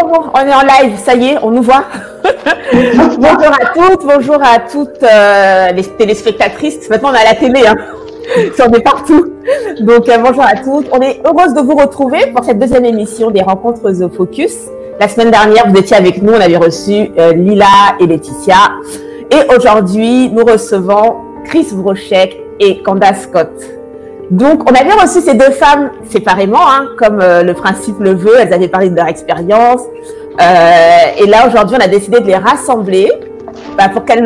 Bonjour, on est en live, ça y est, on nous voit. Bonjour à toutes, bonjour à toutes les téléspectatrices. Maintenant, on est à la télé, hein. On est partout. Donc, bonjour à toutes. On est heureuse de vous retrouver pour cette deuxième émission des Rencontres The Focus. La semaine dernière, vous étiez avec nous, on avait reçu Lila et Laetitia. Et aujourd'hui, nous recevons Chris Brochek et Candace Scott. Donc, on avait reçu ces deux femmes séparément, hein, comme le principe le veut. Elles avaient parlé de leur expérience. Et là, aujourd'hui, on a décidé de les rassembler pour qu'elles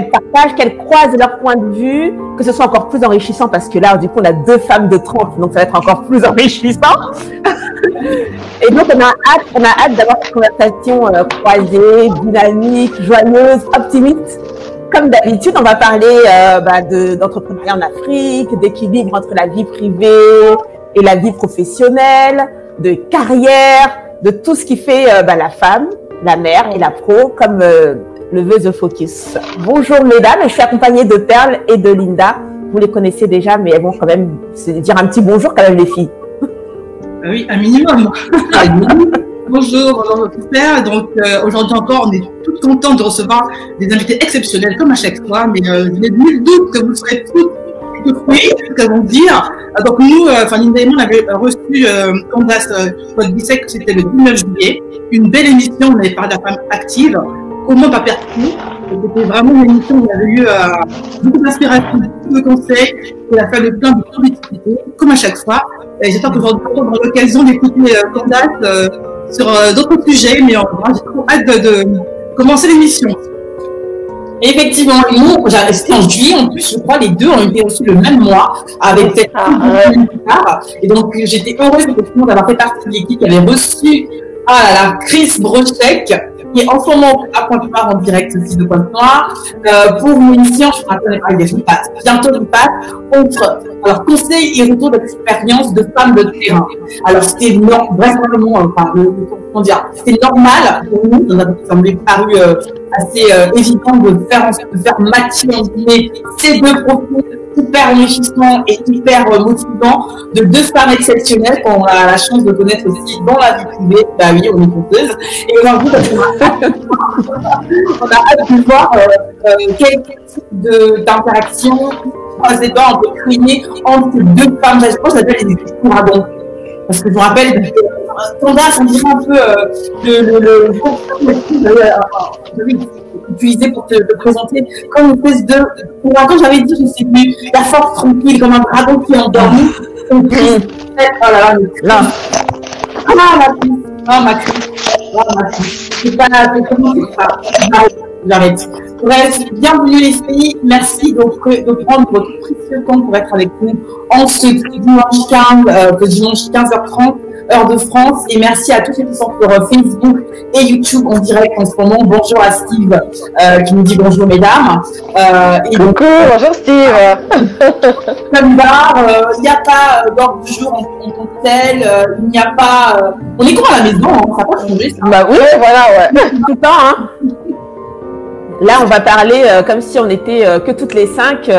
partagent, qu'elles croisent leur point de vue, que ce soit encore plus enrichissant parce que là, du coup, on a deux femmes de 30, donc ça va être encore plus enrichissant. Et donc, on a hâte d'avoir cette conversation croisée, dynamique, joyeuse, optimiste. Comme d'habitude, on va parler d'entrepreneuriat en Afrique, d'équilibre entre la vie privée et la vie professionnelle, de carrière, de tout ce qui fait la femme, la mère et la pro, comme le veut The Focus. Bonjour mesdames, je suis accompagnée de Perle et de Linda. Vous les connaissez déjà, mais elles vont quand même se dire un petit bonjour quand même les filles. Oui, un minimum. Bonjour, super. Donc aujourd'hui encore, on est toutes contentes de recevoir des invités exceptionnels comme à chaque fois, mais je n'ai nul doute que vous serez toutes oui, comment dire. Donc nous, Linda et moi, on avait reçu Candace Scott, c'était le 19 juillet, une belle émission, on avait parlé de la femme active, comment pas perdre tout. C'était vraiment une émission où on avait eu beaucoup d'inspiration, beaucoup de conseils, et a fait le plein de publicité, comme à chaque fois. Et j'espère qu'aujourd'hui, on aura l'occasion d'écouter Candace sur d'autres sujets, mais j'ai trop hâte de commencer l'émission. Effectivement, nous, c'était en juillet, en plus, je crois, les deux ont été reçus le même mois, avec cette et donc, j'étais heureuse effectivement d'avoir fait partie de l'équipe qui avait reçu Chris Brochek, qui est en ce moment à Pointe-Noire en direct aussi de Pointe-Noire, pour une émission, je me rappelle avec des passes, bientôt une passe, entre conseils et retour d'expérience de femmes de terrain. Alors c'était vraisemblablement, c'était normal pour nous, ça m'est paru assez évident de faire matcher ces deux profils hyper enrichissants et hyper motivants de deux femmes exceptionnelles qu'on a la chance de connaître aussi dans la vie privée. Bah oui, on est conteuse. Et aujourd'hui, on a hâte de voir quel type d'interaction croisés doigts, on peut crier entre ces deux femmes. Je pense que ça s'appelle les dragons. Parce que je me rappelle, Candace, on dirait un peu utilisé pour te présenter comme une espèce de ouragan, j'avais dit, je ne sais plus, la force tranquille, comme un dragon qui est endormi. Oh là là, ma crise. C'est pas comment c'est ça. J'arrête. Bref, bienvenue les filles. Merci de prendre votre précieux temps pour être avec nous en ce dimanche 15h30, heure de France. Et merci à tous ceux qui sont sur Facebook et YouTube en direct en ce moment. Bonjour à Steve qui nous dit bonjour mesdames. Bonjour Steve. Comme d'hab, il n'y a pas d'ordre du jour en tant que tel. Il n'y a pas. On est comme à la maison, hein, ça n'a pas changé. Ça. Bah oui, voilà, ouais. Tout le temps, hein. Là, on va parler comme si on était que toutes les 5.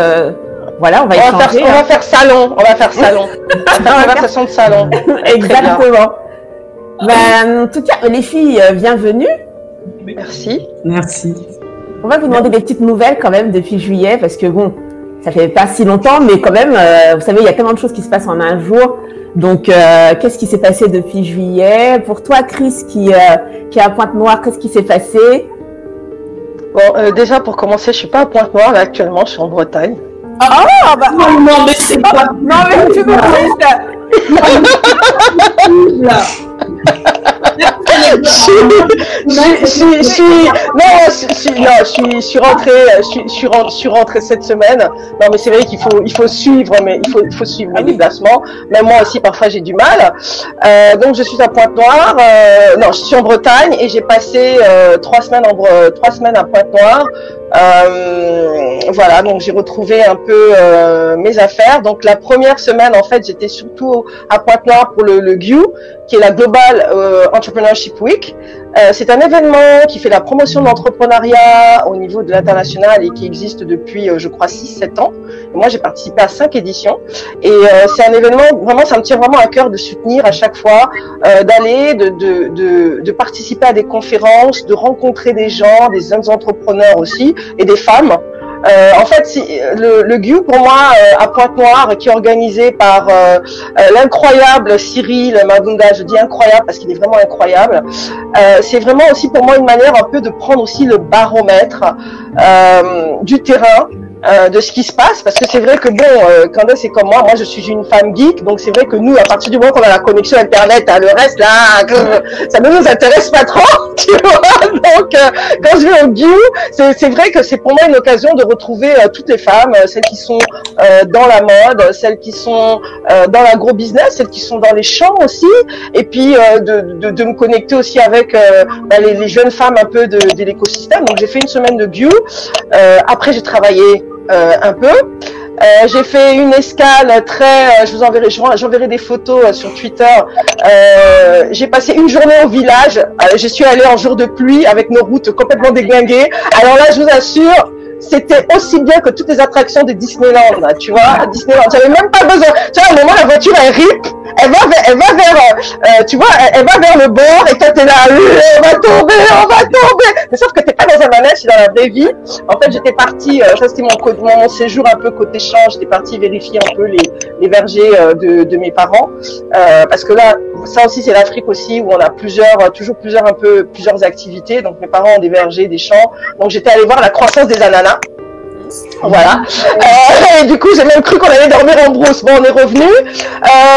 Voilà, on va faire salon. On va faire conversation de salon. Exactement. En tout cas, les filles, bienvenue. Merci. Merci. On va vous demander des petites nouvelles quand même depuis juillet, parce que bon, ça fait pas si longtemps, mais quand même, vous savez, il y a tellement de choses qui se passent en un jour. Donc, qu'est-ce qui s'est passé depuis juillet? Pour toi, Chris, qui est à Pointe-Noire, qu'est-ce qui s'est passé? Bon, déjà, pour commencer, je suis pas à Pointe-Noire, là, actuellement, je suis en Bretagne. Non, mais c'est pas... Non, mais tu me Je suis rentrée cette semaine. Non, mais c'est vrai qu'il faut suivre, mais il faut suivre mes déplacements. Même moi aussi, parfois, j'ai du mal. Donc, je suis à Pointe-Noire. Non, je suis en Bretagne et j'ai passé 3 semaines à Pointe-Noire. Voilà, donc j'ai retrouvé un peu mes affaires. Donc la première semaine, en fait, j'étais surtout à Pointe-Noire pour le GUE, qui est la Global Entrepreneurship Week. C'est un événement qui fait la promotion de l'entrepreneuriat au niveau de l'international et qui existe depuis, je crois, 6-7 ans. Et moi, j'ai participé à 5 éditions. Et c'est un événement, vraiment, ça me tient vraiment à cœur de soutenir à chaque fois, d'aller, de participer à des conférences, de rencontrer des gens, des jeunes entrepreneurs aussi, et des femmes. En fait, le GUE, pour moi, à Pointe-Noire, qui est organisé par l'incroyable Cyril Mabunda, je dis incroyable parce qu'il est vraiment incroyable, c'est vraiment aussi pour moi une manière un peu de prendre aussi le baromètre du terrain, de ce qui se passe, parce que c'est vrai que bon, Candace c'est comme moi je suis une femme geek, donc c'est vrai que nous, à partir du moment qu'on a la connexion internet, le reste là, ça ne nous intéresse pas trop, tu vois. Donc quand je vais au GUE, c'est vrai que c'est pour moi une occasion de retrouver toutes les femmes, celles qui sont dans la mode, celles qui sont dans l'agro-business, celles qui sont dans les champs aussi, et puis de me connecter aussi avec les jeunes femmes un peu de l'écosystème. Donc j'ai fait une semaine de GUE, après j'ai travaillé un peu. J'ai fait une escale très, j'enverrai des photos sur Twitter. J'ai passé une journée au village. Je suis allée en jour de pluie avec nos routes complètement déglinguées. Alors là, je vous assure, c'était aussi bien que toutes les attractions de Disneyland, là, tu vois. Disneyland, j'avais même pas besoin. Tu vois, à un moment, la voiture, elle rip, elle va vers, tu vois, elle va vers le bord, et toi, t'es là, on va tomber. Mais sauf que t'es pas dans un manège, c'est dans la vraie vie. En fait, j'étais partie, ça c'était mon séjour un peu côté champ, j'étais partie vérifier un peu les vergers de mes parents, parce que là, ça aussi, c'est l'Afrique aussi, où on a toujours plusieurs activités. Donc, mes parents ont des vergers, des champs. Donc, j'étais allée voir la croissance des ananas. Voilà. Et du coup, j'ai même cru qu'on allait dormir en brousse. Bon, on est revenu.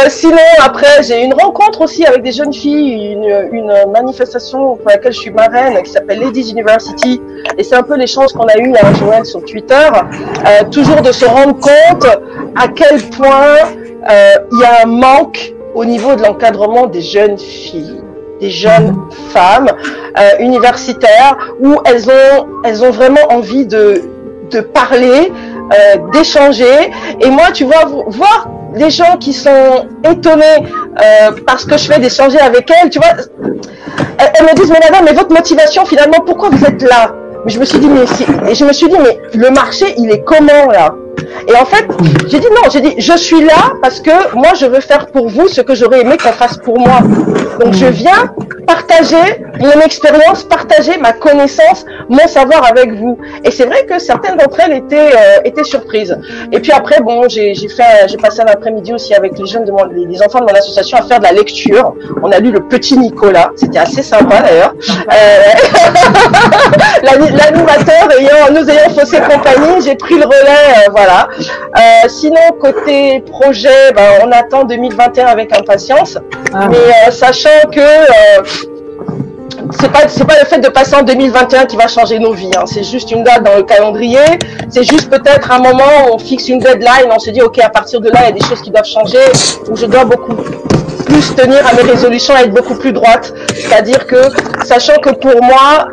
Sinon, après, j'ai eu une rencontre aussi avec des jeunes filles, une manifestation pour laquelle je suis marraine, qui s'appelle Ladies University. Et c'est un peu l'échange qu'on a eu là, Joël, sur Twitter. Toujours de se rendre compte à quel point il y a un manque au niveau de l'encadrement des jeunes filles, des jeunes femmes universitaires, où elles ont vraiment envie de parler, d'échanger. Et moi, tu vois, voir des gens qui sont étonnés parce que je fais d'échanger avec elles, tu vois, elles me disent, mais madame, mais votre motivation, finalement, pourquoi vous êtes là? Mais je me suis dit, mais le marché, il est comment là? Et en fait, j'ai dit non, je suis là parce que moi je veux faire pour vous ce que j'aurais aimé qu'on fasse pour moi. Donc je viens partager mon expérience, partager ma connaissance, mon savoir avec vous. Et c'est vrai que certaines d'entre elles étaient surprises. Et puis après, bon, j'ai passé un après-midi aussi avec les jeunes les enfants de mon association à faire de la lecture. On a lu Le Petit Nicolas, c'était assez sympa d'ailleurs. L'animateur nous ayant faussé compagnie, j'ai pris le relais, voilà. Sinon, côté projet, on attend 2021 avec impatience, mais sachant que c'est pas le fait de passer en 2021 qui va changer nos vies, hein. C'est juste une date dans le calendrier, c'est juste peut-être un moment où on fixe une deadline, on se dit ok, à partir de là il y a des choses qui doivent changer, où je dois beaucoup plus tenir à mes résolutions et être beaucoup plus droite. C'est-à-dire que, sachant que pour moi,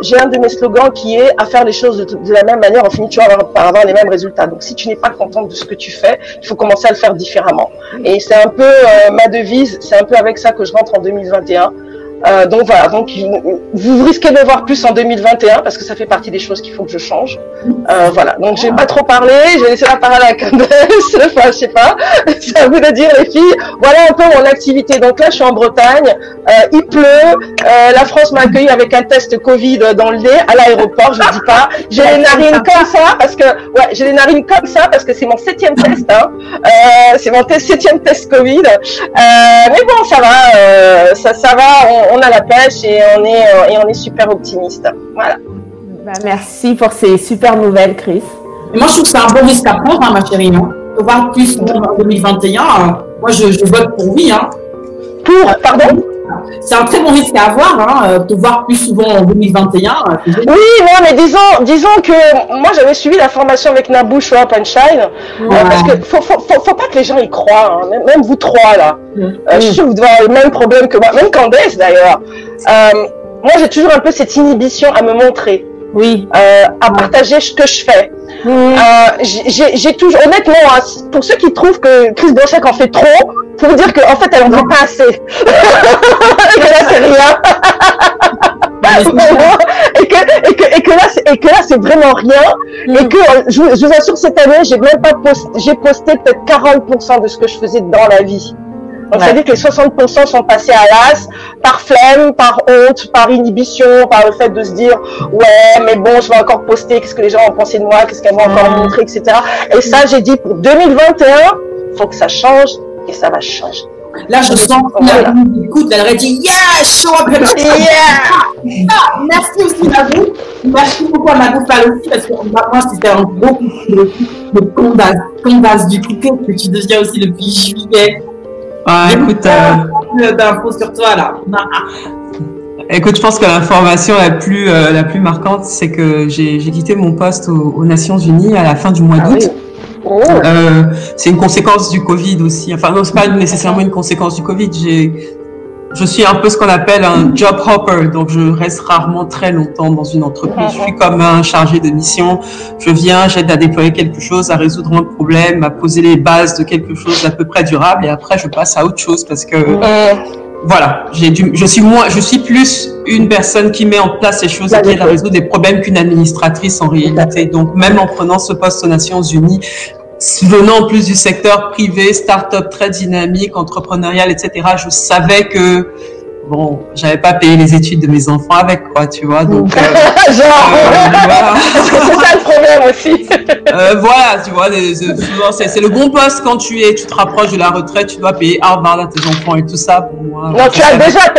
j'ai un de mes slogans qui est à faire les choses de la même manière, on finit toujours par avoir les mêmes résultats. Donc si tu n'es pas contente de ce que tu fais, il faut commencer à le faire différemment. Et c'est un peu ma devise, c'est un peu avec ça que je rentre en 2021. Donc voilà, donc vous risquez de voir plus en 2021 parce que ça fait partie des choses qu'il faut que je change. Voilà, donc je vais pas trop parler, je vais laisser la parole à Candace, enfin je sais pas, c'est à vous de dire les filles. Voilà un peu mon activité. Donc là je suis en Bretagne, il pleut, la France m'a accueilli avec un test Covid dans le nez à l'aéroport, je ne dis pas, j'ai les narines comme ça parce que j'ai les narines comme ça parce que c'est mon 7e test, hein. C'est mon 7e test Covid. Mais bon ça va, ça va. On a la pêche et on est super optimiste. Voilà. Merci pour ces super nouvelles, Chris. Et moi, je trouve que c'est un bon risque à prendre, hein, ma chérie. Hein. On va plus en 2021. Moi, je vote pour oui. Hein. Pour, pardon? c'est un très bon risque à avoir, hein, te voir plus souvent en 2021. Oui, non, mais disons que moi j'avais suivi la formation avec Naboo, Show Up and Shine, parce que faut pas que les gens y croient, hein, même vous trois là. Je suis sûre que vous devez avoir le même problème que moi, même Candace d'ailleurs. Moi j'ai toujours un peu cette inhibition à me montrer. Oui. À partager ce que je fais. J'ai toujours, honnêtement, hein, pour ceux qui trouvent que Chris Blanchec en fait trop, faut vous dire qu'en fait, elle en fait pas assez. Et que là, c'est rien. et que là, c'est vraiment rien. Et que, je vous assure, cette année, j'ai même pas j'ai posté peut-être 40% de ce que je faisais dans la vie. Donc, ça veut dire que les 60% sont passés à l'as, par flemme, par honte, par inhibition, par le fait de se dire, ouais, mais bon, je vais encore poster, qu'est-ce que les gens vont penser de moi, qu'est-ce qu'elles vont encore montrer, etc. Et ça, j'ai dit, pour 2021, faut que ça change, et ça va changer. Là, je sens que écoute, elle aurait dit, yeah, show up, yeah! Merci aussi, Naboo. Merci beaucoup à Naboo Fall aussi, parce que moi, c'était un gros coup de Candace du coup, que tu deviens aussi depuis juillet. Ah, écoute, d'infos sur toi là. Écoute, je pense que l'information la plus marquante, c'est que j'ai quitté mon poste aux Nations Unies à la fin du mois d'août. Oui. C'est une conséquence du Covid aussi. Enfin, non, c'est pas nécessairement une conséquence du Covid. Je suis un peu ce qu'on appelle un job hopper, donc je reste rarement très longtemps dans une entreprise. Je suis comme un chargé de mission. Je viens, j'aide à déployer quelque chose, à résoudre un problème, à poser les bases de quelque chose d'à peu près durable, et après je passe à autre chose parce que voilà, je suis plus une personne qui met en place les choses et qui aide à résoudre des problèmes qu'une administratrice en réalité. Donc même en prenant ce poste aux Nations Unies, venant en plus du secteur privé, start-up très dynamique, entrepreneurial, etc., je savais que, bon, j'avais pas payé les études de mes enfants avec, quoi, tu vois, donc... voilà. Parce que c'est ça le problème aussi. Voilà, tu vois, c'est le bon poste quand tu te rapproches de la retraite, tu dois payer Harvard à tes enfants et tout ça, pour moi. Non, tu as déjà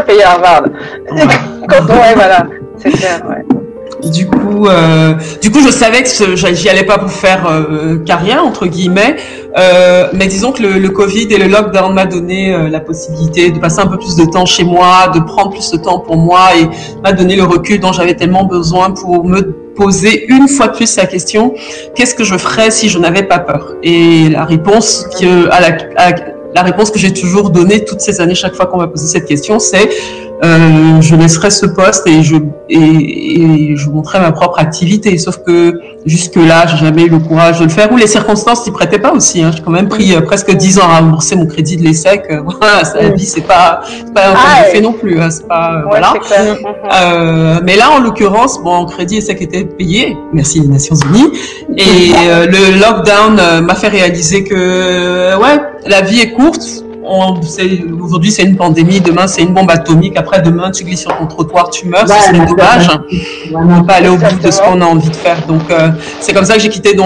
payé Harvard. Ouais. Ouais, voilà, c'est clair, ouais. Du coup, je savais que j'y allais pas pour faire carrière entre guillemets, mais disons que le Covid et le lockdown m'a donné la possibilité de passer un peu plus de temps chez moi, de prendre plus de temps pour moi et m'a donné le recul dont j'avais tellement besoin pour me poser une fois de plus la question, qu'est-ce que je ferais si je n'avais pas peur? Et la réponse la réponse que j'ai toujours donnée toutes ces années, chaque fois qu'on m'a posé cette question, c'est je laisserai ce poste et je montrerai ma propre activité. Sauf que jusque-là, j'ai jamais eu le courage de le faire, ou les circonstances s'y prêtaient pas aussi. J'ai quand même pris presque 10 ans à rembourser mon crédit de l'ESSEC. Voilà, la vie, c'est pas un fait non plus. C'est pas voilà. Mais là, en l'occurrence, mon crédit ESSEC était payé, merci les Nations Unies, et le lockdown m'a fait réaliser que la vie est courte. Aujourd'hui, c'est une pandémie, demain, c'est une bombe atomique, après, demain, tu glisses sur ton trottoir, tu meurs, ce serait dommage. On ne peut pas aller au bout de ce qu'on a envie de faire. Donc, c'est comme ça que j'ai quitté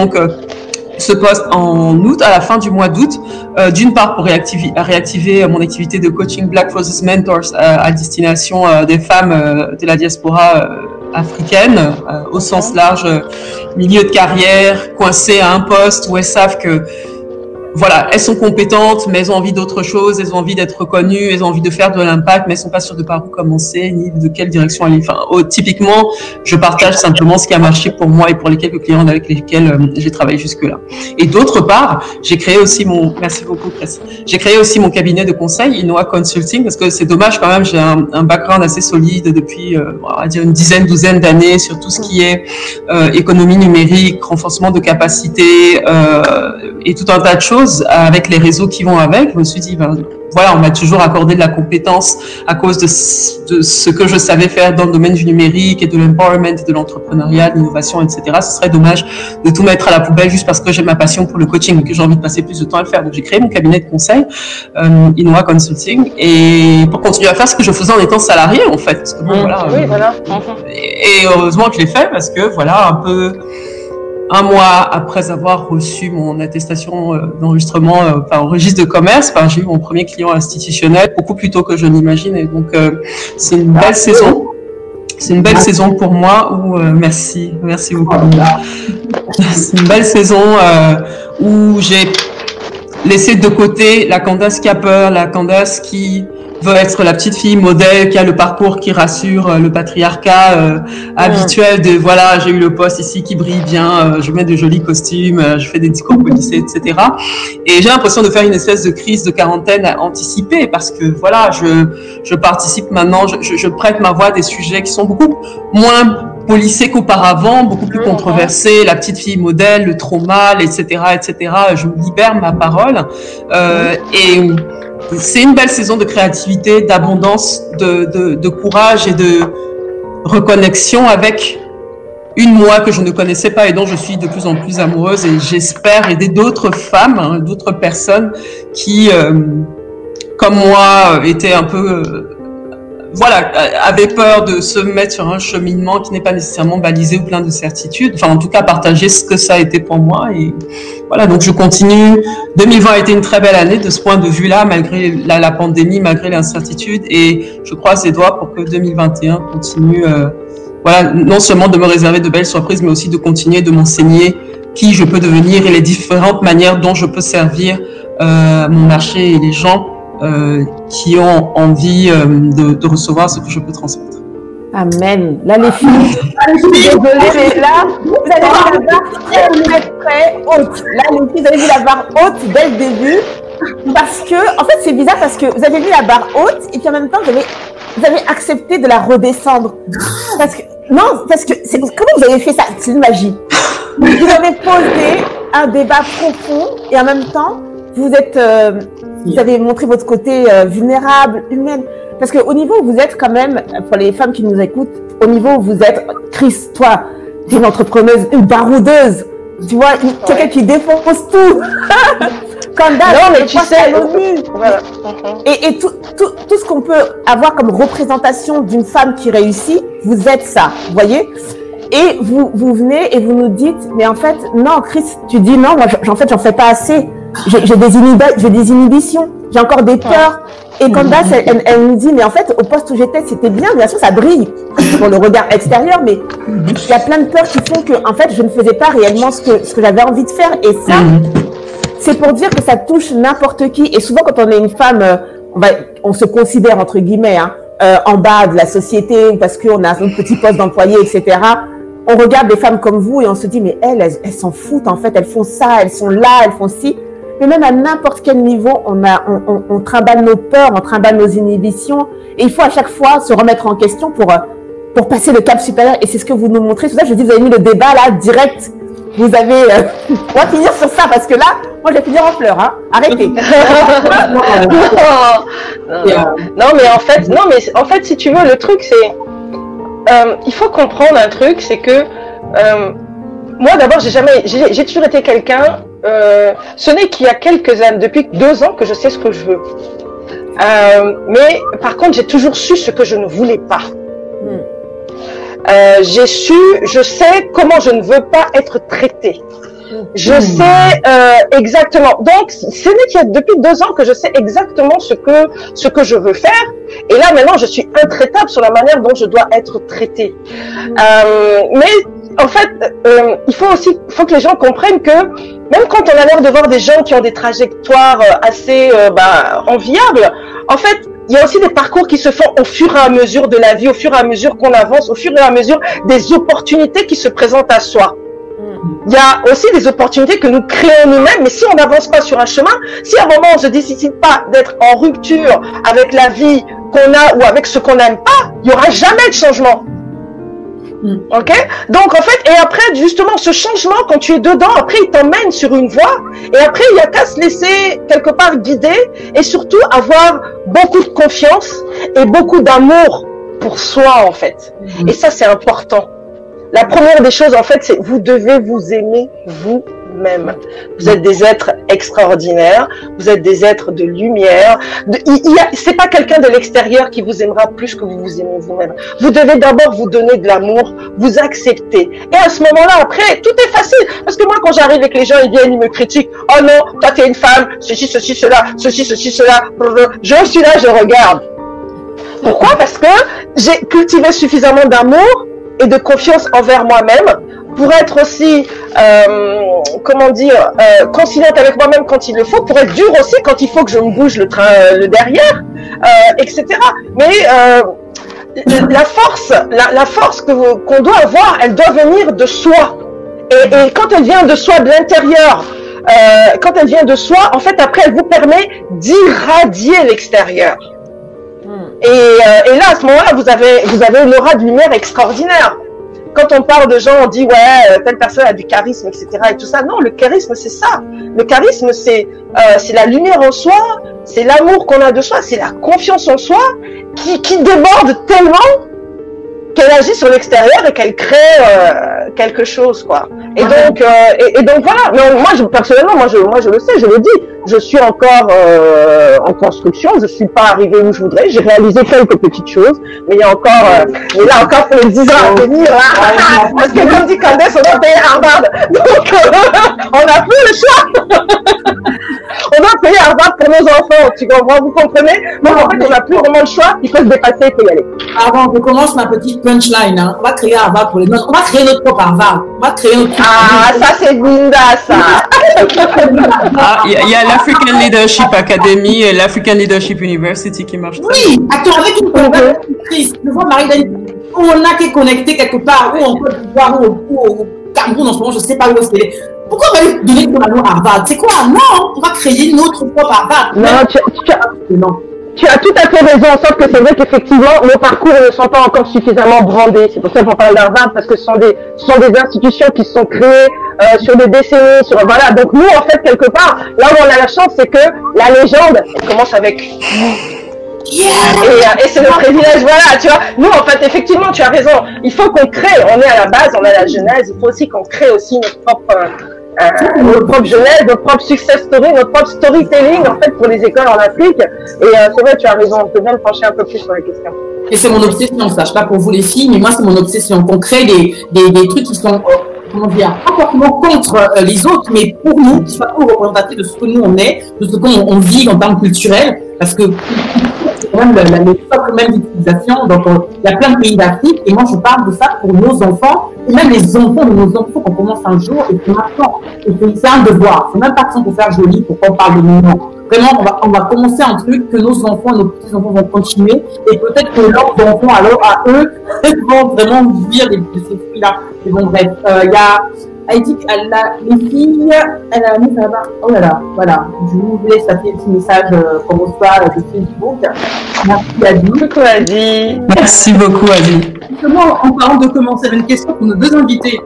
ce poste en août, à la fin du mois d'août, d'une part pour réactiver mon activité de coaching Black Forces Mentors à destination des femmes de la diaspora africaine, au sens large, milieu de carrière, coincées à un poste où elles savent que voilà, elles sont compétentes, mais elles ont envie d'autre chose, elles ont envie d'être reconnues, elles ont envie de faire de l'impact, mais elles sont pas sûres de par où commencer, ni de quelle direction aller. Enfin, typiquement, je partage simplement ce qui a marché pour moi et pour les quelques clients avec lesquels j'ai travaillé jusque-là. Et d'autre part, j'ai créé aussi merci beaucoup, Chris. J'ai créé aussi mon cabinet de conseil, Inoa Consulting, parce que c'est dommage quand même, j'ai un background assez solide depuis, on va dire une douzaine d'années sur tout ce qui est économie numérique, renforcement de capacités et tout un tas de choses avec les réseaux qui vont avec. Je me suis dit, voilà, on m'a toujours accordé de la compétence à cause de ce que je savais faire dans le domaine du numérique et de l'empowerment, de l'entrepreneuriat, de l'innovation, etc. Ce serait dommage de tout mettre à la poubelle juste parce que j'ai ma passion pour le coaching et que j'ai envie de passer plus de temps à le faire. Donc, j'ai créé mon cabinet de conseil, Inoa Consulting, et pour continuer à faire ce que je faisais en étant salarié, en fait. Parce que, voilà. Et heureusement que je l'ai fait parce que, voilà, un mois après avoir reçu mon attestation d'enregistrement au registre de commerce, j'ai eu mon premier client institutionnel beaucoup plus tôt que je n'imaginais. Donc, c'est une belle saison. C'est une belle saison pour moi où, merci beaucoup. C'est une belle saison où j'ai laissé de côté la Candace qui a peur, la Candace qui veut être la petite fille modèle qui a le parcours qui rassure, le patriarcat habituel de voilà, j'ai eu le poste ici qui brille bien, je mets de jolis costumes, je fais des discours policiers, etc. Et j'ai l'impression de faire une espèce de crise de quarantaine anticipée parce que voilà, je participe maintenant, je prête ma voix à des sujets qui sont beaucoup moins policés qu'auparavant, beaucoup plus controversés, la petite fille modèle, le trauma, etc., etc. Je libère ma parole et c'est une belle saison de créativité, d'abondance, de courage et de reconnexion avec une moi que je ne connaissais pas et dont je suis de plus en plus amoureuse et j'espère aider d'autres femmes, hein, d'autres personnes qui, comme moi, étaient un peu voilà, avait peur de se mettre sur un cheminement qui n'est pas nécessairement balisé ou plein de certitudes. Enfin, en tout cas, partager ce que ça a été pour moi. Et voilà, donc je continue. 2020 a été une très belle année de ce point de vue-là, malgré la pandémie, malgré l'incertitude. Et je croise les doigts pour que 2021 continue, voilà, non seulement de me réserver de belles surprises, mais aussi de continuer de m'enseigner qui je peux devenir et les différentes manières dont je peux servir mon marché et les gens qui ont envie de recevoir ce que je peux transmettre. Amen. Là, les filles, je suis désolée, mais là, vous allez vu la barre très haute. Là, les filles, vous avez vu la barre haute dès le début. Parce que, en fait, c'est bizarre parce que vous avez mis la barre haute et puis en même temps, vous avez accepté de la redescendre. Parce que, non, parce que, comment vous avez fait ça? C'est une magie. Vous avez posé un débat profond et en même temps, vous avez montré votre côté vulnérable, humaine. Parce qu'au niveau où vous êtes quand même, pour les femmes qui nous écoutent, au niveau où vous êtes, Chris, toi, tu es une entrepreneuse, une baroudeuse. Tu vois, quelqu'un qui défonce tout. Kanda, non, mais tu sais, voilà. Et tout ce qu'on peut avoir comme représentation d'une femme qui réussit, vous êtes ça, vous voyez? Et vous venez et vous nous dites, mais en fait, non, Chris, tu dis non, moi, en fait, j'en fais pas assez. J'ai des inhibitions, j'ai encore des peurs. Et Candace, elle nous dit, mais en fait, au poste où j'étais, c'était bien sûr, ça brille pour le regard extérieur, mais il y a plein de peurs qui font que, en fait, je ne faisais pas réellement ce que j'avais envie de faire. Et ça, c'est pour dire que ça touche n'importe qui. Et souvent, quand on est une femme, on se considère, entre guillemets, en bas de la société, parce qu'on a un petit poste d'employé, etc. On regarde des femmes comme vous et on se dit, mais elles s'en foutent, en fait, elles font ça, elles sont là, elles font ci. Mais même à n'importe quel niveau, on trimballe nos peurs, on trimballe nos inhibitions. Et il faut à chaque fois se remettre en question pour passer le cap supérieur. Et c'est ce que vous nous montrez. C'est pour ça que je dis, vous avez mis le débat là, direct. Vous avez... on va finir sur ça parce que là, moi, je vais finir en pleurs. Hein. Arrêtez. Non, mais en fait, si tu veux, le truc, c'est... il faut comprendre un truc, c'est que... moi, d'abord, j'ai toujours été quelqu'un... ce n'est qu'il y a quelques années, depuis 2 ans que je sais ce que je veux. Mais par contre, j'ai toujours su ce que je ne voulais pas. Je sais comment je ne veux pas être traitée. Je sais exactement. Donc, ce n'est qu'il y a depuis 2 ans que je sais exactement ce que je veux faire. Et là, maintenant, je suis intraitable sur la manière dont je dois être traitée. Mais en fait, il faut que les gens comprennent que même quand on a l'air de voir des gens qui ont des trajectoires assez enviables, en fait, il y a aussi des parcours qui se font au fur et à mesure de la vie, au fur et à mesure qu'on avance, au fur et à mesure des opportunités qui se présentent à soi. Il y a aussi des opportunités que nous créons nous-mêmes, mais si on n'avance pas sur un chemin, si à un moment on ne se décide pas d'être en rupture avec la vie qu'on a ou avec ce qu'on n'aime pas, il n'y aura jamais de changement. Ok? Donc en fait, et après justement ce changement, quand tu es dedans, après il t'emmène sur une voie, et après il n'y a qu'à se laisser quelque part guider, et surtout avoir beaucoup de confiance et beaucoup d'amour pour soi en fait. Et ça c'est important. La première des choses en fait, c'est vous devez vous aimer vous-même. Vous êtes des êtres extraordinaires, vous êtes des êtres de lumière. C'est pas quelqu'un de l'extérieur qui vous aimera plus que vous vous aimez vous-même. Vous devez d'abord vous donner de l'amour, vous accepter. Et à ce moment-là, après, tout est facile. Parce que moi, quand j'arrive et que les gens ils viennent, ils me critiquent. Oh non, toi t'es une femme, ceci, cela, ceci, cela. Je suis là, je regarde. Pourquoi? Parce que j'ai cultivé suffisamment d'amour et de confiance envers moi-même pour être aussi, conciliante avec moi-même quand il le faut, pour être dure aussi quand il faut que je me bouge le derrière, etc. Mais la force qu'on doit avoir, elle doit venir de soi. Et quand elle vient de soi, de l'intérieur, quand elle vient de soi, en fait, après, elle vous permet d'irradier l'extérieur. Et là, à ce moment-là, vous avez une aura de lumière extraordinaire. Quand on parle de gens, on dit, ouais, telle personne a du charisme, etc. et tout ça. Non, le charisme, c'est ça. Le charisme, c'est la lumière en soi, c'est l'amour qu'on a de soi, c'est la confiance en soi qui déborde tellement qu'elle agit sur l'extérieur et qu'elle crée quelque chose, quoi. Et donc voilà. Mais personnellement, je le sais, je le dis. Je suis encore en construction. Je suis pas arrivée où je voudrais. J'ai réalisé quelques petites choses, mais il y a encore, mais là encore pour les 10 ans à venir, hein, parce que comme dit Candace, on doit payer Harvard. Donc on n'a plus le choix. On doit payer Harvard pour nos enfants. Tu comprends? Vous comprenez? Donc en fait, on n'a plus vraiment le choix. Il faut se dépasser, il faut y aller. Avant, je commence ma petite punchline. Hein. On va créer Harvard pour les nôtres. On va créer notre propre Harvard. On va créer notre. Ah, ça c'est Linda, ça. Il y a l'African Leadership Academy et l'African Leadership University qui marchent très bien. Oui, attends, avec une collaboratrice. Je vois Marie-Dani, on a qu'à connecter quelque part, ou en Côte d'Ivoire, ou au Cameroun en ce moment, je ne sais pas où est-ce qu'elle est. Pourquoi on va lui donner ton amour à Harvard? C'est quoi? Non, on va créer notre propre Harvard. Non, tu as tout à fait raison, sauf que c'est vrai qu'effectivement, nos parcours ne sont pas encore suffisamment brandés. C'est pour ça qu'on parle d'Harvard, parce que ce sont des institutions qui se sont créées sur des décennies, voilà. Donc nous, en fait, quelque part, là où on a la chance, c'est que la légende, elle commence avec nous. Yeah. Et c'est le privilège, voilà, tu vois. Nous, en fait, effectivement, tu as raison. Il faut qu'on crée, on est à la base, on a la genèse, il faut aussi qu'on crée aussi notre propre jeunesse, notre propre success story, notre propre storytelling, en fait, pour les écoles en Afrique. Et c'est vrai, tu as raison, on peut bien me pencher un peu plus sur la question. Et c'est mon obsession, ça. Je sais pas pour vous les filles, mais moi, c'est mon obsession. Qu'on crée des trucs qui sont, comment dire, pas forcément contre les autres, mais pour nous, qui soient représentatifs de ce que nous on est, de ce qu'on vit en termes culturels, parce que c'est quand même le socle même d'utilisation. Donc, il y a plein de pays d'Afrique, et moi, je parle de ça pour nos enfants, et même les enfants de nos enfants, qu'on commence un jour, et que maintenant, c'est un devoir. C'est même pas que pour faire joli, pour qu'on parle de nous. Vraiment, on va commencer un truc que nos enfants et nos petits-enfants vont continuer, et peut-être que leurs enfants, alors, à eux, vont vraiment vivre de ces fruits-là. Et bon, bref, il y a, elle dit les filles, elle a mis ça là-bas. Oh là là, voilà. Je vous laisse passer un petit message comme au soir de Facebook. Merci Adi. Coucou Adi. Merci beaucoup Adi. Justement, en parlant de commencer, j'avais une question pour nos deux invités.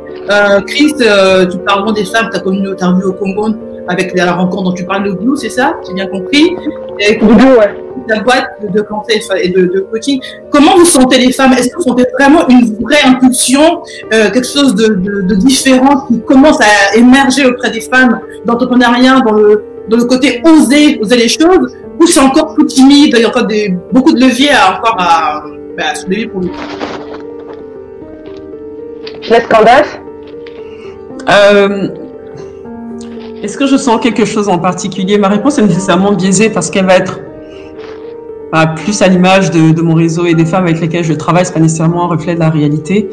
Chris, tu parles des femmes, tu as connu l'interview au Congo avec la rencontre dont tu parles de Blue, c'est ça? J'ai bien compris. Et Blue, ouais. La boîte de conseil et de coaching. Comment vous sentez les femmes? Est-ce que vous sentez vraiment une vraie impulsion, quelque chose de différent qui commence à émerger auprès des femmes d'entrepreneuriat, dans le côté oser les choses, ou c'est encore tout timide, il y a encore beaucoup de leviers à soulever pour nous? Je laisse Candace. Est-ce que je sens quelque chose en particulier? Ma réponse est nécessairement biaisée parce qu'elle va être plus à l'image de mon réseau et des femmes avec lesquelles je travaille, c'est pas nécessairement un reflet de la réalité.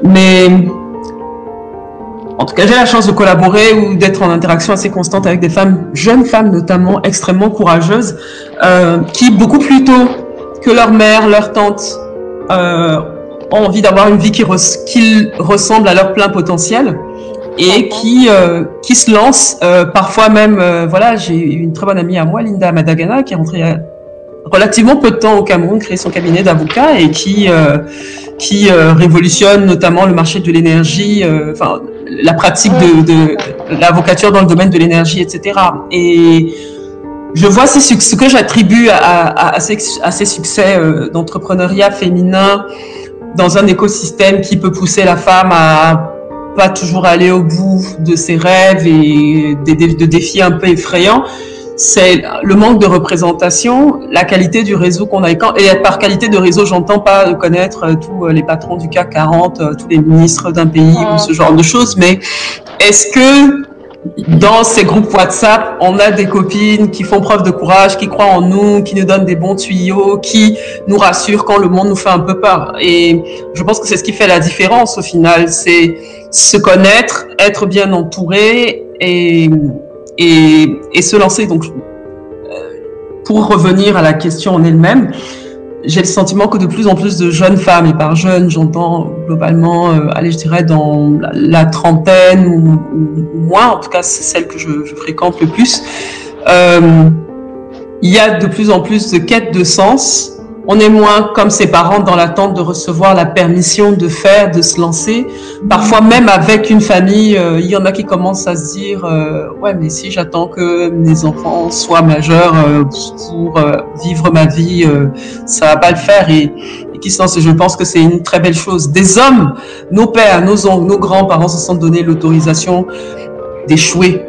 Mais en tout cas, j'ai la chance de collaborer ou d'être en interaction assez constante avec des femmes, jeunes femmes notamment, extrêmement courageuses, qui beaucoup plus tôt que leur mère, leur tante, ont envie d'avoir une vie qui ressemble à leur plein potentiel. Et qui se lance parfois même, voilà, j'ai une très bonne amie à moi, Linda Madagana, qui est rentrée relativement peu de temps au Cameroun, créer son cabinet d'avocat et qui révolutionne notamment le marché de l'énergie, enfin la pratique de l'avocature dans le domaine de l'énergie, etc. Et je vois ce que j'attribue à ces succès d'entrepreneuriat féminin dans un écosystème qui peut pousser la femme à pas toujours aller au bout de ses rêves et de défis un peu effrayants. C'est le manque de représentation, la qualité du réseau qu'on a. Et par qualité de réseau, j'entends pas connaître tous les patrons du CAC 40, tous les ministres d'un pays ou ce genre de choses, mais est-ce que dans ces groupes WhatsApp, on a des copines qui font preuve de courage, qui croient en nous, qui nous donnent des bons tuyaux, qui nous rassurent quand le monde nous fait un peu peur. Et je pense que c'est ce qui fait la différence au final, c'est se connaître, être bien entouré et se lancer. Donc, pour revenir à la question en elle-même, j'ai le sentiment que de plus en plus de jeunes femmes, et par jeunes, j'entends globalement, allez, je dirais dans la trentaine ou moins, en tout cas c'est celle que je fréquente le plus, il y a de plus en plus de quête de sens. On est moins comme ses parents dans l'attente de recevoir la permission de faire, de se lancer. Parfois même avec une famille, il y en a qui commencent à se dire ouais, mais si j'attends que mes enfants soient majeurs pour vivre ma vie, ça va pas le faire. Et qui se lancent. Je pense que c'est une très belle chose. Des hommes, nos pères, nos oncles, nos grands-parents se sont donné l'autorisation d'échouer,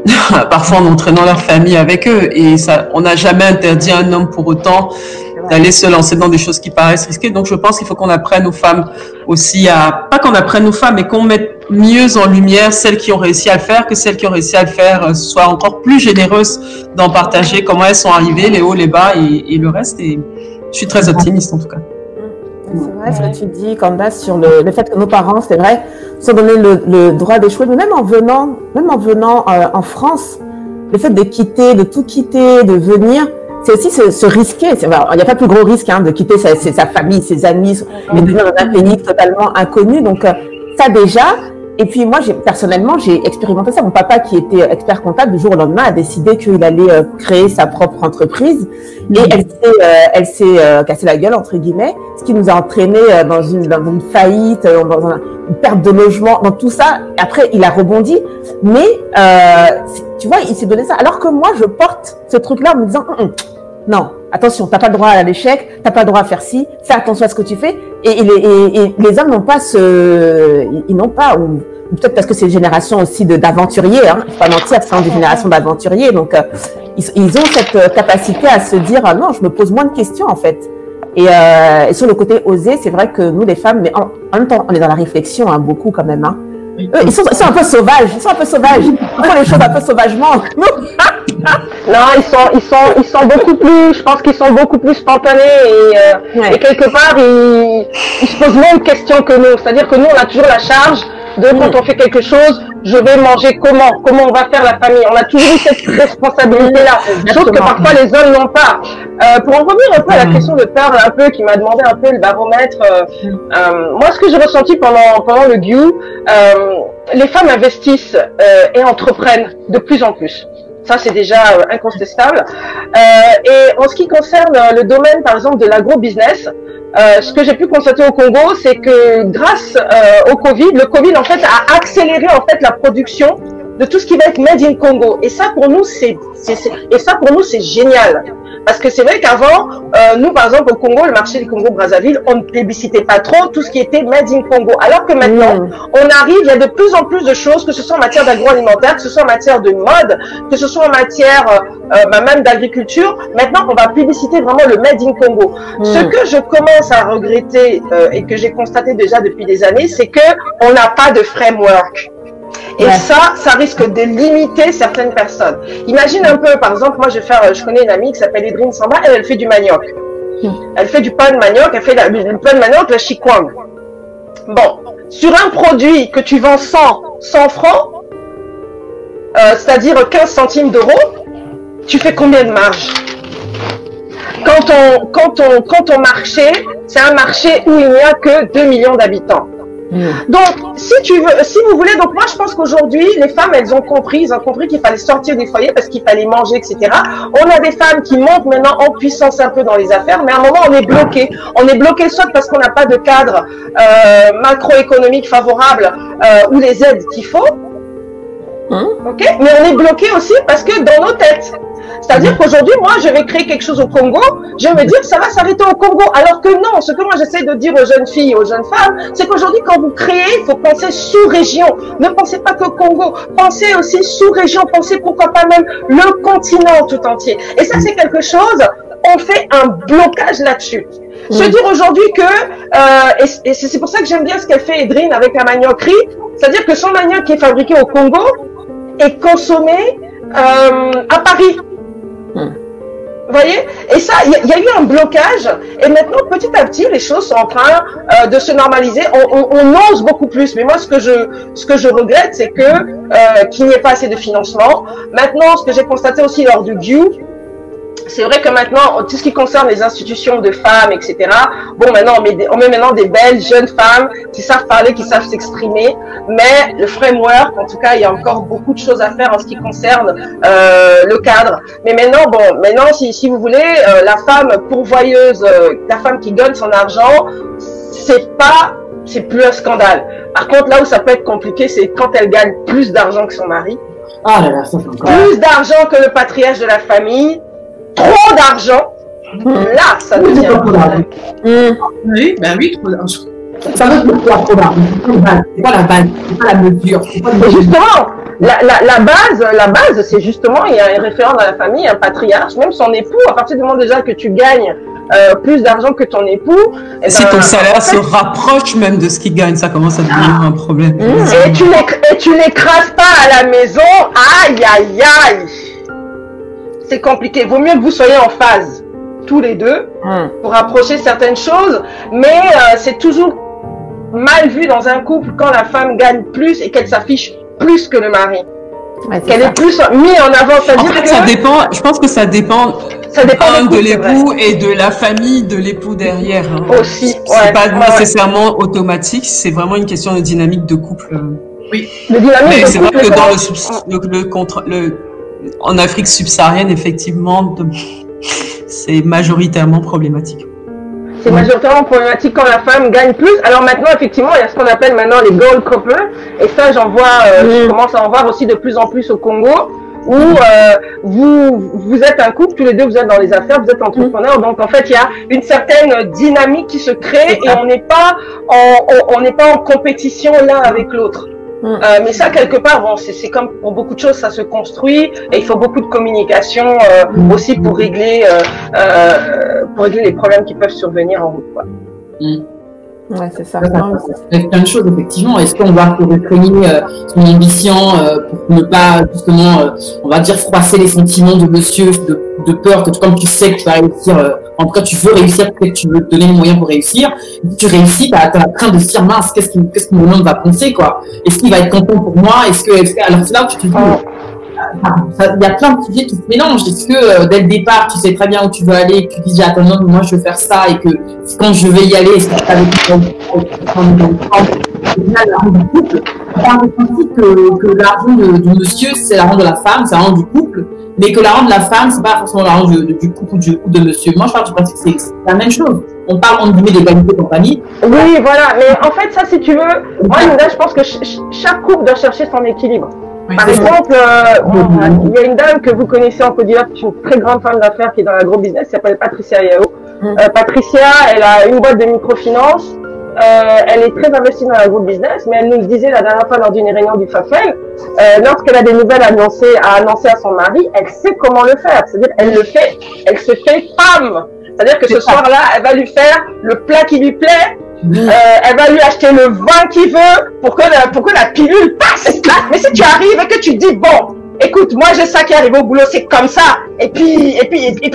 parfois en entraînant leur famille avec eux. Et ça, on n'a jamais interdit à un homme pour autant d'aller se lancer dans des choses qui paraissent risquées. Donc, je pense qu'il faut qu'on apprenne aux femmes aussi à, pas qu'on apprenne aux femmes, mais qu'on mette mieux en lumière celles qui ont réussi à le faire, que celles qui ont réussi à le faire soient encore plus généreuses d'en partager comment elles sont arrivées, les hauts, les bas et le reste. Et je suis très optimiste en tout cas. C'est vrai ce que tu dis, Candace, sur le fait que nos parents, c'est vrai, se sont donné le droit d'échouer, mais même en venant en France, le fait de quitter, de tout quitter, de venir, c'est aussi se risquer. Il n'y a pas plus gros risque de quitter sa famille, ses amis, mais de venir dans un pays totalement inconnu. Donc ça déjà. Et puis moi, personnellement, j'ai expérimenté ça. Mon papa, qui était expert comptable, du jour au lendemain, a décidé qu'il allait créer sa propre entreprise. Et elle s'est cassée la gueule, entre guillemets, ce qui nous a entraîné dans une faillite, dans une perte de logement, dans tout ça. Après, il a rebondi. Mais, tu vois, il s'est donné ça. Alors que moi, je porte ce truc-là en me disant, non, attention, t'as pas le droit à l'échec, t'as pas le droit à faire ci, fais attention à ce que tu fais. Et les hommes n'ont pas ils n'ont pas, ou peut-être parce que c'est une génération aussi d'aventuriers, hein, faut pas mentir, c'est une génération d'aventuriers, donc ils ont cette capacité à se dire, ah non, je me pose moins de questions en fait. Et sur le côté osé, c'est vrai que nous les femmes, mais en même temps, on est dans la réflexion, hein, beaucoup quand même, hein. Eux, ils sont un peu sauvages, ils font les choses un peu sauvagement. Non, ils sont beaucoup plus, je pense qu'ils sont beaucoup plus spontanés et quelque part, ils se posent moins de questions que nous. C'est-à-dire que nous, on a toujours la charge de quand on fait quelque chose, je vais manger comment on va faire la famille. On a toujours eu cette responsabilité-là. Chose que parfois les hommes n'ont pas. Pour en revenir un peu à la question de Pearl, un peu, qui m'a demandé un peu le baromètre, moi, ce que j'ai ressenti pendant le GU, les femmes investissent et entreprennent de plus en plus. Ça, c'est déjà incontestable. Et en ce qui concerne le domaine, par exemple, de l'agro-business, ce que j'ai pu constater au Congo, c'est que grâce au Covid, le Covid, en fait, a accéléré, en fait, la production de tout ce qui va être made in Congo. Et ça, pour nous, c'est génial. Parce que c'est vrai qu'avant, nous, par exemple, au Congo, le marché du Congo-Brazzaville, on ne plébiscitait pas trop tout ce qui était made in Congo. Alors que maintenant, on arrive, il y a de plus en plus de choses, que ce soit en matière d'agroalimentaire, que ce soit en matière de mode, que ce soit en matière même d'agriculture. Maintenant, on va plébisciter vraiment le made in Congo. Ce que je commence à regretter et que j'ai constaté déjà depuis des années, c'est que on n'a pas de framework. Et ça risque de limiter certaines personnes. Imagine un peu, par exemple, moi je connais une amie qui s'appelle Edrine Samba, elle fait du manioc. Elle fait du pain de manioc, elle fait du pain de manioc, la chikwang. Bon, sur un produit que tu vends 100 francs, c'est-à-dire 15 centimes d'euros, tu fais combien de marge? Quand ton marché, c'est un marché où il n'y a que 2 millions d'habitants. Donc, si vous voulez, donc moi je pense qu'aujourd'hui, les femmes, elles ont compris qu'il fallait sortir des foyers parce qu'il fallait manger, etc. On a des femmes qui montent maintenant en puissance un peu dans les affaires, mais à un moment on est bloqué. On est bloqué soit parce qu'on n'a pas de cadre macroéconomique favorable ou les aides qu'il faut, ok, mais on est bloqué aussi parce que dans nos têtes. C'est-à-dire qu'aujourd'hui, moi, je vais créer quelque chose au Congo, je vais me dire, ça va s'arrêter au Congo. Alors que non, ce que moi j'essaie de dire aux jeunes filles, aux jeunes femmes, c'est qu'aujourd'hui, quand vous créez, il faut penser sous-région. Ne pensez pas que Congo, pensez aussi sous-région, pensez pourquoi pas même le continent tout entier. Et ça, c'est quelque chose, on fait un blocage là-dessus. Se dire aujourd'hui que, et c'est pour ça que j'aime bien ce qu'elle fait Edrine avec la manioc riz, c'est-à-dire que son manioc qui est fabriqué au Congo, est consommé à Paris. Vous voyez? Et ça, il y a eu un blocage. Et maintenant, petit à petit, les choses sont en train de se normaliser. On ose beaucoup plus. Mais moi, ce que je regrette, c'est que qu'il n'y ait pas assez de financement. Maintenant, ce que j'ai constaté aussi lors du GIU, c'est vrai que maintenant, tout ce qui concerne les institutions de femmes, etc., bon, maintenant, on met maintenant des belles jeunes femmes qui savent parler, qui savent s'exprimer, mais le framework, en tout cas, il y a encore beaucoup de choses à faire en ce qui concerne le cadre. Mais maintenant, si vous voulez, la femme pourvoyeuse, la femme qui gagne son argent, c'est plus un scandale. Par contre, là où ça peut être compliqué, c'est quand elle gagne plus d'argent que son mari. Ah là là, ça fait encore. Plus d'argent que le patriarche de la famille. Trop d'argent, là, ça devient un problème. Oui, ben oui, trop d'argent. Ça veut dire quoi, trop d'argent? C'est pas la base, c'est pas la mesure. Et justement, la base, c'est justement, il y a un référent dans la famille, un patriarche, même son époux, à partir du moment déjà que tu gagnes plus d'argent que ton époux. Et si ton salaire se rapproche même de ce qu'il gagne, ça commence à devenir un problème. Et tu l'écrases pas à la maison, aïe, aïe, aïe. C'est compliqué. Vaut mieux que vous soyez en phase, tous les deux, pour approcher certaines choses, mais c'est toujours mal vu dans un couple quand la femme gagne plus et qu'elle s'affiche plus que le mari. Ouais, qu'elle est plus mise en avant. En fait, ça dépend, je pense que ça dépend de l'époux et de la famille de l'époux derrière. Hein. Aussi. C'est pas nécessairement automatique, c'est vraiment une question de dynamique de couple. Oui. Mais c'est vrai que dans en Afrique subsaharienne, effectivement, c'est majoritairement problématique. C'est majoritairement problématique quand la femme gagne plus. Alors maintenant, effectivement, il y a ce qu'on appelle maintenant les gold couples. Et ça, je commence à en voir aussi de plus en plus au Congo, où vous êtes un couple, tous les deux, vous êtes dans les affaires, vous êtes entrepreneurs. Donc en fait, il y a une certaine dynamique qui se crée et on n'est pas en compétition l'un avec l'autre. Mais ça, quelque part, bon, c'est comme pour beaucoup de choses, ça se construit et il faut beaucoup de communication aussi pour régler les problèmes qui peuvent survenir en route, quoi. Ouais, c'est ça. Avec plein de choses, effectivement. Est-ce qu'on va restreindre son ambition pour ne pas, justement, on va dire, froisser les sentiments de monsieur, de peur, que comme tu sais que tu vas réussir, en tout cas, tu veux réussir, peut-être que tu veux te donner les moyens pour réussir. Si tu réussis, t'as la crainte de se dire, mince, qu'est-ce que mon homme va penser, quoi? Est-ce qu'il va être content pour moi? Alors c'est là où tu te dis, il y a plein de sujets qui se mélangent. Est-ce que dès le départ, tu sais très bien où tu veux aller, et que tu dis à ton homme, moi je veux faire ça, et que quand je vais y aller, est-ce que tu as l'argent du couple? On parle du principe que l'argent du monsieur, c'est l'argent de la femme, c'est l'argent du couple, mais que l'argent de la femme, c'est pas forcément l'argent du couple ou de monsieur. Moi, je parle du principe que c'est la même chose. On parle en guillemets d'égalité de famille. Oui, voilà. Mais en fait, ça, si tu veux, moi, je pense que chaque couple doit chercher son équilibre. Oui, par exemple, il y a une dame que vous connaissez en Côte d'Ivoire, qui est une très grande femme d'affaires qui est dans l'agro-business, qui s'appelle Patricia Yao. Patricia, elle a une boîte de microfinance. Elle est très investie dans l'agro-business, mais elle nous disait la dernière fois lors d'une réunion du FAFEL, lorsqu'elle a des nouvelles à annoncer à son mari, elle sait comment le faire. C'est-à-dire, elle le fait, elle se fait femme. C'est-à-dire que ce soir-là, elle va lui faire le plat qui lui plaît. Elle va lui acheter le vin qu'il veut pour que la pilule passe. Mais si tu arrives et que tu dis, bon, écoute, moi j'ai ça qui arrive au boulot, c'est comme ça, et puis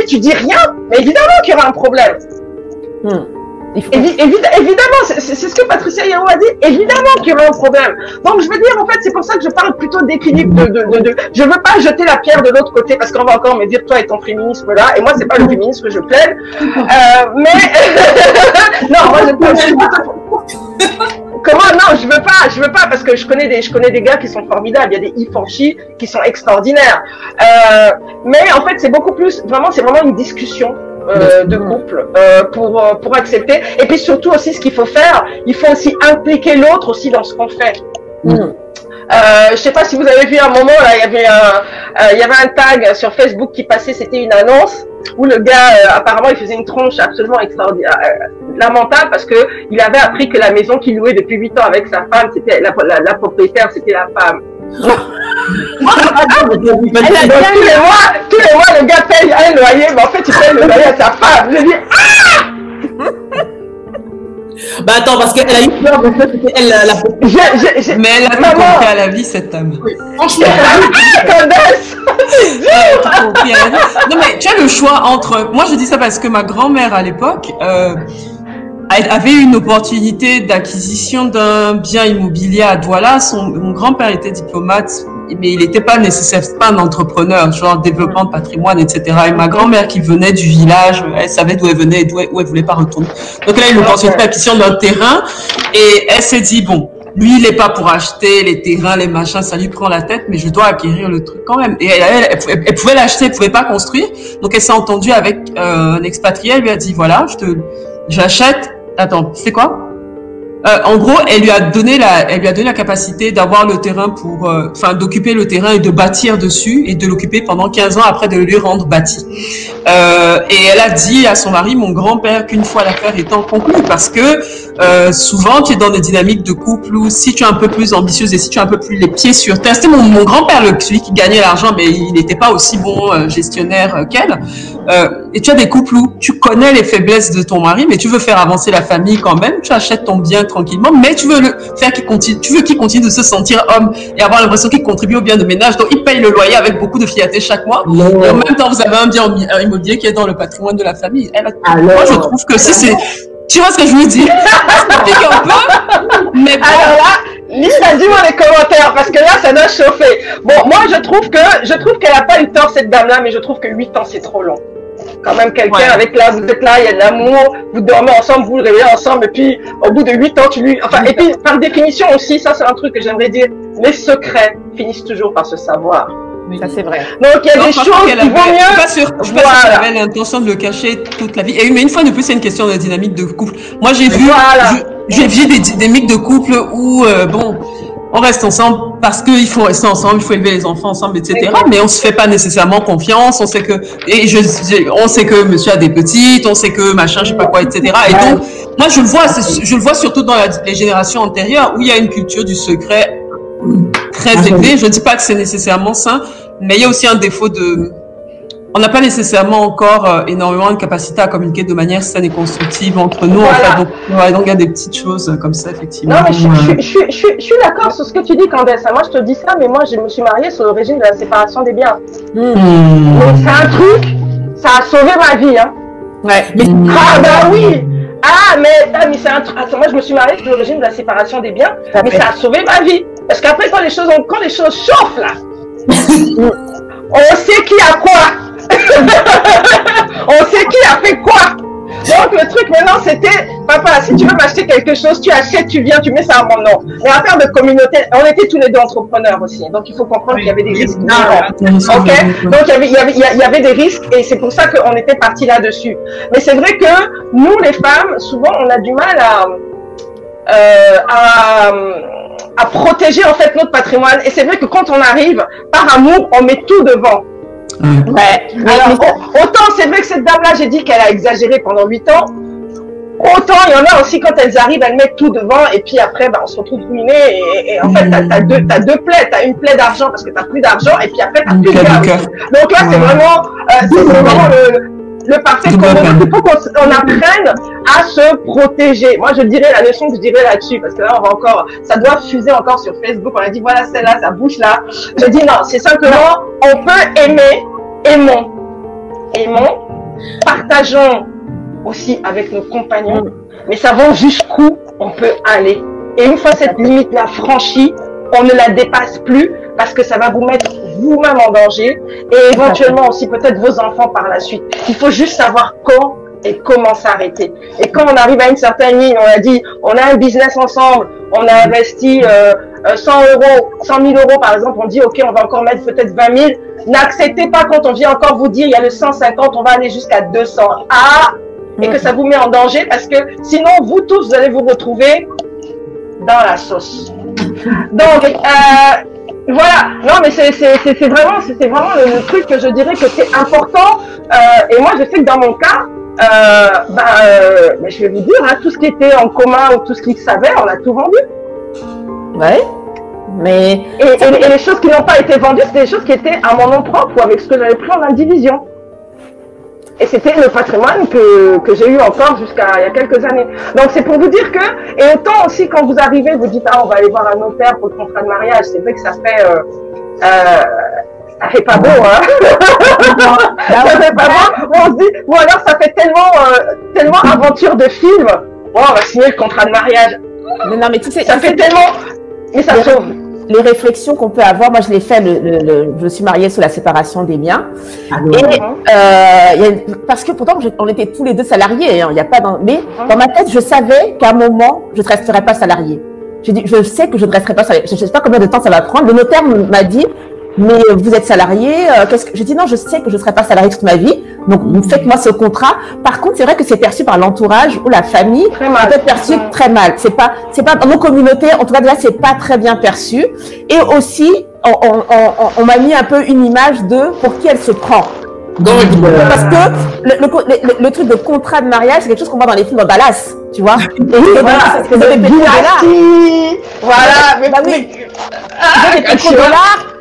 tu dis rien, mais évidemment qu'il y aura un problème. Évidemment, c'est ce que Patricia Yao a dit, évidemment qu'il y aura un problème. Donc je veux dire, en fait, c'est pour ça que je parle plutôt d'équilibre, je veux pas jeter la pierre de l'autre côté, parce qu'on va encore me dire, toi et ton féminisme là, et moi c'est pas le féminisme que je plaide, non, moi je comment? Non, je veux pas, parce que je connais des gars qui sont formidables, il y a des Ifanchi qui sont extraordinaires, mais en fait c'est beaucoup plus, c'est vraiment une discussion de couple pour accepter, et puis surtout aussi ce qu'il faut faire, il faut aussi impliquer l'autre aussi dans ce qu'on fait. Je sais pas si vous avez vu un moment là, il y avait un tag sur Facebook qui passait, c'était une annonce où le gars apparemment il faisait une tronche absolument extraordinaire, lamentable, parce que il avait appris que la maison qu'il louait depuis 8 ans avec sa femme, c'était la propriétaire, c'était la femme. Tous les mois le gars paye un loyer, mais en fait il paye le loyer à sa femme. Je dis Bah attends, parce qu'elle a eu peur de ça, c'était elle la Mais elle a tout compris à la vie, cette dame. Oui. Franchement, Non, mais tu as le choix entre. Moi, je dis ça parce que ma grand-mère, à l'époque, avait une opportunité d'acquisition d'un bien immobilier à Douala. Mon grand-père était diplomate, mais il n'était pas nécessairement pas un entrepreneur, genre développement de patrimoine, etc. Et ma grand-mère, qui venait du village, elle savait d'où elle venait et où elle voulait pas retourner. Donc, elle a eu l'opportunité d'acquisition d'un terrain et elle s'est dit, bon, lui, il n'est pas pour acheter les terrains, les machins, ça lui prend la tête, mais je dois acquérir le truc quand même. Et elle pouvait l'acheter, elle pouvait pas construire. Donc, elle s'est entendue avec un expatrié, elle lui a dit, voilà, j'achète. Attends, c'est quoi? En gros, elle lui a donné la capacité d'avoir le terrain pour, d'occuper le terrain et de bâtir dessus et de l'occuper pendant 15 ans après de le lui rendre bâti. Et elle a dit à son mari, mon grand-père, qu'une fois l'affaire étant conclue, parce que souvent tu es dans des dynamiques de couple où si tu es un peu plus ambitieuse et si tu as un peu plus les pieds sur terre, c'était mon grand-père celui qui gagnait l'argent, mais il n'était pas aussi bon gestionnaire qu'elle. Et tu as des couples où tu connais les faiblesses de ton mari, mais tu veux faire avancer la famille quand même, tu achètes ton bien tranquillement, mais tu veux qu'il continue de se sentir homme et avoir l'impression qu'il contribue au bien de ménage. Donc, il paye le loyer avec beaucoup de fierté chaque mois. Et en même temps, vous avez un bien immobilier qui est dans le patrimoine de la famille. Moi, je trouve que si c'est... Tu vois ce que je veux dire? Ça pique un peu, mais bon. Alors là, Lisa, dis-moi les commentaires, parce que là, ça doit chauffer. Bon, moi, je trouve qu'elle n'a pas eu tort, cette dame-là, mais je trouve que 8 ans, c'est trop long. Quand même, quelqu'un avec là, vous êtes là, il y a de l'amour, vous dormez ensemble, vous vous réveillez ensemble, et puis, au bout de 8 ans, et puis, par définition aussi, ça, c'est un truc que j'aimerais dire, les secrets finissent toujours par se savoir. Oui, ça c'est vrai. Donc, il y a des choses qui vont mieux. Je suis pas sûre qu'elle avait l'intention de le cacher toute la vie. Mais une fois de plus, c'est une question de dynamique de couple. Moi, j'ai vu des dynamiques de couple où, on reste ensemble parce qu'il faut rester ensemble, il faut élever les enfants ensemble, etc. Mais on se fait pas nécessairement confiance. On sait que monsieur a des petites, on sait que machin, je sais pas quoi, etc. Et donc, moi, je le vois surtout dans les générations antérieures où il y a une culture du secret très élevée. Je dis pas que c'est nécessairement sain, mais il y a aussi un défaut on n'a pas nécessairement encore énormément de capacité à communiquer de manière saine et constructive entre nous. Voilà. En fait. Donc il y a des petites choses comme ça, effectivement. Non, mais je suis d'accord sur ce que tu dis, Candace. Moi, je te dis ça, mais moi, je me suis mariée sur le régime de la séparation des biens. Donc, c'est un truc, ça a sauvé ma vie. Hein. Ouais. Ah, bah oui! Mais c'est un truc. Moi, je me suis mariée sur le régime de la séparation des biens, mais ça a sauvé ma vie. Parce qu'après, quand les choses chauffent, là, on sait qui a quoi. On sait qui a fait quoi. Donc le truc maintenant c'était, papa, si tu veux m'acheter quelque chose, tu achètes, tu viens, tu mets ça à mon nom. Mais en termes de communauté, on était tous les deux entrepreneurs aussi, donc il faut comprendre qu'il y avait des risques. Ok, donc il y avait des risques et c'est pour ça qu'on était partis là-dessus. Mais c'est vrai que nous les femmes, souvent on a du mal à protéger en fait notre patrimoine. Et c'est vrai que quand on arrive, par amour, on met tout devant. Ouais. Alors, autant c'est vrai que cette dame-là, j'ai dit qu'elle a exagéré pendant 8 ans. Autant il y en a aussi quand elles arrivent, elles mettent tout devant et puis après, on se retrouve ruiné et en fait, t'as deux plaies. T'as une plaie d'argent parce que t'as plus d'argent et puis après t'as plus de cœur. Donc là, c'est vraiment le parfait commun. Il faut qu'on apprenne à se protéger. Moi, je dirais la leçon que je dirais là-dessus, parce que là, ça doit fuser encore sur Facebook. On a dit, voilà, celle-là, ça bouge là. Je dis non, c'est simplement, on peut aimer, aimons, partageons aussi avec nos compagnons, mais savons jusqu'où on peut aller. Et une fois cette limite-là franchie, on ne la dépasse plus parce que ça va vous mettre vous-même en danger et éventuellement aussi peut-être vos enfants par la suite. Il faut juste savoir quand et comment s'arrêter. Et quand on arrive à une certaine ligne, on a dit, on a un business ensemble, on a investi 100 000 euros par exemple, on dit ok, on va encore mettre peut-être 20 000. N'acceptez pas quand on vient encore vous dire, il y a le 150, on va aller jusqu'à 200. Et que ça vous met en danger parce que sinon vous tous, vous allez vous retrouver dans la sauce. Donc, voilà. Non, mais c'est vraiment le truc que je dirais que c'est important. Et moi, je sais que dans mon cas, je vais vous dire, hein, tout ce qui était en commun ou tout ce qu'ils savaient, on a tout vendu. Ouais. Mais et les choses qui n'ont pas été vendues, c'était des choses qui étaient à mon nom propre ou avec ce que j'avais pris en indivision. Et c'était le patrimoine que j'ai eu encore jusqu'à il y a quelques années. Donc c'est pour vous dire que, et autant aussi quand vous arrivez, vous dites ah on va aller voir un notaire pour le contrat de mariage, c'est vrai que ça fait pas beau, hein. Ça fait pas beau. On se dit bon alors ça fait tellement aventure de film. Bon on va signer le contrat de mariage. Mais non mais tu sais, ça fait tellement, mais ça sauve. Les réflexions qu'on peut avoir, moi je l'ai fait, je suis mariée sous la séparation des biens. Parce que pourtant on était tous les deux salariés, hein, y a pas mais dans ma tête je savais qu'à un moment je ne resterais pas salariée. J'ai dit je sais que je ne resterai pas salariée. Je ne sais pas combien de temps ça va prendre. Le notaire m'a dit mais vous êtes salarié, j'ai dit non, je sais que je ne serai pas salariée toute ma vie, donc faites-moi ce contrat. Par contre, c'est vrai que c'est perçu par l'entourage ou la famille, peut être perçu très mal. C'est pas dans nos communautés, en tout cas déjà, c'est pas très bien perçu. Et aussi, on m'a mis un peu une image de pour qui elle se prend. Parce que le truc de contrat de mariage, c'est quelque chose qu'on voit dans les films de Dallas, tu vois. Voilà, mais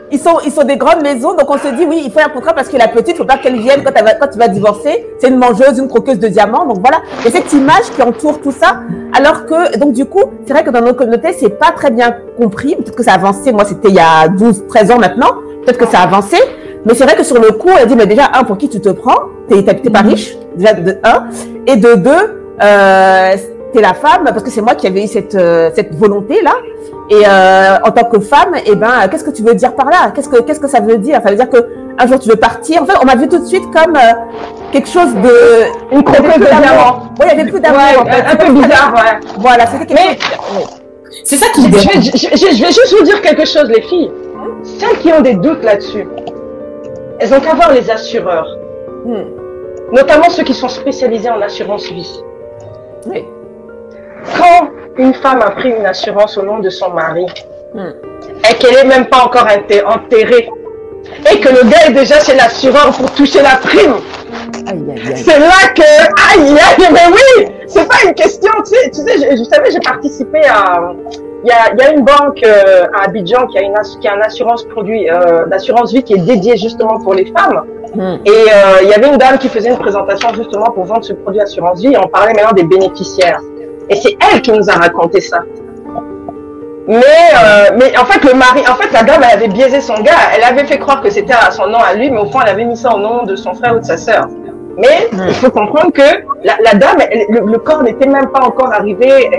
ils sont des grandes maisons, donc on se dit oui, il faut un contrat parce que la petite, il ne faut pas qu'elle vienne quand tu vas divorcer, c'est une mangeuse, une croqueuse de diamants, donc voilà. Il y a cette image qui entoure tout ça, alors que, donc du coup, c'est vrai que dans nos communautés, c'est pas très bien compris, peut-être que ça a avancé, moi c'était il y a 12-13 ans maintenant, peut-être que ça a avancé, mais c'est vrai que sur le coup, on a dit, mais déjà, un, pour qui tu te prends, t'es pas riche, déjà de un, et de deux, t'es la femme, parce que c'est moi qui avais eu cette volonté-là. Et en tant que femme, eh ben, qu'est-ce que tu veux dire par là? Qu'est-ce que ça veut dire? Ça veut dire que un jour tu veux partir. En fait, on m'a vu tout de suite comme quelque chose de une croqueuse de diamant. Oui, il y avait plus d'amour. Ouais, en fait. Un peu bizarre, ouais. Voilà, c'était quelque chose. C'est ça qui me dérange. Je vais juste vous dire quelque chose, les filles. Celles qui ont des doutes là-dessus, elles ont qu'à voir les assureurs, notamment ceux qui sont spécialisés en assurance vie. Oui. Quand une femme a pris une assurance au nom de son mari et qu'elle n'est même pas encore enterrée et que le gars est déjà chez l'assureur pour toucher la prime, c'est là que mais oui, c'est pas une question, tu sais, je savais, j'ai participé à, il y a une banque à Abidjan qui a une assurance produit d'assurance vie qui est dédiée justement pour les femmes. Et il y avait une dame qui faisait une présentation justement pour vendre ce produit assurance vie et on parlait maintenant des bénéficiaires. Et c'est elle qui nous a raconté ça. Mais en fait, la dame, elle avait biaisé son gars. Elle avait fait croire que c'était à son nom à lui, mais au fond, elle avait mis ça au nom de son frère ou de sa sœur. Mais il faut comprendre que la dame, le corps n'était même pas encore arrivé.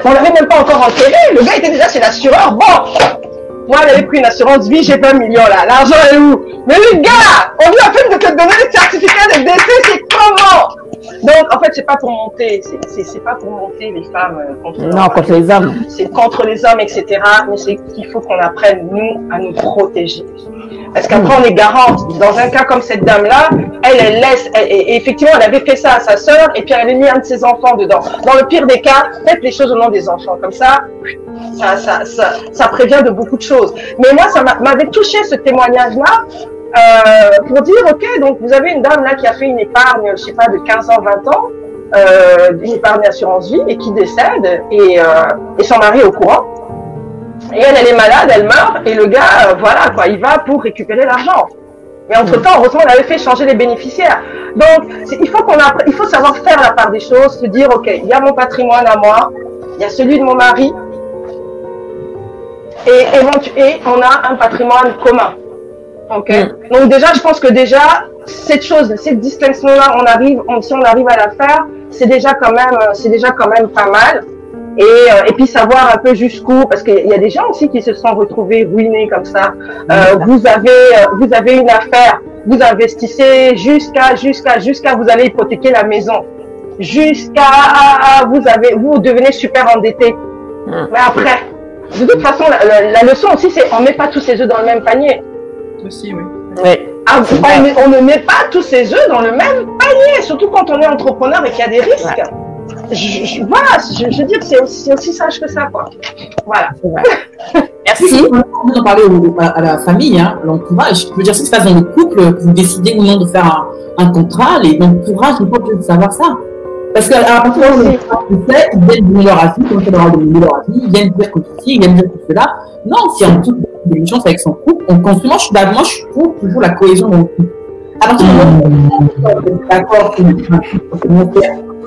On l'avait même pas encore enterré. Le gars était déjà chez l'assureur. Bon, moi, elle avait pris une assurance vie, j'ai 20 millions là. L'argent est où? Mais le gars, on vient à peine de te donner le certificat de décès, c'est comment? Donc, en fait, c'est pas pour monter, c'est pas pour monter les femmes contre les hommes. C'est contre les hommes, etc. Mais c'est qu'il faut qu'on apprenne, nous, à nous protéger. Parce qu'après, on est garante. Dans un cas comme cette dame-là, elle laisse, et effectivement, elle avait fait ça à sa sœur, et puis elle avait mis un de ses enfants dedans. Dans le pire des cas, faites les choses au nom des enfants. Comme ça prévient de beaucoup de choses. Mais moi, ça m'avait touché ce témoignage-là. Pour dire, ok, donc vous avez une dame là qui a fait une épargne, je sais pas, de 15 ans, 20 ans, une épargne d'assurance vie et qui décède et son mari est au courant. Et elle est malade, elle meurt et le gars, voilà quoi, il va pour récupérer l'argent. Mais entre-temps, heureusement, on avait fait changer les bénéficiaires. Donc, il faut savoir faire la part des choses, se dire, ok, il y a mon patrimoine à moi, il y a celui de mon mari et on a un patrimoine commun. Ok. Donc déjà, je pense que cette distinction-là, si on arrive à la faire, c'est déjà quand même pas mal. Et puis savoir un peu jusqu'où, parce qu'il y a des gens aussi qui se sont retrouvés ruinés comme ça. Vous avez une affaire, vous investissez jusqu'à vous allez hypothéquer la maison, vous devenez super endetté. Mais après, de toute façon, la leçon aussi, c'est on met pas tous ses œufs dans le même panier. Aussi, oui. On ne met pas tous ses œufs dans le même panier, surtout quand on est entrepreneur et qu'il y a des risques. Je veux dire, c'est aussi sage que ça, quoi. Voilà. Merci. On en parlait à la famille, hein, l'entourage. Je veux dire, ce qui se passe dans le couple, vous décidez ou non de faire un contrat, l'entourage, il faut que savoir ça. Parce qu'à partir du moment où ils viennent donner leur avis, comme ça leur a donné leur avis, ils viennent dire que ceci, ils viennent dire que cela. Non, si on trouve des chances avec son couple, on construit. Moi, je trouve toujours la cohésion dans le couple. À partir du moment où on est d'accord que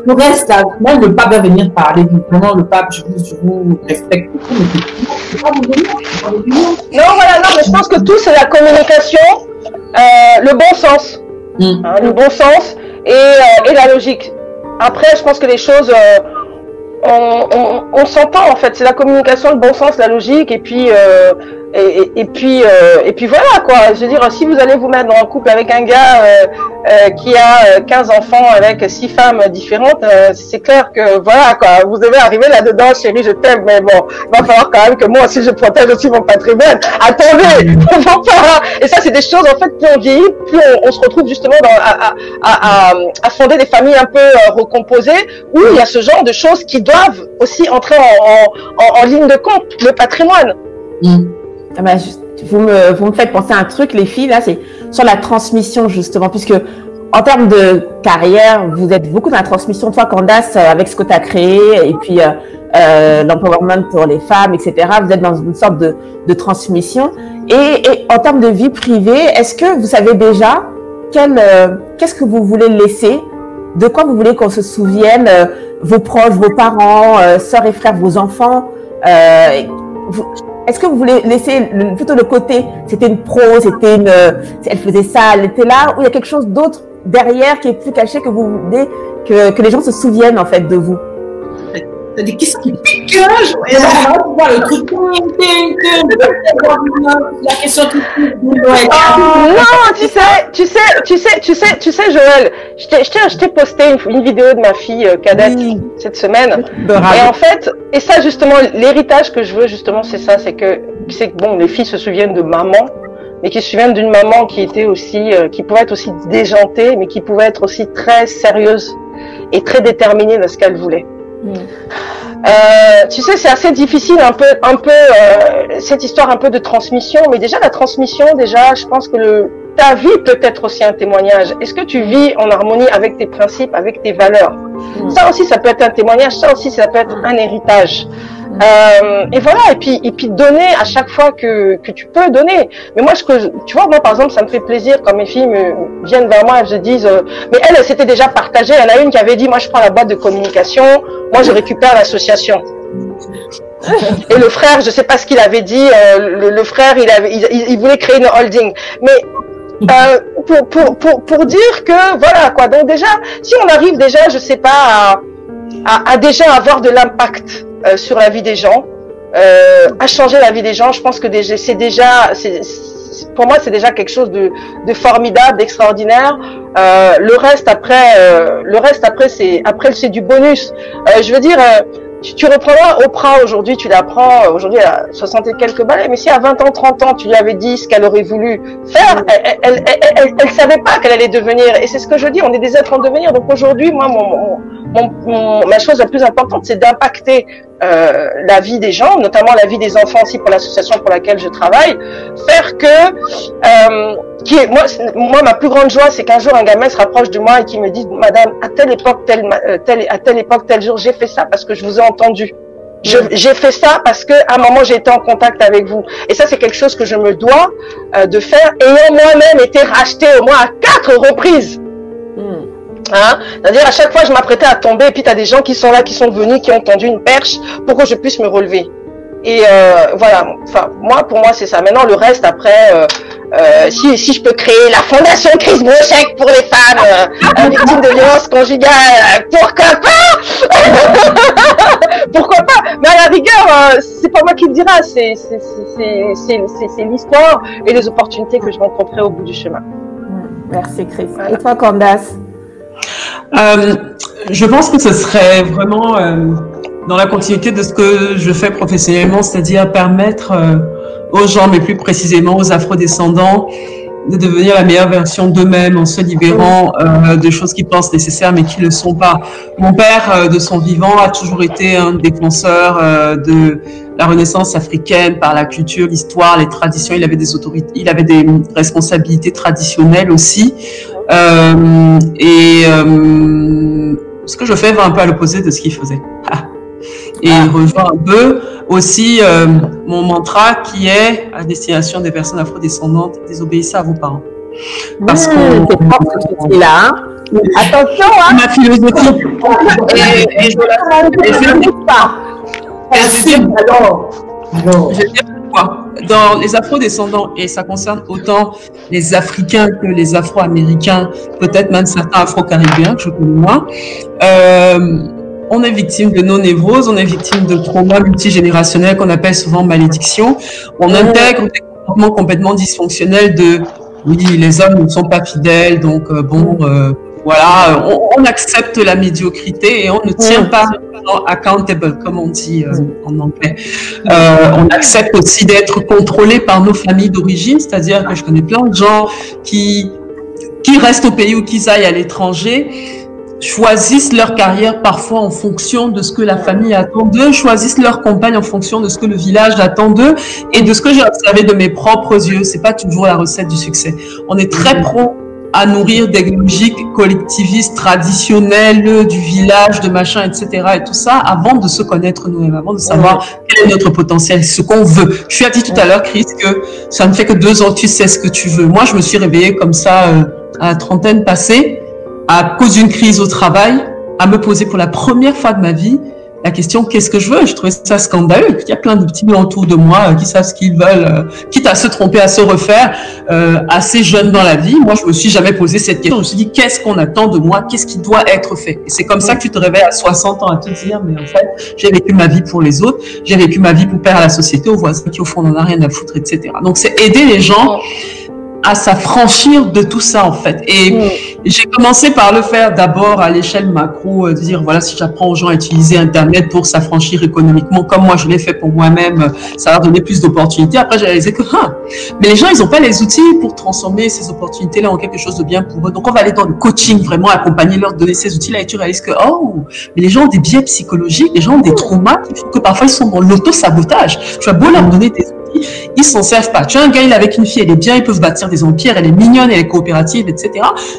le reste, là, même le pape va venir parler, vraiment, le pape, je vous respecte beaucoup, mais non, voilà, non, mais je pense que tout, c'est la communication, le bon sens. Hein, le bon sens et la logique. Après, je pense que les choses, on s'entend en fait. C'est la communication, le bon sens, la logique, et puis voilà quoi. Je veux dire, si vous allez vous mettre dans un couple avec un gars qui a 15 enfants avec 6 femmes différentes, c'est clair que voilà quoi. Vous devez arriver là-dedans, chérie, je t'aime, mais bon, il va falloir quand même que moi aussi je protège aussi mon patrimoine. Attendez, faut pas. Et ça, c'est des choses en fait, plus on vieillit, plus on se retrouve justement à fonder des familles un peu recomposées où il y a ce genre de choses qui doivent aussi entrer en ligne de compte, le patrimoine. Ah bah, vous me faites penser à un truc, les filles, là, c'est sur la transmission, justement, puisque en termes de carrière, vous êtes beaucoup dans la transmission. Toi, Candace, avec ce que tu as créé, et puis l'empowerment pour les femmes, etc., vous êtes dans une sorte de transmission. Et en termes de vie privée, est-ce que vous savez déjà qu'est-ce que vous voulez laisser, de quoi vous voulez qu'on se souvienne, vos proches, vos parents, sœurs et frères, vos enfants, est-ce que vous voulez laisser plutôt le côté, c'était une pro, elle faisait ça, elle était là, ou il y a quelque chose d'autre derrière qui est plus caché que vous voulez que les gens se souviennent en fait de vous? T'as des questions qui piquent, le truc, la question qui pique. Non, tu sais, Joël, je t'ai posté une vidéo de ma fille cadette cette semaine. Et en fait, et ça justement, l'héritage que je veux justement, c'est ça, c'est que bon, les filles se souviennent de maman, mais qui se souviennent d'une maman qui était aussi, qui pouvait être aussi déjantée, mais qui pouvait être aussi très sérieuse et très déterminée dans ce qu'elle voulait. Tu sais, c'est assez difficile un peu cette histoire un peu de transmission, mais déjà la transmission, je pense que ta vie peut être aussi un témoignage. Est-ce que tu vis en harmonie avec tes principes, avec tes valeurs? Ça aussi, ça peut être un témoignage, ça aussi, ça peut être un héritage. Et voilà, et puis donner à chaque fois que tu peux donner. Mais moi, tu vois, moi par exemple, ça me fait plaisir quand mes filles viennent vers moi et se disent, mais elles s'étaient déjà partagées. Il y en a une qui avait dit, moi je prends la boîte de communication, moi je récupère l'association. Et le frère, je sais pas ce qu'il avait dit, le frère, il voulait créer une holding. Mais pour dire que voilà quoi. Donc déjà, si on arrive déjà, je sais pas, à déjà avoir de l'impact sur la vie des gens, à changer la vie des gens, je pense que pour moi c'est déjà quelque chose de formidable, d'extraordinaire. Le reste après c'est du bonus. Je veux dire, tu reprendras Oprah aujourd'hui, tu l'apprends aujourd'hui à 60 et quelques balais, mais si à 20 ans, 30 ans, tu lui avais dit ce qu'elle aurait voulu faire, elle savait pas qu'elle allait devenir. Et c'est ce que je dis, on est des êtres en devenir. Donc aujourd'hui, moi, ma chose la plus importante, c'est d'impacter la vie des gens, notamment la vie des enfants aussi pour l'association pour laquelle je travaille, faire que moi ma plus grande joie, c'est qu'un jour un gamin se rapproche de moi et qui me dit, madame, à telle époque, tel jour, j'ai fait ça parce que je vous ai entendu. J'ai fait ça parce que à un moment j'ai été en contact avec vous. Et ça, c'est quelque chose que je me dois de faire, ayant moi-même été racheté au moins à 4 reprises. Hein? C'est-à-dire à chaque fois je m'apprêtais à tomber et puis tu as des gens qui sont là, qui sont venus, qui ont tendu une perche pour que je puisse me relever. Et voilà, enfin pour moi c'est ça. Maintenant le reste après, si je peux créer la fondation Chris Brochek pour les femmes victimes de violences conjugales, pourquoi pas? Pourquoi pas? Mais à la rigueur, c'est pas moi qui le dira, c'est l'histoire et les opportunités que je rencontrerai au bout du chemin. Merci Chris. Voilà. Et toi Candace? Je pense que ce serait vraiment dans la continuité de ce que je fais professionnellement, c'est-à-dire permettre aux gens, mais plus précisément aux afrodescendants, de devenir la meilleure version d'eux-mêmes en se libérant de choses qu'ils pensent nécessaires mais qui ne le sont pas. Mon père, de son vivant, a toujours été un défenseur de la renaissance africaine par la culture, l'histoire, les traditions. Il avait des autorités, il avait des responsabilités traditionnelles aussi. Ce que je fais va un peu à l'opposé de ce qu'il faisait. Et il rejoint un peu aussi mon mantra qui est à destination des personnes afrodescendantes: désobéissez à vos parents. Parce que c'est fort ce que tu dis là. Hein. Attention, hein. Ma philosophie. Et je ne dis pas. Merci. Alors. Je vais dire pourquoi. Dans les afro-descendants, et ça concerne autant les Africains que les Afro-Américains, peut-être même certains Afro-Caribéens que je connais moins, on est victime de non-névroses, on est victime de traumas multigénérationnels qu'on appelle souvent malédiction. On intègre des comportements complètement dysfonctionnels de oui, les hommes ne sont pas fidèles, donc voilà, on accepte la médiocrité et on ne tient pas accountable, comme on dit en anglais. On accepte aussi d'être contrôlé par nos familles d'origine, c'est-à-dire que je connais plein de gens qui restent au pays ou qui aillent à l'étranger, choisissent leur carrière parfois en fonction de ce que la famille attend d'eux, choisissent leur compagne en fonction de ce que le village attend d'eux et de ce que j'ai observé de mes propres yeux. C'est pas toujours la recette du succès. On est très pro à nourrir des logiques collectivistes traditionnelles du village, de machin, etc. et tout ça, avant de se connaître nous-mêmes, avant de savoir quel est notre potentiel, ce qu'on veut. Tu as dit tout à l'heure, Chris, que ça ne fait que 2 ans que tu sais ce que tu veux. Moi, je me suis réveillée comme ça à la trentaine passée, à cause d'une crise au travail, à me poser pour la première fois de ma vie la question qu'est-ce que je veux. Je trouvais ça scandaleux. Il y a plein de petits blancs autour de moi qui savent ce qu'ils veulent, quitte à se tromper, à se refaire, assez jeune dans la vie. Moi, je me suis jamais posé cette question. Je me suis dit qu'est-ce qu'on attend de moi, qu'est-ce qui doit être fait. Et c'est comme ça que tu te réveilles à 60 ans à te dire mais en fait, j'ai vécu ma vie pour les autres, j'ai vécu ma vie pour plaire à la société, aux voisins qui au fond n'en a rien à foutre, etc. Donc c'est aider les gens à s'affranchir de tout ça en fait. Et j'ai commencé par le faire d'abord à l'échelle macro, de dire voilà, si j'apprends aux gens à utiliser Internet pour s'affranchir économiquement, comme moi je l'ai fait pour moi-même, ça va donner plus d'opportunités. Après j'ai réalisé que mais les gens ils n'ont pas les outils pour transformer ces opportunités-là en quelque chose de bien pour eux. Donc on va aller dans le coaching, vraiment accompagner leur, donner ces outils-là et tu réalises que mais les gens ont des biais psychologiques, les gens ont des traumas qui font que parfois ils sont dans l'auto-sabotage. Tu as beau leur donner des outils, ils s'en servent pas. Tu as un gars, il est avec une fille, elle est bien, ils peuvent bâtir des empires, elle est mignonne, elle est coopérative, etc.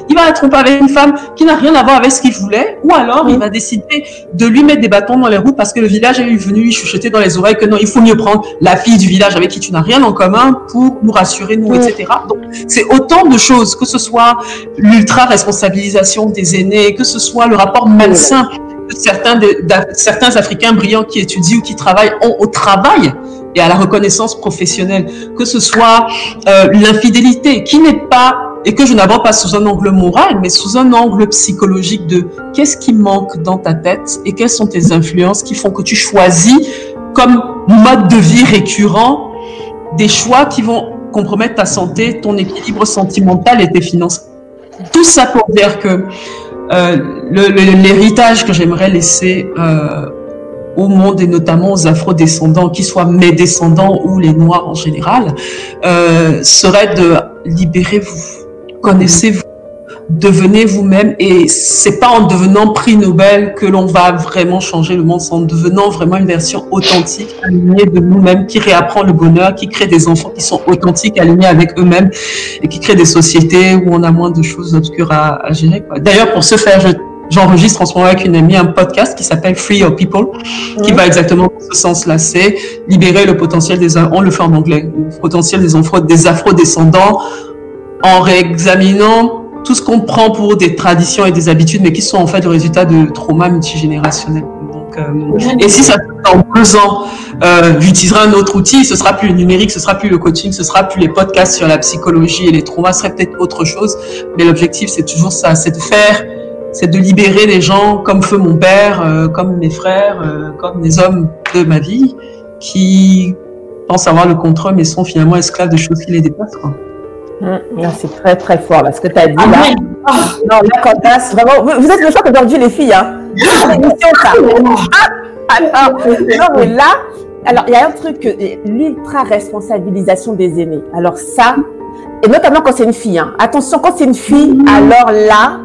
Il va la tromper avec une femme qui n'a rien à voir avec ce qu'il voulait, ou alors il va décider de lui mettre des bâtons dans les roues parce que le village est venu lui chuchoter dans les oreilles que non, il faut mieux prendre la fille du village avec qui tu n'as rien en commun pour nous rassurer, nous, etc. Donc, c'est autant de choses, que ce soit l'ultra-responsabilisation des aînés, que ce soit le rapport malsain que certains Africains brillants qui étudient ou qui travaillent ont au travail et à la reconnaissance professionnelle, que ce soit l'infidélité, qui n'est pas, et que je n'aborde pas sous un angle moral, mais sous un angle psychologique de qu'est-ce qui manque dans ta tête et quelles sont tes influences qui font que tu choisis comme mode de vie récurrent des choix qui vont compromettre ta santé, ton équilibre sentimental et tes finances. Tout ça pour dire que l'héritage que j'aimerais laisser au monde et notamment aux afro-descendants, qu'ils soient mes descendants ou les noirs en général, serait de libérez-vous, connaissez-vous, devenez vous-même, et c'est pas en devenant prix Nobel que l'on va vraiment changer le monde, c'est en devenant vraiment une version authentique, alignée de nous-mêmes, qui réapprend le bonheur, qui crée des enfants qui sont authentiques, alignés avec eux-mêmes, et qui crée des sociétés où on a moins de choses obscures à gérer, quoi. D'ailleurs, pour ce faire, j'enregistre en ce moment avec une amie un podcast qui s'appelle Free Your People, qui va exactement dans ce sens-là. C'est libérer le potentiel on le fait en anglais, le potentiel des afro-descendants en réexaminant tout ce qu'on prend pour des traditions et des habitudes, mais qui sont en fait le résultat de traumas multigénérationnels. Donc, et si ça dans 2 ans, j'utiliserai un autre outil, ce sera plus le numérique, ce sera plus le coaching, ce sera plus les podcasts sur la psychologie et les traumas, ce serait peut-être autre chose. Mais l'objectif, c'est toujours ça, c'est de libérer les gens comme feu mon père, comme mes frères, comme les hommes de ma vie, qui pensent avoir le contrôle mais sont finalement esclaves de choses qui les dépassent, quoi. C'est très très fort là, ce que tu as dit là. Non, là, Candace, vraiment, vous êtes le choc aujourd'hui, les filles, hein. C'est l'émission, ça. Non, mais là, alors il y a un truc, l'ultra-responsabilisation des aînés. Alors ça, et notamment quand c'est une fille, hein. Attention, quand c'est une fille, alors là,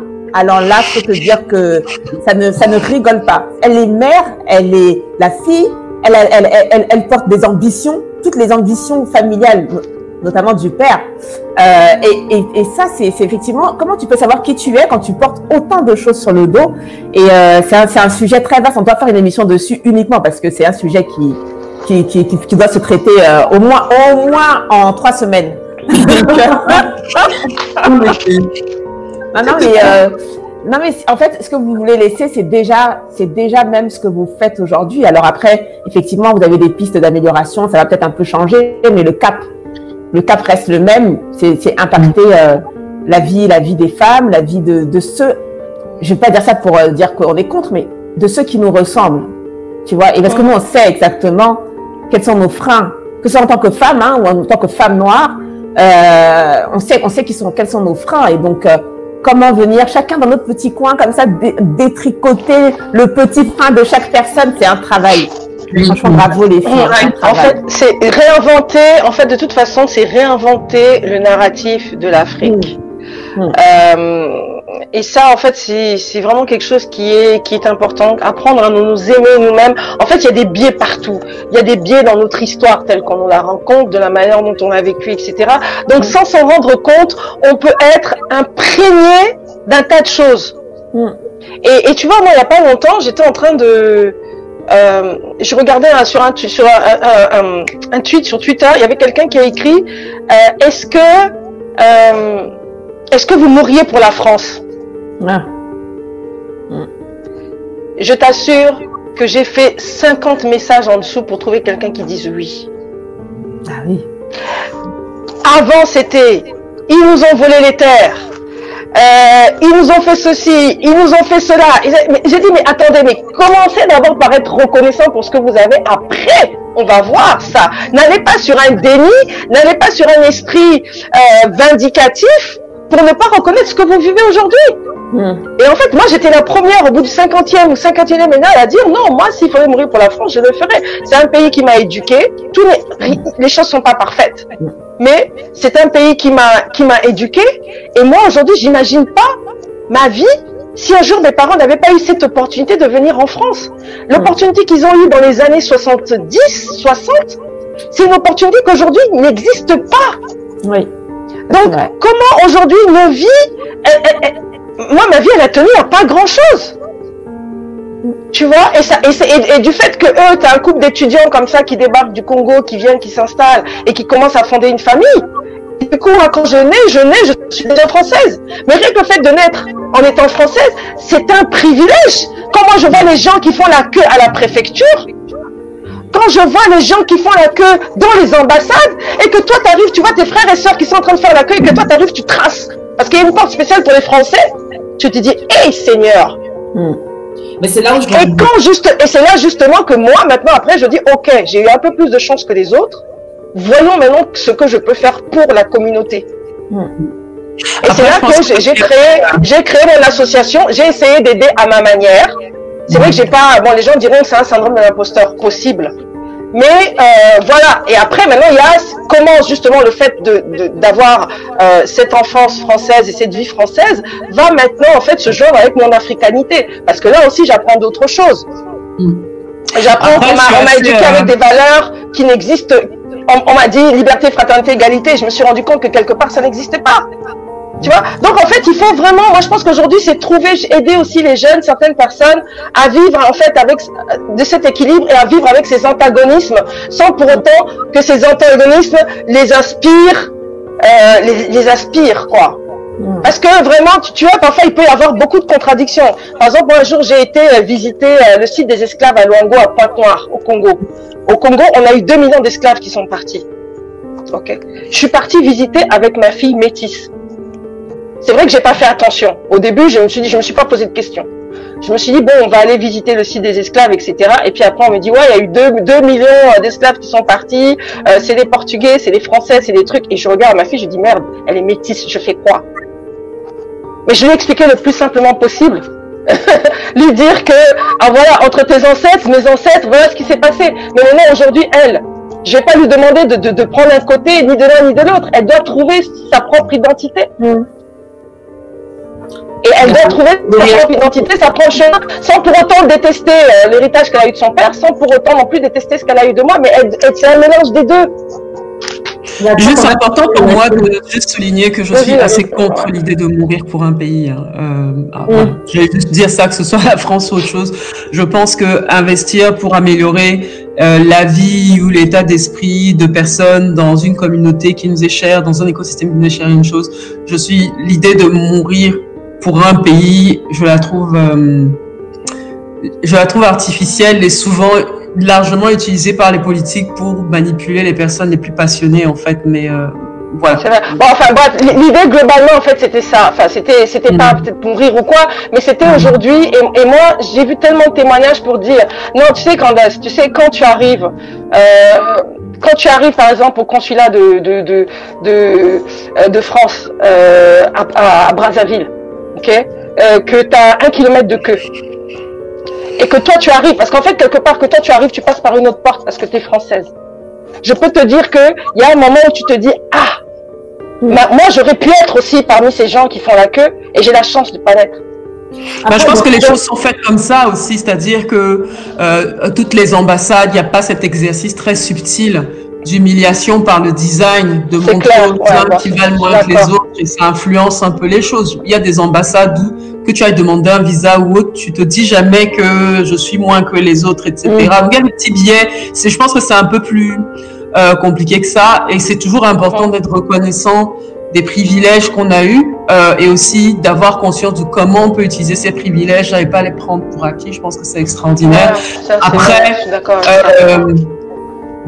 faut te dire que ça ne rigole pas. Elle est mère, elle est la fille, elle porte des ambitions, toutes les ambitions familiales, notamment du père. Et ça, c'est effectivement, comment tu peux savoir qui tu es quand tu portes autant de choses sur le dos? Et c'est un sujet très vaste. On doit faire une émission dessus uniquement parce que c'est un sujet qui doit se traiter au moins en 3 semaines. Non mais en fait, ce que vous voulez laisser, c'est déjà même ce que vous faites aujourd'hui. Alors après, effectivement, vous avez des pistes d'amélioration, ça va peut-être un peu changer, mais le cap reste le même. C'est impacter la vie des femmes, la vie de ceux. Je vais pas dire ça pour dire qu'on est contre, mais de ceux qui nous ressemblent, tu vois. Et parce que nous, on sait exactement quels sont nos freins, que ce soit en tant que femme ou en tant que femme noire, on sait quels sont nos freins. Et donc, comment venir chacun dans notre petit coin comme ça détricoter le petit frein de chaque personne, c'est un travail. Franchement, bravo les filles. En fait, c'est réinventer. En fait, de toute façon, c'est réinventer le narratif de l'Afrique. Et ça, en fait, c'est vraiment quelque chose qui est important. Apprendre à nous aimer nous-mêmes. En fait, il y a des biais partout. Il y a des biais dans notre histoire telle qu'on nous la rencontre, de la manière dont on a vécu, etc. Donc, sans s'en rendre compte, on peut être imprégné d'un tas de choses. Et tu vois, moi, il y a pas longtemps, j'étais en train de... je regardais sur un tweet sur Twitter, il y avait quelqu'un qui a écrit est-ce que vous mourriez pour la France? Je t'assure que j'ai fait 50 messages en dessous pour trouver quelqu'un qui dise oui. Ah oui. Avant, c'était ils nous ont volé les terres. Ils nous ont fait ceci, ils nous ont fait cela. J'ai dit, mais attendez, mais commencez d'abord par être reconnaissant pour ce que vous avez. Après, on va voir ça. N'allez pas sur un déni, n'allez pas sur un esprit vindicatif pour ne pas reconnaître ce que vous vivez aujourd'hui. Et en fait, moi, j'étais la première au bout du 50e ou 51e ménage à dire non, moi, s'il fallait mourir pour la France, je le ferais. C'est un pays qui m'a éduqué. Les choses sont pas parfaites. Mais c'est un pays qui m'a éduqué. Et moi, aujourd'hui, j'imagine pas ma vie si un jour mes parents n'avaient pas eu cette opportunité de venir en France. L'opportunité qu'ils ont eue dans les années 70, 60, c'est une opportunité qu'aujourd'hui n'existe pas. Oui. Donc, comment aujourd'hui nos vies, moi, ma vie, elle a tenu à pas grand-chose. Tu vois, et du fait que eux, t'as un couple d'étudiants comme ça qui débarquent du Congo, qui viennent, qui s'installent et qui commencent à fonder une famille. Du coup, moi, quand je nais, je suis déjà française. Mais rien que le fait de naître en étant française, c'est un privilège. Quand moi, je vois les gens qui font la queue à la préfecture, quand je vois les gens qui font la queue dans les ambassades, et que toi, t'arrives, tu vois tes frères et sœurs qui sont en train de faire la queue, et que toi, t'arrives, tu traces. Parce qu'il y a une porte spéciale pour les Français, tu te dis, hey, Seigneur. Mais c'est là où et c'est là justement que moi, maintenant, après, je dis, ok, j'ai eu un peu plus de chance que les autres. Voyons maintenant ce que je peux faire pour la communauté. Et c'est là que j'ai créé mon association. J'ai essayé d'aider à ma manière. C'est vrai que j'ai pas, bon, les gens diront que c'est un syndrome de l'imposteur possible. Mais voilà. Et après, maintenant, il y a comment justement le fait d'avoir cette enfance française et cette vie française va maintenant en fait se joindre avec mon africanité. Parce que là aussi, j'apprends d'autres choses. J'apprends qu'on m'a éduqué avec des valeurs qui n'existent. On m'a dit liberté, fraternité, égalité. Je me suis rendu compte que quelque part, ça n'existait pas. Tu vois? Donc, en fait, il faut vraiment, moi, je pense qu'aujourd'hui, c'est aider aussi les jeunes, certaines personnes, à vivre, en fait, de cet équilibre et à vivre avec ces antagonismes, sans pour autant que ces antagonismes les inspirent, quoi. Parce que vraiment, tu vois, parfois, il peut y avoir beaucoup de contradictions. Par exemple, moi, un jour, j'ai été visiter le site des esclaves à Luango, à Pointe-Noire, au Congo. Au Congo, on a eu 2 millions d'esclaves qui sont partis. Ok. Je suis partie visiter avec ma fille métisse. C'est vrai que j'ai pas fait attention. Au début, je me suis pas posé de questions. Je me suis dit, bon, on va aller visiter le site des esclaves, etc. Et puis après, on me dit, ouais, il y a eu 2 millions d'esclaves qui sont partis. C'est des Portugais, c'est des Français, c'est des trucs. Et je regarde ma fille, je dis, merde, elle est métisse, je fais quoi? Mais je lui ai expliqué le plus simplement possible. Lui dire que, ah voilà, entre tes ancêtres, mes ancêtres, voilà ce qui s'est passé. Mais maintenant, aujourd'hui, elle, je vais pas lui demander de prendre un côté, ni de l'un ni de l'autre. Elle doit trouver sa propre identité. Et elle doit trouver sa propre identité, sa propre chemin, sans pour autant détester l'héritage qu'elle a eu de son père, sans pour autant non plus détester ce qu'elle a eu de moi, mais c'est un mélange des deux. Juste, c'est important pour moi de juste souligner que je suis assez contre l'idée de mourir pour un pays. Je vais juste dire ça, que ce soit la France ou autre chose. Je pense que investir pour améliorer la vie ou l'état d'esprit de personnes dans une communauté qui nous est chère, dans un écosystème qui nous est cher, une chose. L'idée de mourir pour un pays, je la trouve artificielle et souvent largement utilisée par les politiques pour manipuler les personnes les plus passionnées, en fait, mais voilà. C'est vrai. Bon, enfin, bref, l'idée globalement, en fait, c'était ça. Enfin, c'était pas peut-être mourir ou quoi, mais c'était aujourd'hui. Et moi, j'ai vu tellement de témoignages pour dire, non, tu sais, Candace, quand tu arrives, par exemple, au consulat de France, à Brazzaville, ok, que t'as 1 kilomètre de queue. Et que toi tu arrives, parce qu'en fait quelque part que toi tu arrives, tu passes par une autre porte parce que tu es française. Je peux te dire que il y a un moment où tu te dis moi j'aurais pu être aussi parmi ces gens qui font la queue et j'ai la chance de pas l'être. Je pense que les choses sont faites comme ça aussi, c'est-à-dire que toutes les ambassades, il n'y a pas cet exercice très subtil d'humiliation par le design, de montrer aux gens qui valent moins que les autres, et ça influence un peu les choses. Il y a des ambassades où, que tu ailles demander un visa ou autre, tu te dis jamais que je suis moins que les autres, etc. Regarde le petit billet, je pense que c'est un peu plus compliqué que ça, et c'est toujours important d'être reconnaissant des privilèges qu'on a eus, et aussi d'avoir conscience de comment on peut utiliser ces privilèges, et pas les prendre pour acquis. Je pense que c'est extraordinaire. Après,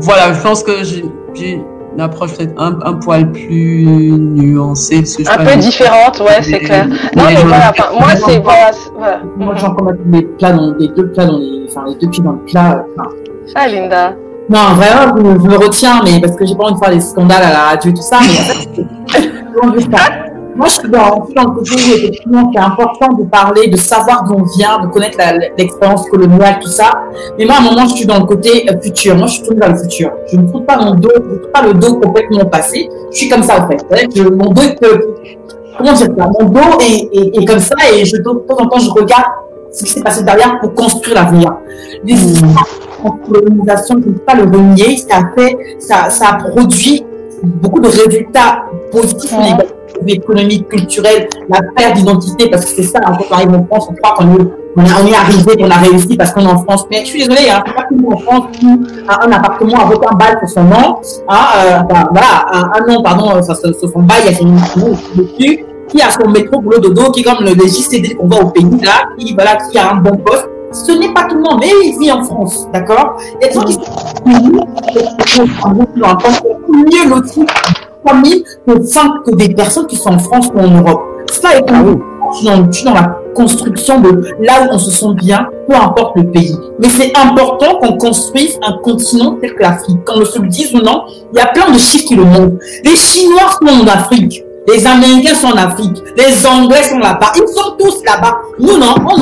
voilà, je pense que j'ai une approche peut-être un poil plus nuancée. Un peu différente, ouais, c'est clair. Non, mais voilà, moi, c'est, voilà. Moi, j'en commande les deux pieds dans le plat. Linda. Non, vraiment, je me retiens, mais parce que j'ai pas envie de faire des scandales à la radio et tout ça, mais en fait, moi, je suis dans le côté où, effectivement, c'est important de parler, de savoir d'où on vient, de connaître l'expérience coloniale, tout ça. Mais moi, à un moment, je suis dans le côté futur. Moi, je suis tournée vers le futur. Je ne trouve pas le dos complètement au passé. Je suis comme ça, en fait. Mon dos comment dire ça? Mon dos est comme ça et de temps en temps, je regarde ce qui s'est passé derrière pour construire l'avenir. Les colonisation, je ne peux pas le renier. Ça a produit beaucoup de résultats positifs au niveau économique, culturel, la perte d'identité, parce que c'est ça, quand on arrive en France, on croit qu'on est arrivé, qu'on a réussi parce qu'on est en France. Mais je suis désolée, c'est pas tout le monde en France qui a un appartement avec un bail pour son nom, un nom, pardon, sur son bail, il y a son nom dessus, qui a son métro boulot dodo, qui est comme les JCD qu'on voit au pays, là, qui a un bon poste. Ce n'est pas tout le monde, mais il vit en France, d'accord? Il y a des gens qui sont mieux lotis que des personnes qui sont en France ou en Europe. C'est pas je suis dans la construction de là où on se sent bien, peu importe le pays. Mais c'est important qu'on construise un continent tel que l'Afrique. Qu'on se le dise ou non, il y a plein de chiffres qui le montrent. Les Chinois sont en Afrique. Les Américains sont en Afrique. Les Anglais sont là-bas. Ils sont tous là-bas. Nous, non. On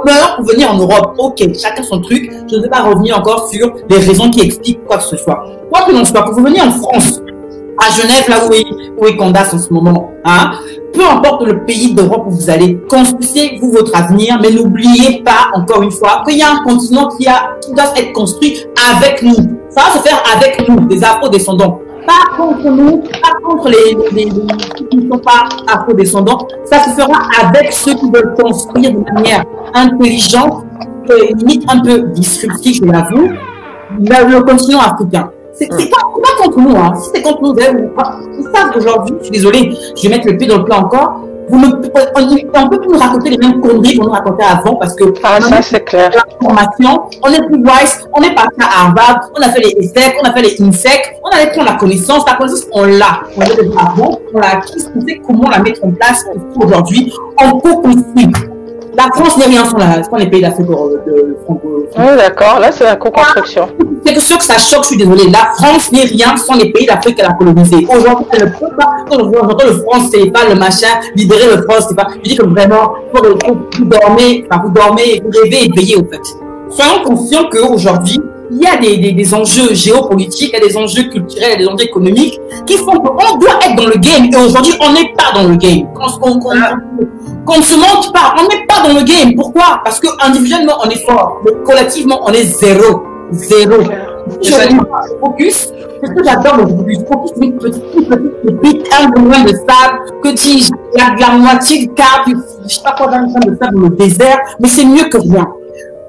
meurt pour venir en Europe. Ok, chacun son truc. Je ne vais pas revenir encore sur les raisons qui expliquent quoi que ce soit. Quoi que l'on soit, pour venir en France, à Genève, là où est Candace en ce moment, peu importe le pays d'Europe où vous allez, construisez-vous votre avenir, mais n'oubliez pas, encore une fois, qu'il y a un continent qui doit être construit avec nous. Ça va se faire avec nous, les afro-descendants. Pas contre nous, pas contre les qui ne sont pas afro-descendants. Ça se fera avec ceux qui veulent construire de manière intelligente, limite un peu disruptive, je l'avoue, le continent africain. C'est pas contre nous, Si c'est contre nous, ils savent aujourd'hui, je suis désolée, je vais mettre le pied dans le plat encore. On peut plus nous raconter les mêmes conneries qu'on nous racontait avant parce que ça c'est clair. L'information, on est plus wise, on est parti à Harvard, on a fait les ESSEC, on a fait les INSEC, on a prendre la connaissance on l'a. On l'a déjà avant, on l'a acquis, on sait comment la mettre en place aujourd'hui, on co-construit. La France n'est rien sans les pays d'Afrique franco. Oui, d'accord, là c'est la co-construction. C'est sûr que ça choque, je suis désolée. La France n'est rien sans les pays d'Afrique qu'elle a colonisé. Aujourd'hui, elle ne peut pas, quand j'entends le France, c'est pas le machin, libérer le France, c'est pas. Je dis que vraiment, vous dormez, vous rêvez et veillez, au fait. Soyons conscients qu'aujourd'hui, il y a des enjeux géopolitiques, il y a des enjeux culturels, il y a des enjeux économiques qui font qu'on doit être dans le game. Et aujourd'hui, on n'est pas dans le game. Qu'on ne se montre pas, on n'est pas dans le game. Pourquoi? Parce que individuellement, on est fort, mais collectivement, on est zéro. Focus C'est ce que j'adore dans le focus, une petite pépite, un grain de sable, que dis-je, la moitié de quart, je sais pas quoi, d'un grain de sable dans le désert, mais c'est mieux que rien.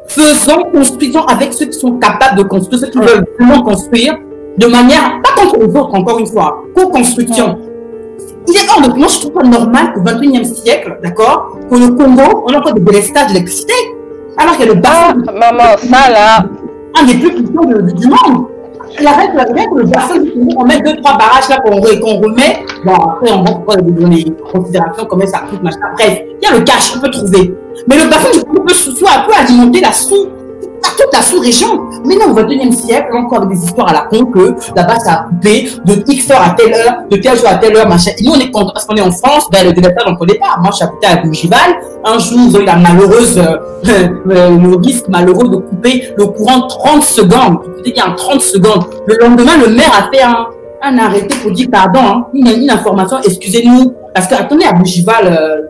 Faisons, construisons avec ceux qui sont capables de construire, ceux qui veulent vraiment construire, de manière, pas contre les autres, encore une fois, co-construction. Il est hors de moi, je trouve pas normal qu'au XXIe siècle, d'accord, qu'au Congo, on a encore des délestages d'électricité, alors qu'il y a le bassin. Maman, ça là. Un des plus puissants du monde. La règle, le bassin du Congo, on met 2-3 barrages là qu'on remet. Bon, après, on va pas donner considération comment ça coûte, machin. Bref, il y a le cash, on peut trouver. Mais le bassin du Congo peut un peu alimenter toute la sous-région. Mais non, au XXIe siècle, encore avec des histoires à la con que là-bas, ça a coupé de X heures à telle heure, de tel jour à telle heure, machin. Et nous, on est content parce qu'on est en France, ben, le délestage, on ne connaît pas. Moi, je suis habité à Bougival. Un jour, ils ont eu le risque malheureux de couper le courant 30 secondes. C'était qu'il y a 30 secondes. Le lendemain, le maire a fait un arrêté pour dire pardon, hein, une information, excusez-nous. Parce que, attendez, à Bougival,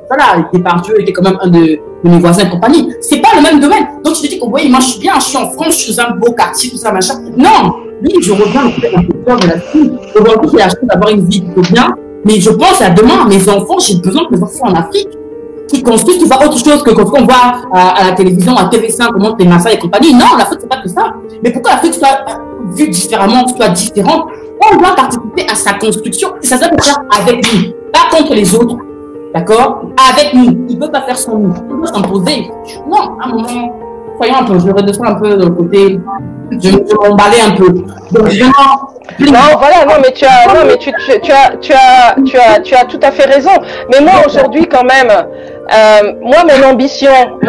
voilà, il était pardieu, il était quand même un de mes voisins et compagnie. C'est pas le même domaine. Donc, je te dis que, oui, moi, je suis bien, je suis en France, je suis dans un beau quartier, tout ça, machin. Non! Oui, je reviens au secteur de la fille. Aujourd'hui, j'ai la chance d'avoir une vie plutôt bien. Mais je pense à demain, mes enfants, j'ai besoin que mes enfants en Afrique, qui construisent, qui voient autre chose que quand on voit à la télévision, à TV5, comment les massacres et compagnie. Non, l'Afrique, c'est pas que ça. Mais pourquoi l'Afrique soit vue différemment, soit différente? On doit participer à sa construction et ça doit se faire avec nous, pas contre les autres. D'accord? Avec nous. Il ne peut pas faire sans nous. Il doit s'imposer. Non, à un moment, voyons un peu, je redescends un peu de le côté. Je m'emballais un peu. Donc, non, voilà, non, mais tu as tout à fait raison. Mais moi, aujourd'hui, quand même, moi, mon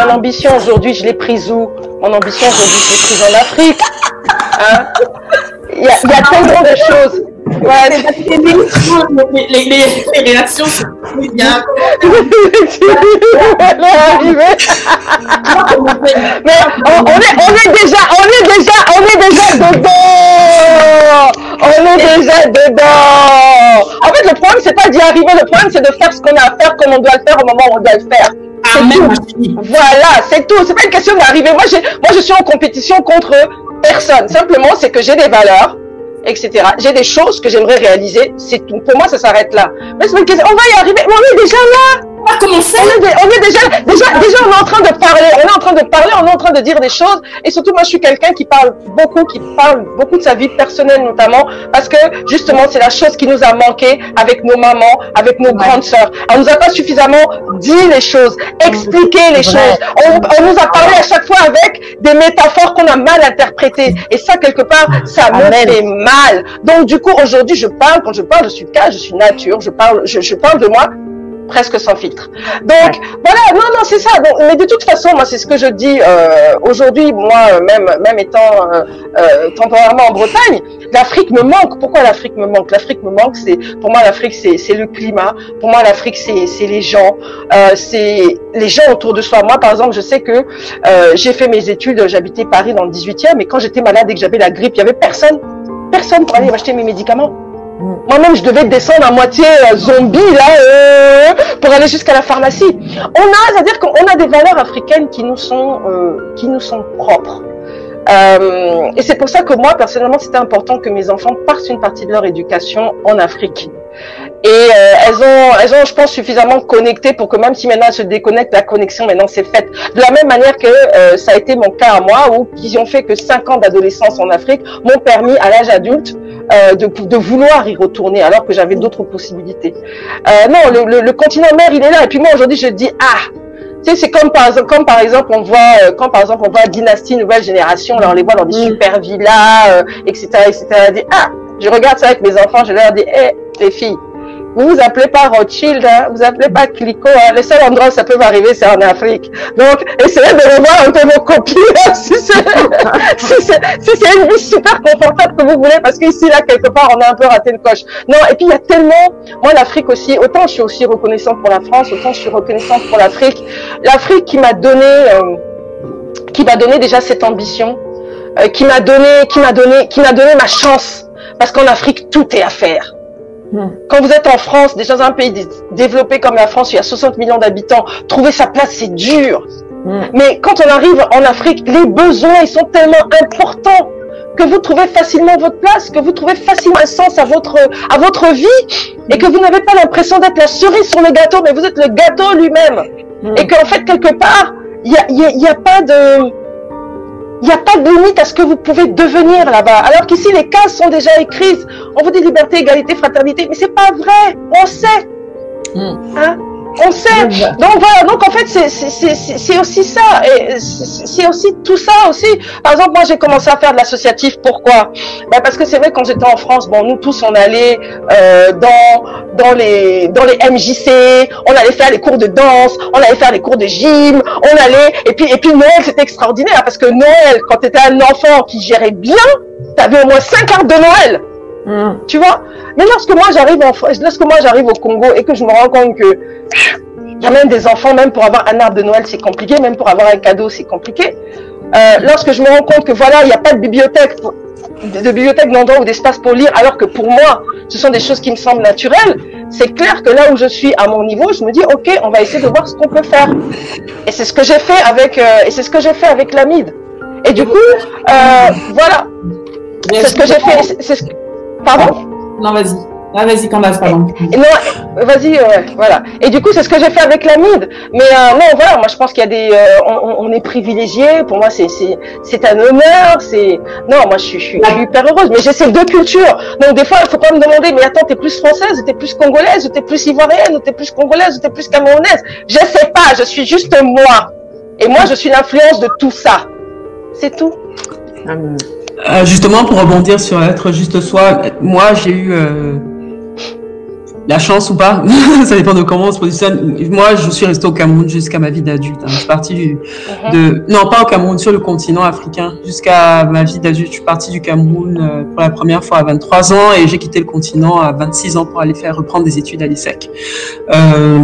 ambition aujourd'hui, je l'ai prise où? Mon ambition aujourd'hui, je l'ai prise en Afrique. Hein? Il y a tellement de choses. Ouais, les réactions, il y a mais on est déjà dedans. On est déjà dedans. En fait, le problème, c'est pas d'y arriver. Le problème, c'est de faire ce qu'on a à faire comme on doit le faire au moment où on doit le faire. Voilà, c'est tout. C'est pas une question d'arriver. Moi, je suis en compétition contre personne. Simplement, c'est que j'ai des valeurs, etc. J'ai des choses que j'aimerais réaliser. C'est tout. Pour moi, ça s'arrête là. Mais c'est une question. On va y arriver. Mais on est déjà là. On va commencer. On est déjà, on est en train de parler. On est en train de dire des choses. Et surtout, moi, je suis quelqu'un qui parle beaucoup de sa vie personnelle, notamment, parce que, justement, c'est la chose qui nous a manqué avec nos mamans, avec nos grandes sœurs. On nous a pas suffisamment dit les choses, expliqué les choses. On nous a parlé à chaque fois avec des métaphores qu'on a mal interprétées. Et ça, quelque part, ça me fait mal. Donc, du coup, aujourd'hui, quand je parle, je suis calme, je suis nature, je parle de moi presque sans filtre. Donc, voilà, non, c'est ça. Donc, mais de toute façon, moi, c'est ce que je dis aujourd'hui, moi, même étant temporairement en Bretagne, l'Afrique me manque. Pourquoi l'Afrique me manque? L'Afrique me manque, pour moi, l'Afrique, c'est le climat. Pour moi, l'Afrique, c'est les gens. C'est les gens autour de soi. Moi, par exemple, je sais que j'ai fait mes études, j'habitais Paris dans le 18e, mais quand j'étais malade et que j'avais la grippe, il y avait personne pour aller m'acheter mes médicaments. Moi-même, je devais descendre à moitié zombie là pour aller jusqu'à la pharmacie. C'est-à-dire qu'on a des valeurs africaines qui nous sont propres. Et c'est pour ça que moi, personnellement, c'était important que mes enfants passent une partie de leur éducation en Afrique. Et elles ont, je pense, suffisamment connecté pour que même si maintenant elles se déconnectent, la connexion maintenant c'est faite. De la même manière que ça a été mon cas à moi, où ils ont fait que 5 ans d'adolescence en Afrique m'ont permis à l'âge adulte de vouloir y retourner, alors que j'avais d'autres possibilités. Non, le continent mère, il est là. Et puis moi aujourd'hui, je dis tu sais, c'est comme par exemple on voit Dynastie Nouvelle Génération, là on les voit dans des super villas, etc. Je regarde ça avec mes enfants, je leur dis, les filles, vous vous appelez pas Rothschild, hein, vous appelez pas Clicquot, hein, le seul endroit où ça peut m'arriver, c'est en Afrique. Donc, essayez de revoir un peu vos copies, hein, si c'est une vie super confortable que vous voulez, parce qu'ici, là, quelque part, on a un peu raté le coche. Non, et puis il y a tellement, moi, l'Afrique aussi, autant je suis aussi reconnaissante pour la France, autant je suis reconnaissante pour l'Afrique. L'Afrique qui m'a donné déjà cette ambition, qui m'a donné ma chance, parce qu'en Afrique, tout est à faire. Quand vous êtes en France, déjà dans un pays développé comme la France, il y a 60 millions d'habitants, trouver sa place, c'est dur. Mais quand on arrive en Afrique, les besoins, ils sont tellement importants que vous trouvez facilement votre place, que vous trouvez facilement un sens à votre vie, et que vous n'avez pas l'impression d'être la cerise sur le gâteau, mais vous êtes le gâteau lui-même. Et qu'en fait, quelque part, il y a pas de limite à ce que vous pouvez devenir là-bas. Alors qu'ici, les cases sont déjà écrites. On vous dit liberté, égalité, fraternité, mais c'est pas vrai. On sait. Hein? On sait. Donc voilà. Donc en fait, c'est aussi ça. Et c'est aussi tout ça aussi. Par exemple, moi, j'ai commencé à faire de l'associatif. Pourquoi? Ben parce que c'est vrai, quand j'étais en France, bon, nous tous, on allait dans les MJC, on allait faire les cours de danse, on allait faire les cours de gym, on allait et puis Noël, c'était extraordinaire parce que Noël, quand tu étais un enfant qui gérait bien, tu avais au moins 5 cartes de Noël. Tu vois? Mais lorsque moi j'arrive au Congo et que je me rends compte que il y a même des enfants, même pour avoir un arbre de Noël, c'est compliqué, même pour avoir un cadeau, c'est compliqué. Lorsque je me rends compte que voilà, il n'y a pas de bibliothèque d'endroits ou d'espace pour lire, alors que pour moi, ce sont des choses qui me semblent naturelles, c'est clair que là où je suis à mon niveau, je me dis, ok, on va essayer de voir ce qu'on peut faire. Et c'est ce que j'ai fait avec l'AMID. Et du coup, voilà. C'est ce que j'ai fait. Pardon? Non, vas-y. Ah, vas-y, Candace, pardon. Non, vas-y, ouais, voilà. Et du coup, c'est ce que j'ai fait avec l'AMID. Mais non, voilà, moi, je pense qu'il y a des... on est privilégiés. Pour moi, c'est un honneur. Non, moi, je suis hyper heureuse. Mais j'ai ces deux cultures. Donc, des fois, il faut pas me demander, mais attends, t'es plus française, ou t'es plus congolaise, ou t'es plus ivoirienne, ou t'es plus congolaise, ou t'es plus camerounaise. Je sais pas, je suis juste moi. Et moi, je suis l'influence de tout ça. C'est tout. Justement, pour rebondir sur être juste soi, moi j'ai eu la chance ou pas, ça dépend de comment on se positionne. Moi, je suis restée au Cameroun jusqu'à ma vie d'adulte. Je suis partie non, pas au Cameroun, sur le continent africain. Jusqu'à ma vie d'adulte, je suis partie du Cameroun pour la première fois à 23 ans et j'ai quitté le continent à 26 ans pour aller reprendre des études à l'ESSEC.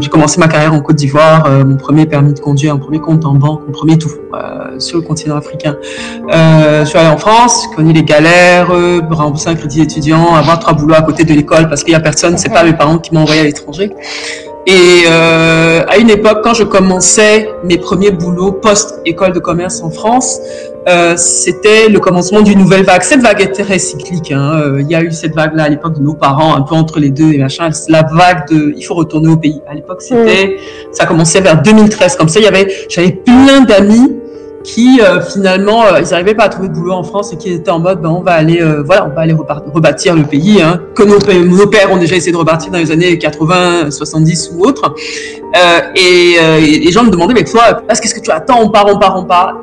J'ai commencé ma carrière en Côte d'Ivoire, mon premier permis de conduire, mon premier compte en banque, mon premier tout sur le continent africain. Je suis allée en France, j'ai connu les galères, rembourser un crédit étudiant, avoir 3 boulots à côté de l'école parce qu'il y a personne, c'est pas mes parents qui m'ont envoyé à l'étranger. Et à une époque, quand je commençais mes premiers boulots post-école de commerce en France, c'était le commencement d'une nouvelle vague. Cette vague était très cyclique. Il y a eu cette vague-là à l'époque de nos parents, un peu entre les deux et machin. La vague de il faut retourner au pays. À l'époque, ça commençait vers 2013. Comme ça, j'avais plein d'amis qui finalement ils n'arrivaient pas à trouver de boulot en France et qui étaient en mode on va aller rebâtir le pays que nos pères ont déjà essayé de rebâtir dans les années 80, 70 ou autres et les gens me demandaient mais toi qu'est-ce que tu attends, on part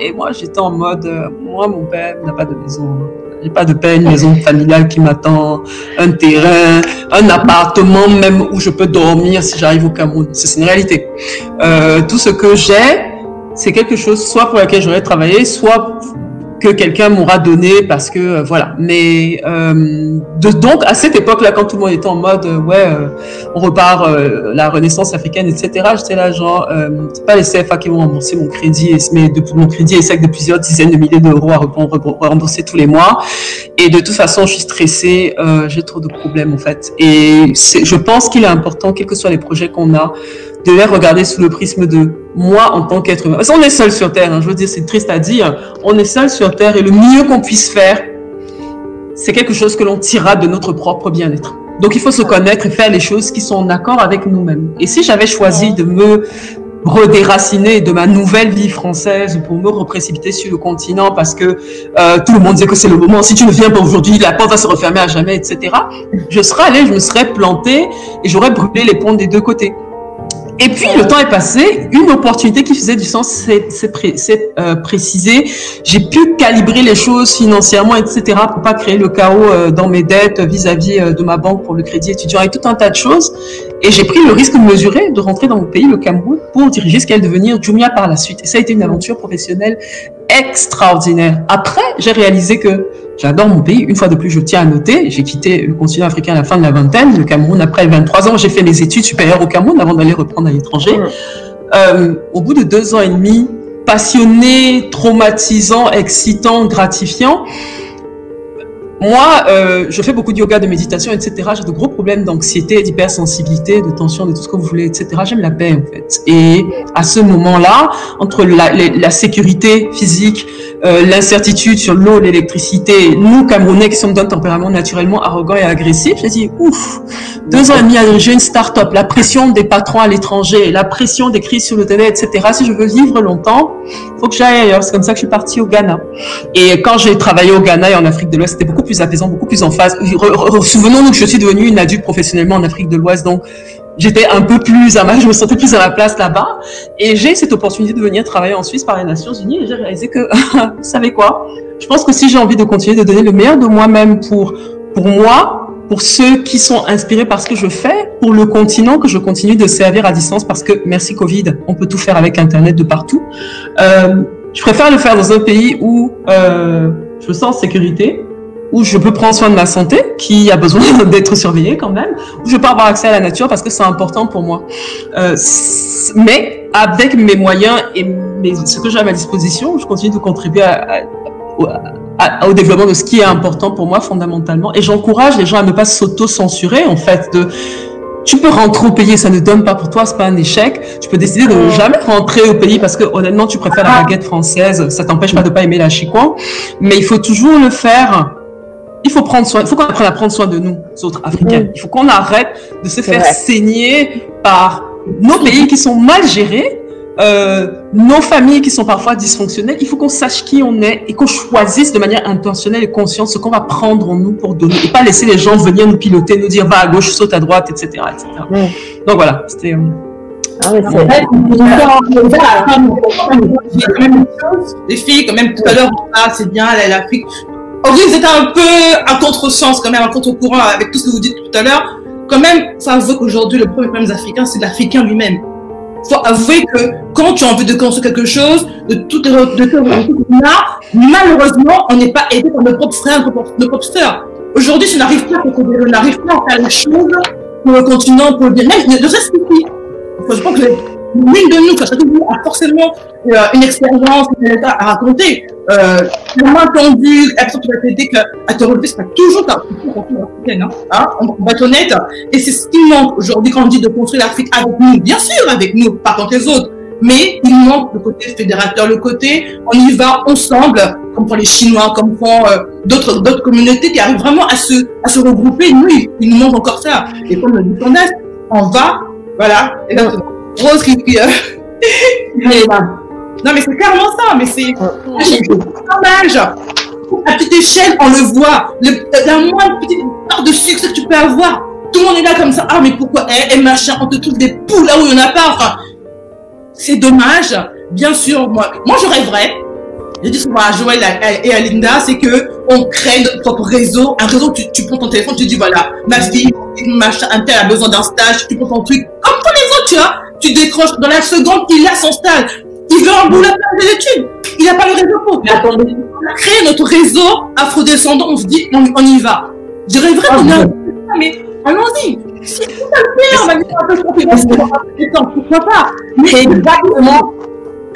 et moi j'étais en mode moi mon père n'a pas de maison, j'ai pas de paix, une maison familiale qui m'attend, un terrain, un appartement même où je peux dormir si j'arrive au Cameroun. C'est une réalité. Tout ce que j'ai, c'est quelque chose soit pour laquelle j'aurais travaillé, soit que quelqu'un m'aura donné parce que voilà. Mais donc à cette époque-là, quand tout le monde était en mode on repart la Renaissance africaine, etc. J'étais là genre c'est pas les CFA qui vont rembourser mon crédit, mais mon crédit est sec de plusieurs dizaines de milliers d'euros à rembourser tous les mois. Et de toute façon, je suis stressée, j'ai trop de problèmes en fait. Et je pense qu'il est important, quels que soient les projets qu'on a, de les regarder sous le prisme de moi en tant qu'être humain. Parce qu'on est seul sur Terre, je veux dire, c'est triste à dire, on est seul sur Terre et le mieux qu'on puisse faire, c'est quelque chose que l'on tirera de notre propre bien-être. Donc il faut se connaître et faire les choses qui sont en accord avec nous-mêmes. Et si j'avais choisi de me redéraciner de ma nouvelle vie française pour me reprécipiter sur le continent parce que tout le monde disait que c'est le moment, si tu ne viens pas aujourd'hui, la porte va se refermer à jamais, etc. Je me serais plantée et j'aurais brûlé les ponts des deux côtés. Et puis, le temps est passé, une opportunité qui faisait du sens s'est précisée. J'ai pu calibrer les choses financièrement, etc., pour pas créer le chaos dans mes dettes vis-à-vis de ma banque pour le crédit étudiant et tout un tas de choses. Et j'ai pris le risque mesuré de rentrer dans mon pays, le Cameroun, pour diriger ce qu'elle devenir Jumia par la suite. Et ça a été une aventure professionnelle extraordinaire. Après, j'ai réalisé que j'adore mon pays. Une fois de plus, je tiens à noter, j'ai quitté le continent africain à la fin de la vingtaine, le Cameroun après 23 ans, j'ai fait mes études supérieures au Cameroun avant d'aller reprendre à l'étranger. Au bout de 2 ans et demi, passionné, traumatisant, excitant, gratifiant, moi, je fais beaucoup de yoga, de méditation, etc. J'ai de gros problèmes d'anxiété, d'hypersensibilité, de tension, de tout ce que vous voulez, etc. J'aime la paix, en fait. Et à ce moment-là, entre la sécurité physique, l'incertitude sur l'eau, l'électricité, nous, Camerounais, qui sommes d'un tempérament naturellement arrogant et agressif, j'ai dit, ouf, 2 ans et demi à diriger une start-up, la pression des patrons à l'étranger, la pression des crises sur le terrain, etc. Si je veux vivre longtemps, faut que j'aille ailleurs. C'est comme ça que je suis partie au Ghana. Et quand j'ai travaillé au Ghana et en Afrique de l'Ouest, c'était beaucoup plus apaisant, beaucoup plus en phase. Souvenons-nous que je suis devenue une adulte professionnellement en Afrique de l'Ouest, donc j'étais un peu plus je me sentais plus à ma place là-bas. Et j'ai cette opportunité de venir travailler en Suisse par les Nations Unies et j'ai réalisé que, vous savez quoi? Je pense que si j'ai envie de continuer de donner le meilleur de moi-même pour moi, pour ceux qui sont inspirés par ce que je fais, pour le continent que je continue de servir à distance parce que, merci Covid, on peut tout faire avec Internet de partout. Je préfère le faire dans un pays où je me sens en sécurité, où je peux prendre soin de ma santé, qui a besoin d'être surveillée quand même, où je peux avoir accès à la nature parce que c'est important pour moi. Mais avec mes moyens et ce que j'ai à ma disposition, je continue de contribuer au développement de ce qui est important pour moi fondamentalement. Et j'encourage les gens à ne pas s'auto-censurer, en fait, tu peux rentrer au pays, ça ne donne pas pour toi, c'est pas un échec. Tu peux décider de ne jamais rentrer au pays parce que honnêtement, tu préfères la baguette française, ça t'empêche pas de pas aimer la chicoin, mais il faut toujours le faire. Il faut prendre soin, il faut qu'on apprenne à prendre soin de nous, autres Africains. Il faut qu'on arrête de se faire saigner par nos pays qui sont mal gérés, nos familles qui sont parfois dysfonctionnelles. Il faut qu'on sache qui on est et qu'on choisisse de manière intentionnelle et consciente ce qu'on va prendre en nous pour donner et pas laisser les gens venir nous piloter, nous dire va à gauche, saute à droite, etc., etc. Donc voilà, c'était. Les filles, quand même, tout à l'heure, c'est bien, l'Afrique. Aujourd'hui, vous êtes un peu à contresens, quand même, à contre-courant avec tout ce que vous dites tout à l'heure. Quand même, faut avouer qu'aujourd'hui, le premier problème des Africains, c'est l'Africain lui-même. Faut avouer que quand tu as envie de construire quelque chose, de tout là, malheureusement, on n'est pas aidé par nos propres frères, nos propres sœurs. Aujourd'hui, si on n'arrive pas à faire les choses pour le continent, pour le bien-être, de ça, c'est ici. Je pense que l'une de nous, chacun de nous a forcément une expérience à raconter. Moi, entendu, la personne qui va t'aider à te relever, c'est pas toujours ta africaine, hein, on va être honnête. Et c'est ce qui manque aujourd'hui quand on dit de construire l'Afrique avec nous. Bien sûr, avec nous, pas contre les autres. Mais il manque le côté fédérateur, le côté on y va ensemble, comme pour les Chinois, comme pour d'autres communautés qui arrivent vraiment à se regrouper. Nous, il nous manque encore ça. Et comme le dit Candace, on va, voilà, exactement. Rose qui non mais c'est clairement ça, mais c'est dommage. À petite échelle, on le voit. La moindre petite part de succès que tu peux avoir, tout le monde est là comme ça. Ah mais pourquoi et machin, on te trouve des poules là où il n'y en a pas. Enfin, c'est dommage. Bien sûr, moi je rêverais. Je dis souvent à Joël et à Linda, c'est que on crée notre propre réseau, un réseau. Tu prends ton téléphone, tu dis voilà, ma fille, machin, un tel a besoin d'un stage, tu prends ton truc comme tous les autres, tu vois. Tu décroches dans la seconde, il a son stage. Il veut un boulot à faire des études. Il n'a pas le réseau pour. Mais attendez, on a créé notre réseau afro-descendant, on se dit, on y va. Je rêverais qu'on ait mais allons-y. Si tout à fait, on va dire un peu ce qu'on pourquoi pas. Mais exactement.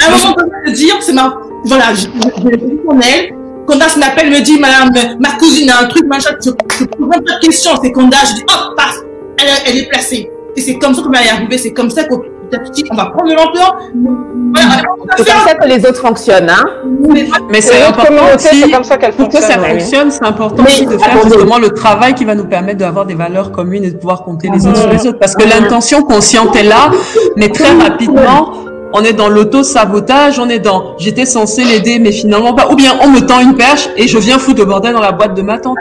À un moment donné, de dire, c'est ma. Voilà, j'ai dit son elle. Candace m'appelle, me dit, madame, ma cousine a un truc, machin, je pose même pas de questions. C'est Candace, je dis, hop, passe, elle est placée. Et c'est comme ça qu'on va y arriver, c'est comme ça qu'on. On va prendre de l'ampleur. Voilà, c'est comme ça que les autres fonctionnent, hein. Mais c'est important aussi, c'est comme ça qu'elle pour que ça fonctionne, c'est important aussi de faire justement le travail qui va nous permettre d'avoir des valeurs communes et de pouvoir compter les uns sur les autres. Parce que l'intention consciente est là, mais très rapidement, on est dans l'auto-sabotage, on est dans j'étais censé l'aider, mais finalement pas. Ou bien on me tend une perche et je viens foutre le bordel dans la boîte de ma tante.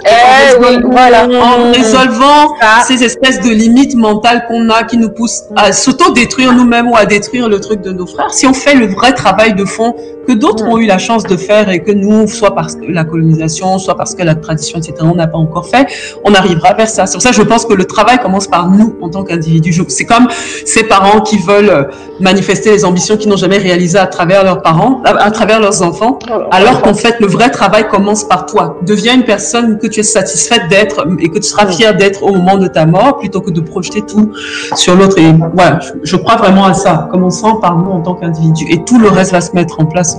Voilà. En résolvant ces espèces de limites mentales qu'on a qui nous poussent à s'auto-détruire nous-mêmes ou à détruire le truc de nos frères. Si on fait le vrai travail de fond que d'autres ont eu la chance de faire et que nous, soit parce que la colonisation, soit parce que la tradition, etc., on n'a pas encore fait, on arrivera vers ça. C'est pour ça que je pense que le travail commence par nous en tant qu'individus. C'est comme ces parents qui veulent manifester les ambitions qu'ils n'ont jamais réalisées à travers leurs parents, à travers leurs enfants, alors qu'en fait, le vrai travail commence par toi. Deviens une personne que tu es satisfaite d'être et que tu seras fière d'être au moment de ta mort, plutôt que de projeter tout sur l'autre. Et voilà, je crois vraiment à ça, commençant par nous en tant qu'individus. Et tout le reste va se mettre en place.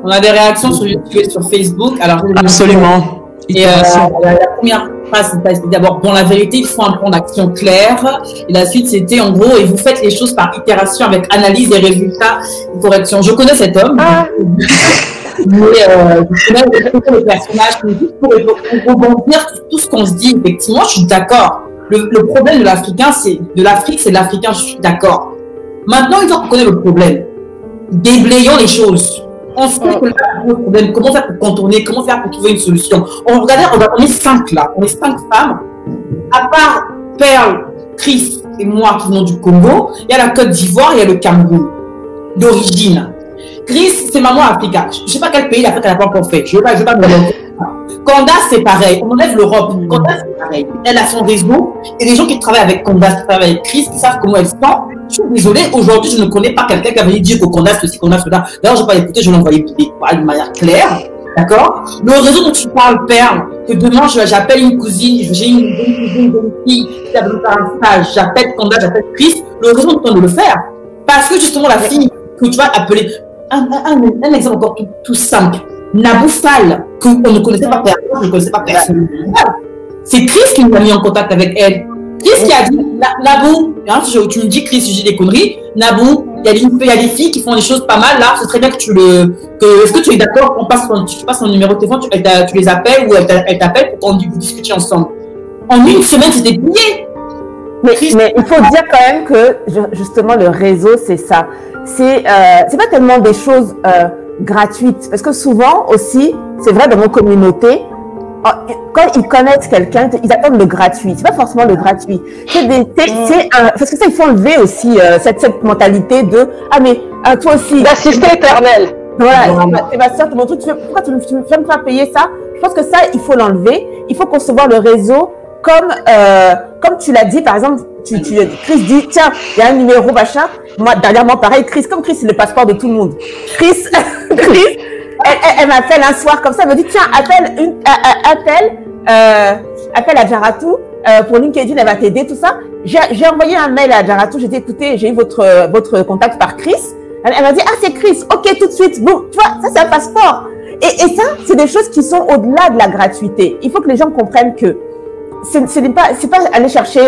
On a des réactions sur YouTube et sur Facebook. Alors, absolument. Et la première phrase, c'était d'abord, bon, la vérité, il faut un plan d'action clair. Et la suite, c'était en gros, et vous faites les choses par itération avec analyse des résultats et correction. Je connais cet homme. Mais je connais le personnage. Juste pour rebondir sur tout ce qu'on se dit, effectivement, je suis d'accord. Le problème de l'Africain, c'est de l'Africain, je suis d'accord. Maintenant, une fois qu'on connaît le problème, déblayons les choses. On sait que là, le problème, comment faire pour contourner, comment faire pour trouver une solution. On est 5 là, on est 5 femmes. À part Pearl, Chris et moi qui venons du Congo, il y a la Côte d'Ivoire, il y a le Cameroun d'origine. Chris, c'est maman Africa. Je ne sais pas quel pays l'Afrique n'a pas encore fait. Je ne vais pas me demander. Candace, c'est pareil. On enlève l'Europe. Candace, c'est pareil. Elle a son réseau. Et les gens qui travaillent avec Candace, qui travaillent avec Chris, qui savent comment elle se sent. Je suis désolée, aujourd'hui, je ne connais pas quelqu'un qui avait dit que Candace, ceci, Candace, cela. D'ailleurs, je n'ai pas écouté, je l'ai envoyé de manière claire. D'accord? Le réseau dont tu parles, Perle, que demain, j'appelle une cousine, j'ai une cousine, une fille qui a besoin de faire un stage, j'appelle Candace, j'appelle Chris, le réseau est en train de le faire. Parce que justement, la fille que tu vas appeler, un exemple encore tout simple. Nabou Fall, qu'on ne connaissait pas personne, je ne connaissais pas personne. C'est Chris qui nous a mis en contact avec elle. Chris qui a dit, Nabou, hein, tu me dis Chris, je dis des conneries, Nabou, il y a des filles qui font des choses pas mal, là, ce serait bien que est-ce que tu es d'accord qu'on passe tu passes ton numéro de téléphone, tu les appelles ou elle t'appelle pour qu'on discute ensemble. En une semaine, c'était plié. Mais il faut dire quand même que justement le réseau, c'est ça. C'est pas tellement des choses gratuites, parce que souvent aussi, c'est vrai dans nos communautés, quand ils connaissent quelqu'un, ils attendent le gratuit. C'est pas forcément le gratuit. Parce que ça, il faut enlever aussi cette mentalité de mais toi aussi. D'assister éternel. Voilà, c'est ma soeur, mon truc. Pourquoi tu me fais me faire payer ça? Je pense que ça, il faut l'enlever. Il faut concevoir le réseau comme tu l'as dit, par exemple, Chris dit, tiens, il y a un numéro, machin. Moi, dernièrement, pareil, Chris, comme Chris, c'est le passeport de tout le monde. Chris, elle m'appelle un soir comme ça, elle me dit, tiens, appelle à Jaratou, pour LinkedIn, elle va t'aider, tout ça. J'ai envoyé un mail à Jaratou, j'ai dit, écoutez, j'ai eu votre contact par Chris. Elle m'a dit, c'est Chris, ok, tout de suite. Bon, tu vois, ça, c'est un passeport. Et ça, c'est des choses qui sont au-delà de la gratuité. Il faut que les gens comprennent que c'est pas aller chercher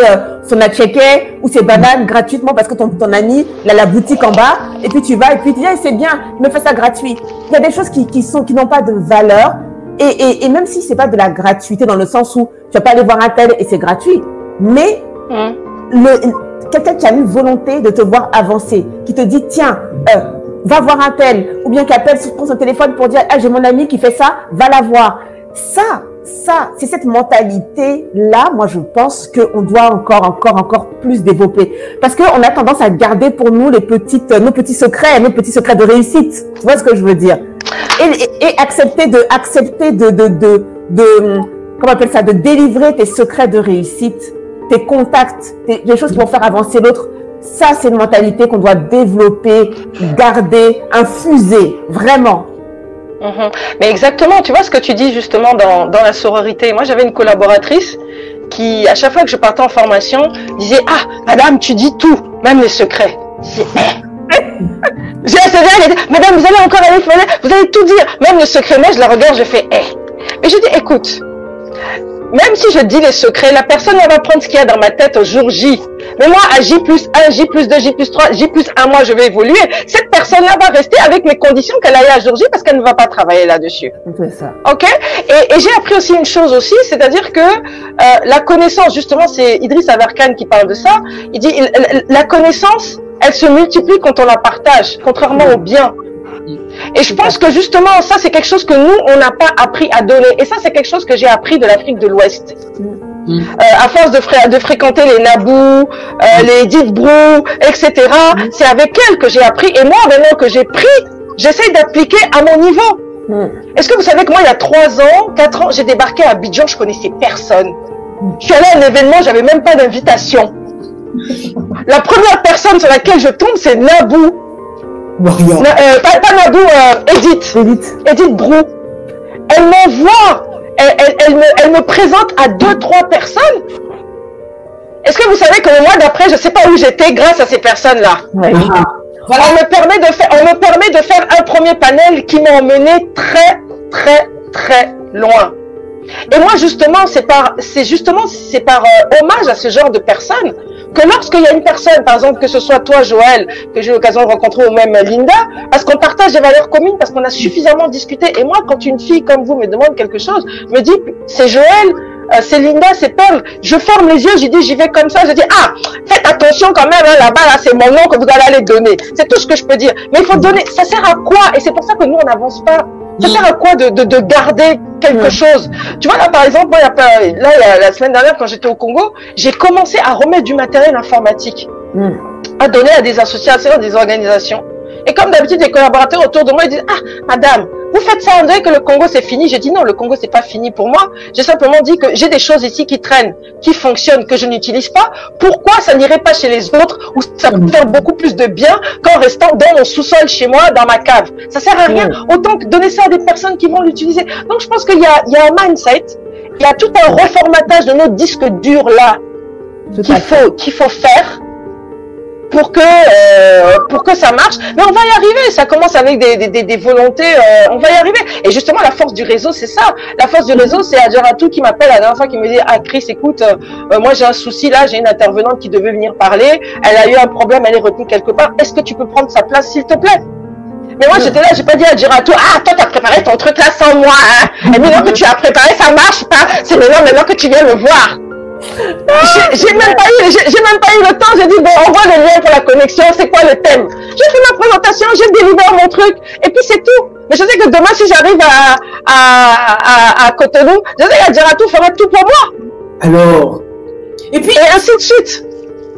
son atcheke ou ses bananes gratuitement parce que ton ami il a la boutique en bas et puis tu vas et puis tu dis c'est bien, il me fait ça gratuit. Il y a des choses qui n'ont pas de valeur et même si c'est pas de la gratuité dans le sens où tu vas pas aller voir un tel et c'est gratuit, mais quelqu'un qui a une volonté de te voir avancer, qui te dit tiens va voir un tel, ou bien qui appelle, prend son téléphone pour dire j'ai mon ami qui fait ça, va la voir. Ça, c'est cette mentalité-là, moi, je pense qu'on doit encore plus développer. Parce qu'on a tendance à garder pour nous nos petits secrets de réussite. Tu vois ce que je veux dire? Et accepter comment on appelle ça, de délivrer tes secrets de réussite, tes contacts, les choses qui vont faire avancer l'autre. Ça, c'est une mentalité qu'on doit développer, garder, infuser, vraiment. Mais exactement, tu vois ce que tu dis justement dans la sororité. Moi, j'avais une collaboratrice qui, à chaque fois que je partais en formation, disait madame, tu dis tout, même les secrets. Je disais, madame, vous allez encore aller, vous allez tout dire, même les secrets. Moi, je la regarde, je fais Et je dis, écoute, même si je dis les secrets, la personne elle va prendre ce qu'il y a dans ma tête au jour J. Mais moi, à J+1, J+2, J+3, J+1 mois, je vais évoluer. Cette personne-là va rester avec mes conditions qu'elle a eu à jour J parce qu'elle ne va pas travailler là-dessus. C'est ça. Ok? Et j'ai appris aussi une chose aussi, c'est-à-dire que la connaissance, justement, c'est Idriss Averkan qui parle de ça. Il dit, la connaissance, elle se multiplie quand on la partage, contrairement au bien. Et je pense que justement, ça, c'est quelque chose que nous, on n'a pas appris à donner. Et ça, c'est quelque chose que j'ai appris de l'Afrique de l'Ouest. À force de fréquenter les Nabou, les Edith Brou, etc. C'est avec elles que j'ai appris. Et moi, maintenant que j'ai pris, j'essaie d'appliquer à mon niveau. Est-ce que vous savez que moi, il y a 3 ans, 4 ans, j'ai débarqué à Abidjan, je connaissais personne. Je suis allée à un événement, j'avais même pas d'invitation. La première personne sur laquelle je tombe, c'est Nabou. Pas Nabou, Edith Brou. Elle m'envoie, elle me présente à 2-3 personnes. Est-ce que vous savez que le mois d'après, je ne sais pas où j'étais grâce à ces personnes-là. Voilà. On me permet de faire un premier panel qui m'a emmené très, très, très loin. Et moi, justement, c'est par hommage à ce genre de personnes que lorsqu'il y a une personne, par exemple, que ce soit toi, Joël, que j'ai eu l'occasion de rencontrer, ou même Linda, parce qu'on partage des valeurs communes, parce qu'on a suffisamment discuté. Et moi, quand une fille comme vous me demande quelque chose, je me dis, c'est Joël, c'est Linda, c'est Pearl. Je ferme les yeux, je dis, j'y vais comme ça. Je dis, ah, faites attention quand même, hein, là-bas, là, c'est mon nom que vous allez aller donner. C'est tout ce que je peux dire. Mais il faut donner, ça sert à quoi? Et c'est pour ça que nous, on n'avance pas. Ça sert à quoi de garder quelque chose? Tu vois, là, par exemple, moi, la semaine dernière, quand j'étais au Congo, j'ai commencé à remettre du matériel informatique, à donner à des associations, à des organisations. Et comme d'habitude, les collaborateurs autour de moi, ils disent, ah, madame, vous faites ça, on dirait que le Congo, c'est fini. J'ai dit, non, le Congo, c'est pas fini pour moi. J'ai simplement dit que j'ai des choses ici qui traînent, qui fonctionnent, que je n'utilise pas. Pourquoi ça n'irait pas chez les autres, où ça peut faire beaucoup plus de bien qu'en restant dans mon sous-sol chez moi, dans ma cave? Ça sert à rien. Autant que donner ça à des personnes qui vont l'utiliser. Donc, je pense qu'il y a un mindset, il y a tout un reformatage de nos disques durs là, qu'il faut faire pour que ça marche. Mais on va y arriver. Ça commence avec des volontés. On va y arriver. Et justement, la force du réseau, c'est ça. La force du réseau, c'est Adjaratou qui m'appelle la dernière fois, qui me dit, ah, Chris, écoute, moi, j'ai un souci là, j'ai une intervenante qui devait venir parler. Elle a eu un problème, elle est retenue quelque part. Est-ce que tu peux prendre sa place, s'il te plaît? Mais moi, j'étais là, j'ai pas dit à Adjaratou, ah, toi, t'as préparé ton truc là sans moi, hein. Et maintenant que tu as préparé, ça marche pas. C'est maintenant que tu viens me voir. J'ai même pas eu le temps. J'ai dit, bon, envoie le lien pour la connexion, c'est quoi le thème? J'ai fait ma présentation, j'ai délivré mon truc, et puis c'est tout. Mais je sais que demain, si j'arrive à Cotonou, je sais qu'Adjaratou fera tout pour moi. Alors. Et puis. Et ainsi de suite.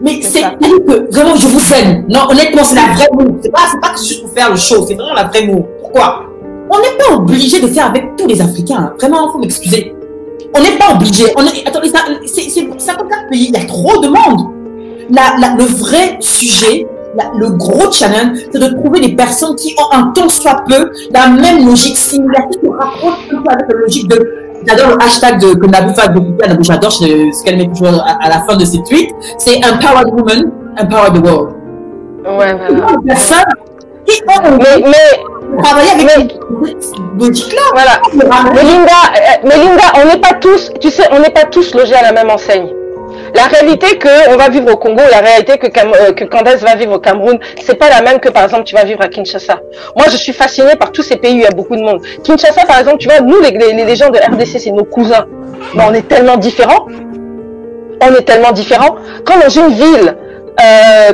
Mais c'est que, vraiment, je vous aime. Non, honnêtement, c'est la vraie mot. C'est pas que juste pour faire le show, c'est vraiment la vraie mot. Pourquoi? On n'est pas obligé de faire avec tous les Africains. Hein. Vraiment, il faut m'excuser. On n'est pas obligé. Attendez, c'est 54 pays, il y a trop de monde. Le vrai sujet, le gros challenge, c'est de trouver des personnes qui ont un tant soit peu la même logique similaire, qui se rapprochent un peu avec la logique de. J'adore le hashtag que Nabou fait de j'adore ce qu'elle met toujours à la fin de ses tweets. C'est Empowered Women, Empower the World. Ouais, voilà. Personnes qui ont travailler avec cette logique-là. Voilà. Mais Linda, on n'est pas tous, tu sais, on n'est pas tous logés à la même enseigne. La réalité que on va vivre au Congo, la réalité que Candace va vivre au Cameroun, c'est pas la même que par exemple tu vas vivre à Kinshasa. Moi, je suis fascinée par tous ces pays où il y a beaucoup de monde. Kinshasa, par exemple, tu vois, nous les gens de RDC, c'est nos cousins. Mais on est tellement différents. On est tellement différents. Quand dans une ville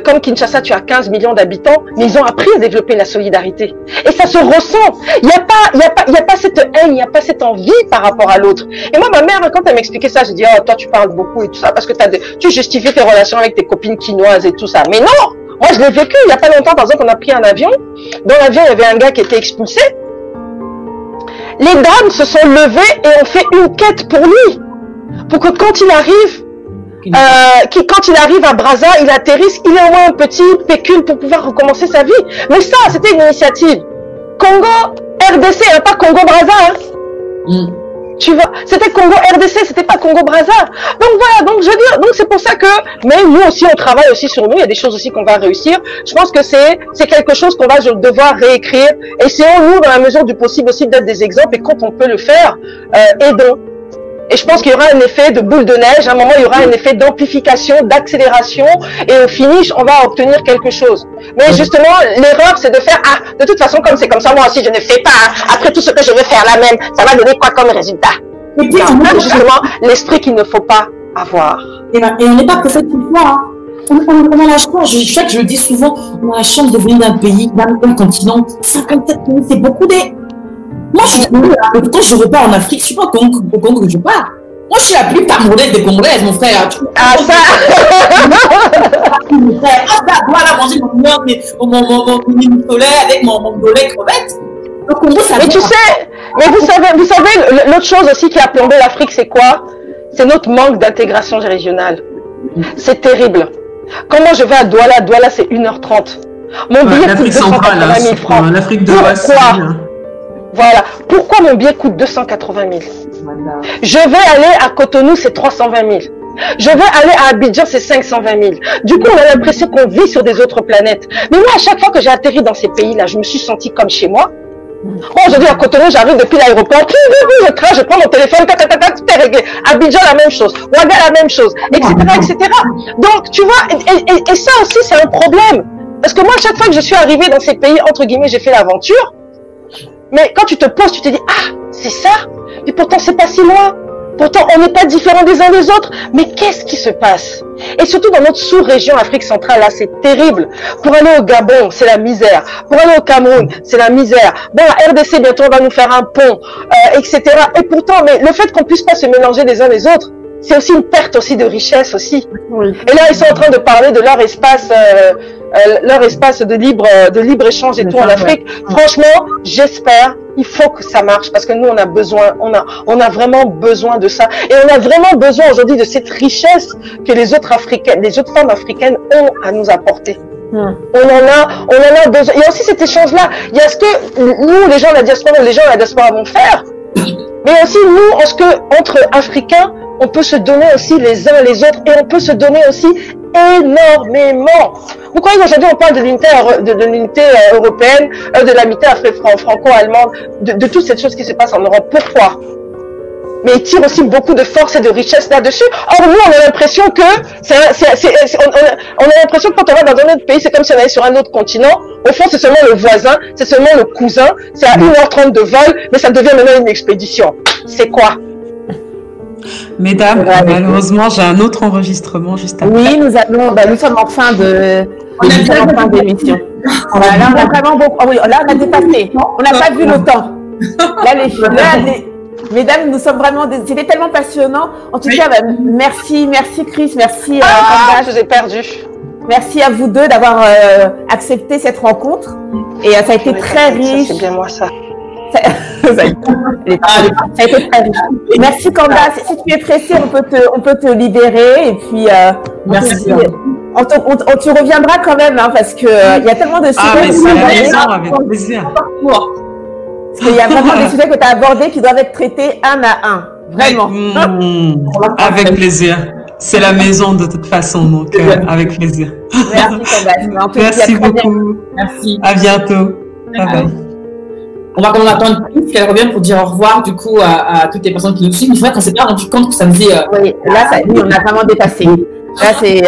comme Kinshasa, tu as 15 millions d'habitants, mais ils ont appris à développer la solidarité. Et ça se ressent. Il n'y a pas cette haine, il n'y a pas cette envie par rapport à l'autre. Et moi, ma mère, quand elle m'expliquait ça, j'ai dit, oh, toi, tu parles beaucoup et tout ça, parce que tu justifies tes relations avec tes copines quinoises et tout ça. Mais non! Moi, je l'ai vécu il n'y a pas longtemps, par exemple, on a pris un avion. Dans l'avion, il y avait un gars qui était expulsé. Les dames se sont levées et ont fait une quête pour lui. Pour que quand il arrive, quand il arrive à Brazza, il atterrisse, il a au moins un petit pécule pour pouvoir recommencer sa vie. Mais ça, c'était une initiative. Congo, RDC, hein, pas Congo-Brazza. Hein. Tu vois, c'était Congo-RDC, c'était pas Congo-Brazza. Donc voilà, donc je veux dire, donc c'est pour ça que, mais nous aussi, on travaille aussi sur nous, il y a des choses aussi qu'on va réussir. Je pense que c'est quelque chose qu'on va devoir réécrire. Essayons-nous, dans la mesure du possible aussi, d'être des exemples, et quand on peut le faire, aidons. Et je pense qu'il y aura un effet de boule de neige, à un moment il y aura un effet d'amplification, d'accélération, et au finish on va obtenir quelque chose. Mais justement, l'erreur c'est de faire, ah, de toute façon comme c'est comme ça, moi aussi je ne fais pas, après tout ce que je veux faire la même, ça va donner quoi comme résultat? Et puis c'est justement l'esprit qu'il ne faut pas avoir. Et on n'est pas prophète une fois, hein. On a la chance, je sais que je le dis souvent, on a la chance de venir d'un pays, d'un continent, 57 pays, c'est beaucoup des... Moi, je suis quand je repars en Afrique, je suis pas au Congo que je pars. Moi, je suis la plus camerounaise des Congolaises, mon frère. Ah, ça! Mon frère, voilà, manger mon mini solaire avec mon bolet crevette. Le Congo, ça mais tu sais, mais vous savez, l'autre chose aussi qui a plombé l'Afrique, c'est quoi? C'est notre manque d'intégration régionale. C'est terrible. Quand moi, je vais à Douala, c'est 1h30. Mon billet coûte 280 000 francs. L'Afrique de l'Ouest. Voilà. Pourquoi mon billet coûte 280 000? Je vais aller à Cotonou, c'est 320 000. Je vais aller à Abidjan, c'est 520 000. Du coup, on a l'impression qu'on vit sur des autres planètes. Mais moi, à chaque fois que j'ai atterri dans ces pays-là, je me suis sentie comme chez moi. Moi, aujourd'hui, à Cotonou, j'arrive depuis l'aéroport, je crache, je prends mon téléphone, tout est réglé. Abidjan, la même chose. Ouaga, la même chose, etc., etc. Donc, tu vois, et ça aussi, c'est un problème. Parce que moi, chaque fois que je suis arrivée dans ces pays, entre guillemets, j'ai fait l'aventure. Mais quand tu te poses, tu te dis, ah, c'est ça. Et pourtant, c'est pas si loin. Pourtant, on n'est pas différents des uns des autres. Mais qu'est-ce qui se passe? Et surtout dans notre sous-région Afrique centrale, là, c'est terrible. Pour aller au Gabon, c'est la misère. Pour aller au Cameroun, c'est la misère. Bon, la RDC, bientôt, on va nous faire un pont, etc. Et pourtant, mais le fait qu'on puisse pas se mélanger les uns les autres, c'est aussi une perte aussi de richesse aussi. Oui. Et là, ils sont en train de parler de leur espace de libre échange et tout en Afrique. Ouais. Franchement, j'espère, il faut que ça marche parce que nous, on a besoin, on a vraiment besoin de ça. Et on a vraiment besoin aujourd'hui de cette richesse que les autres femmes africaines ont à nous apporter. On en a besoin. Il y a aussi cet échange-là. Il y a ce que nous, les gens de la diaspora vont faire. Mais aussi, nous, ce que, entre Africains, on peut se donner aussi les uns les autres et on peut se donner aussi énormément. Vous croyez qu'aujourd'hui on parle de l'unité européenne, de l'amitié franco-allemande, de toutes ces choses qui se passent en Europe. Pourquoi? Mais il tire aussi beaucoup de force et de richesse là-dessus. Or, nous, on a l'impression que on a l'impression que quand on va dans un autre pays, c'est comme si on allait sur un autre continent. Au fond, c'est seulement le voisin, c'est seulement le cousin, c'est à 1h30 de vol, mais ça devient maintenant une expédition. C'est quoi? Mesdames, malheureusement, j'ai un autre enregistrement juste après. Oui, nous sommes en fin d'émission. Là, on a vraiment beaucoup. Oh oui, là, on a dépassé. On n'a pas vu le temps. Mesdames, nous sommes vraiment. C'était tellement passionnant. En tout cas, merci Chris, merci. Je vous ai perdu. Merci à vous deux d'avoir accepté cette rencontre. Et ça a été très riche. C'est bien moi ça. Ça a été très riche. Merci Candace. Si tu es pressée, on peut te libérer et puis merci. Tu reviendras quand même hein, parce que il y a tellement de sujets. Avec plaisir. Parce qu'il y a vraiment des sujets que tu as abordés qui doivent être traités un à un. Vraiment. Avec plaisir. C'est la maison de toute façon, donc avec plaisir. Merci Candace. Merci beaucoup. Merci. À bientôt. Bye bye. On va quand même attendre qu'elle revienne pour dire au revoir du coup à toutes les personnes qui nous suivent. Mais c'est vrai qu'on s'est pas rendu compte que ça faisait. Oui, là, on a vraiment dépassé. Là, c'est.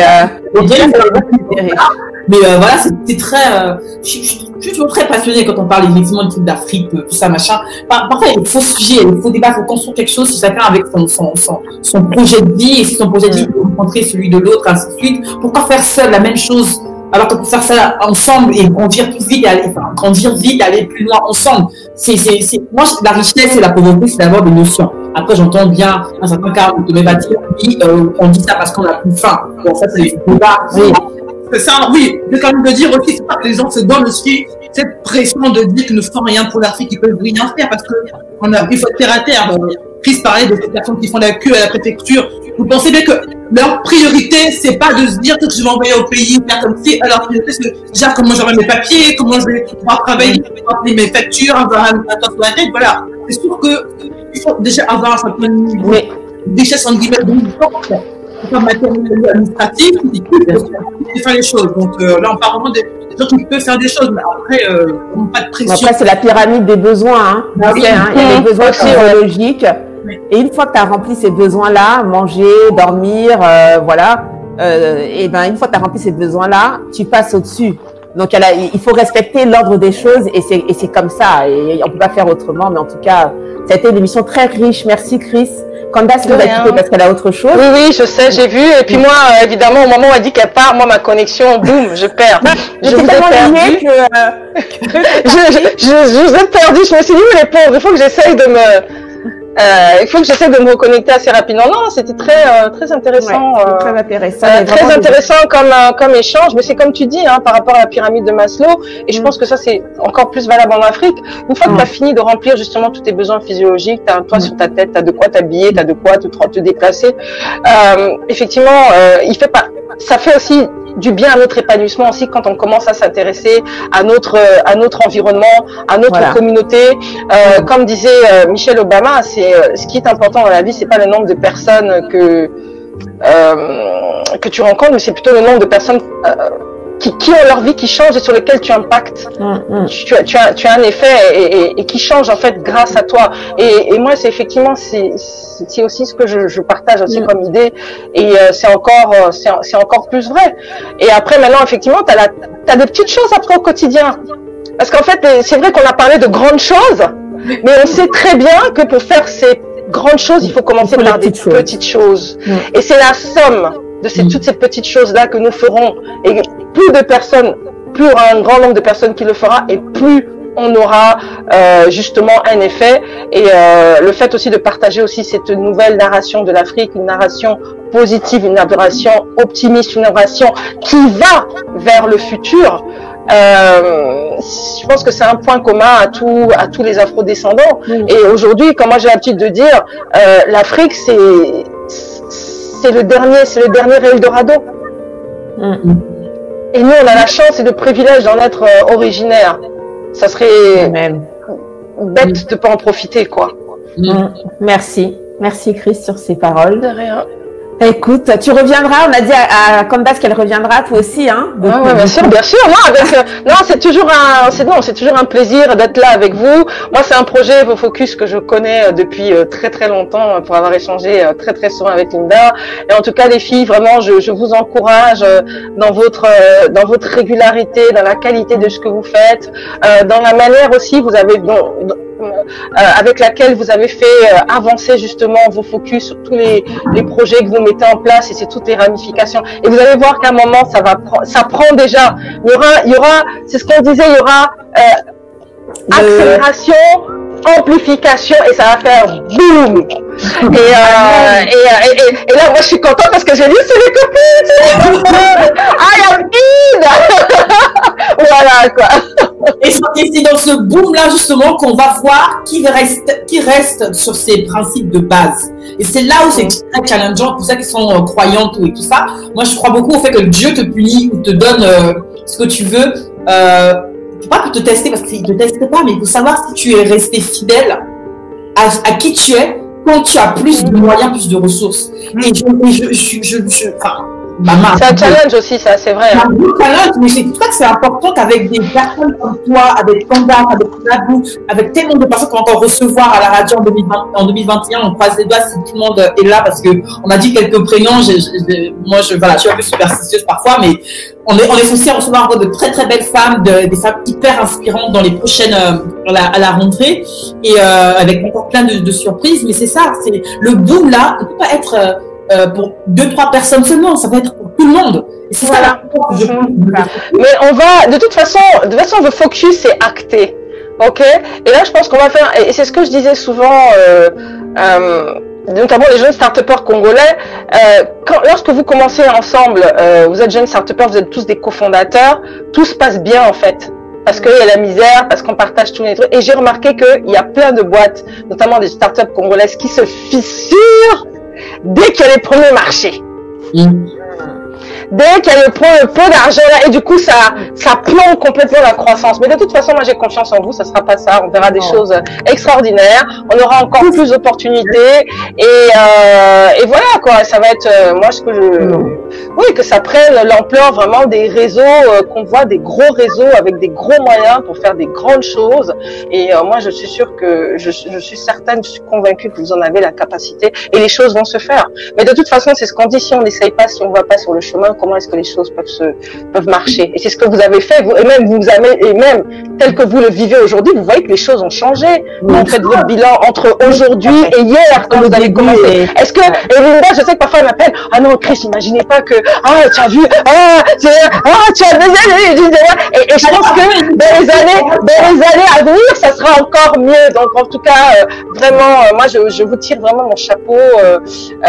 Mais voilà, c'est très. Je suis toujours très passionnée quand on parle effectivement du truc d'Afrique, tout ça, machin. Parfois, il faut se figer, il faut débattre, il faut construire quelque chose, chacun avec son projet de vie, et si son projet de vie peut rencontrer celui de l'autre, ainsi de suite. Pourquoi faire seul la même chose alors qu'on peut faire ça ensemble et grandir plus vite, grandir vite, aller plus loin ensemble. Moi, la richesse et la pauvreté, c'est d'avoir des notions. Après, j'entends bien, dans certains cas, on devait bâtir, on dit ça parce qu'on a plus faim. Bon, ça, c'est des débats. Oui. C'est ça, oui. Je vais quand même le dire aussi, c'est pas que les gens se donnent aussi cette pression de dire qu'ils ne font rien pour l'Afrique, qu'ils peuvent rien faire parce que il faut être terre à terre. Chris parlait de ces personnes qui font la queue à la préfecture. Vous pensez bien que leur priorité, c'est pas de se dire que je vais envoyer au pays, faire comme si, alors priorité, c'est déjà comment j'aurai mes papiers, comment je vais pouvoir travailler, pouvoir payer mes factures, avoir un toit sur la tête, voilà. C'est sûr que il faut déjà avoir un certain niveau de richesse en guillemets, pas matériel administratif, qui peut faire les choses. Donc là, on parle vraiment des gens qui peuvent faire des choses, mais après, on n'a pas de pression. Après, c'est la pyramide des besoins. Hein. Ah, oui. Il y a des besoins physiologiques. Et une fois que tu as rempli ces besoins-là, manger, dormir, voilà, et ben une fois que tu as rempli ces besoins-là, tu passes au-dessus. Donc il faut respecter l'ordre des choses et c'est comme ça. Et on peut pas faire autrement. Mais en tout cas, ça a été une émission très riche. Merci Chris. Candace nous a quitté parce qu'elle a autre chose. Oui, je sais, j'ai vu. Et puis moi, évidemment, au moment où elle dit qu'elle part, moi, ma connexion, boum, je perds. Je vous ai perdu. Je vous ai perdu. Je me suis dit, mais les pauvres, il faut que j'essaye de me reconnecter assez rapidement. Non, c'était très intéressant. Ouais, très intéressant. Très intéressant comme échange. Mais c'est comme tu dis, hein, par rapport à la pyramide de Maslow. Et je pense que ça, c'est encore plus valable en Afrique. Une fois que tu as fini de remplir justement tous tes besoins physiologiques, tu as un toit sur ta tête, tu as de quoi t'habiller, tu as de quoi te déplacer. Effectivement, ça fait aussi du bien à notre épanouissement aussi quand on commence à s'intéresser à notre environnement, à notre communauté. Comme disait Michelle Obama, ce qui est important dans la vie, c'est pas le nombre de personnes que tu rencontres, mais c'est plutôt le nombre de personnes qui ont leur vie qui change et sur lesquels tu impactes. Tu as un effet et qui change en fait grâce à toi. Et moi, c'est effectivement, c'est aussi ce que je partage aussi comme idée. Et c'est encore plus vrai. Et après, maintenant, effectivement, t'as des petites choses après au quotidien. Parce qu'en fait, c'est vrai qu'on a parlé de grandes choses, mais on sait très bien que pour faire ces grandes choses, il faut commencer par des petites choses. Et c'est la somme de toutes ces petites choses-là que nous ferons. Et plus un grand nombre de personnes qui le fera, et plus on aura justement un effet. Et le fait aussi de partager aussi cette nouvelle narration de l'Afrique, une narration positive, une narration optimiste, une narration qui va vers le futur. Je pense que c'est un point commun à tous les afro-descendants. Et aujourd'hui, comme moi j'ai l'habitude de dire, l'Afrique c'est le dernier Eldorado. Et nous, on a la chance et le privilège d'en être originaire. Ça serait bête de pas en profiter, quoi. Merci Chris sur ces paroles. De rien. Écoute, tu reviendras, on a dit à Candace qu'elle reviendra, toi aussi, hein. Donc, bien sûr. Non, c'est toujours un plaisir d'être là avec vous. Moi, c'est un projet Vos Focus que je connais depuis très très longtemps pour avoir échangé très très souvent avec Linda. Et en tout cas, les filles, vraiment, je vous encourage dans votre régularité, dans la qualité de ce que vous faites, dans la manière aussi vous avez avec laquelle vous avez fait avancer justement vos focus sur tous les projets que vous mettez en place et c'est toutes les ramifications. Et vous allez voir qu'à un moment, ça prend déjà. Il y aura, c'est ce qu'on disait, il y aura accélération, amplification et ça va faire boum. Et là, moi, je suis contente parce que j'ai dit, c'est les copines. I am in. Voilà, quoi. Et c'est dans ce boom-là, justement, qu'on va voir qui reste sur ces principes de base. Et c'est là où c'est très challengeant pour ceux qui sont croyantes et tout ça. Moi, je crois beaucoup au fait que Dieu te punit ou te donne ce que tu veux. Pas pour te tester, parce qu'il ne te teste pas, mais pour savoir si tu es resté fidèle à qui tu es quand tu as plus de moyens, plus de ressources. Et c'est un challenge aussi, ça, c'est vrai. C'est un gros challenge, mais c'est pour ça que c'est important qu'avec des personnes comme toi, avec Candace, avec Nabou, avec tellement de personnes qu'on va encore recevoir à la radio en 2021, on croise les doigts si tout le monde est là, parce qu'on a dit quelques prénoms, moi, je suis un peu superstitieuse parfois, mais on est censé recevoir encore de très très belles femmes, des femmes hyper inspirantes dans les prochaines, à la rentrée, et avec encore plein de surprises, mais c'est ça, c'est le boom là, on ne peut pas être pour 2-3 personnes seulement, ça va être pour tout le monde. Et c'est ça là. Mais on va, de toute façon, le focus c'est acté, ok. Et là, je pense qu'on va faire, et c'est ce que je disais souvent, notamment les jeunes start-upers congolais. Lorsque vous commencez ensemble, vous êtes jeunes start-upers, vous êtes tous des cofondateurs, tout se passe bien en fait. Parce qu'il y a la misère, parce qu'on partage tous les trucs. Et j'ai remarqué qu'il y a plein de boîtes, notamment des start-up congolaises, qui se fissurent dès qu'il y a les premiers marchés. Dès qu'il y a le peu d'argent là, et du coup ça plombe complètement la croissance. Mais de toute façon, moi j'ai confiance en vous, ça sera pas ça, on verra des choses extraordinaires, on aura encore plus d'opportunités, et voilà quoi, ça va être, oui, que ça prenne l'ampleur vraiment des réseaux, qu'on voit des gros réseaux avec des gros moyens pour faire des grandes choses, et moi je suis sûre que, je suis certaine, je suis convaincue que vous en avez la capacité, et les choses vont se faire. Mais de toute façon, c'est ce qu'on dit, si on n'essaye pas, si on va pas sur le chemin, comment est-ce que les choses peuvent marcher. Et c'est ce que vous avez fait, vous, et même tel que vous le vivez aujourd'hui, vous voyez que les choses ont changé. Vous faites votre bilan entre aujourd'hui et hier, quand vous avez commencé. Est-ce que, et Linda, je sais que parfois elle m'appelle, ah non, Chris, imaginez pas que, tu as vu, tu as des et je pense que dans les années à venir, ça sera encore mieux. Donc, en tout cas, vraiment, moi, je vous tire vraiment mon chapeau,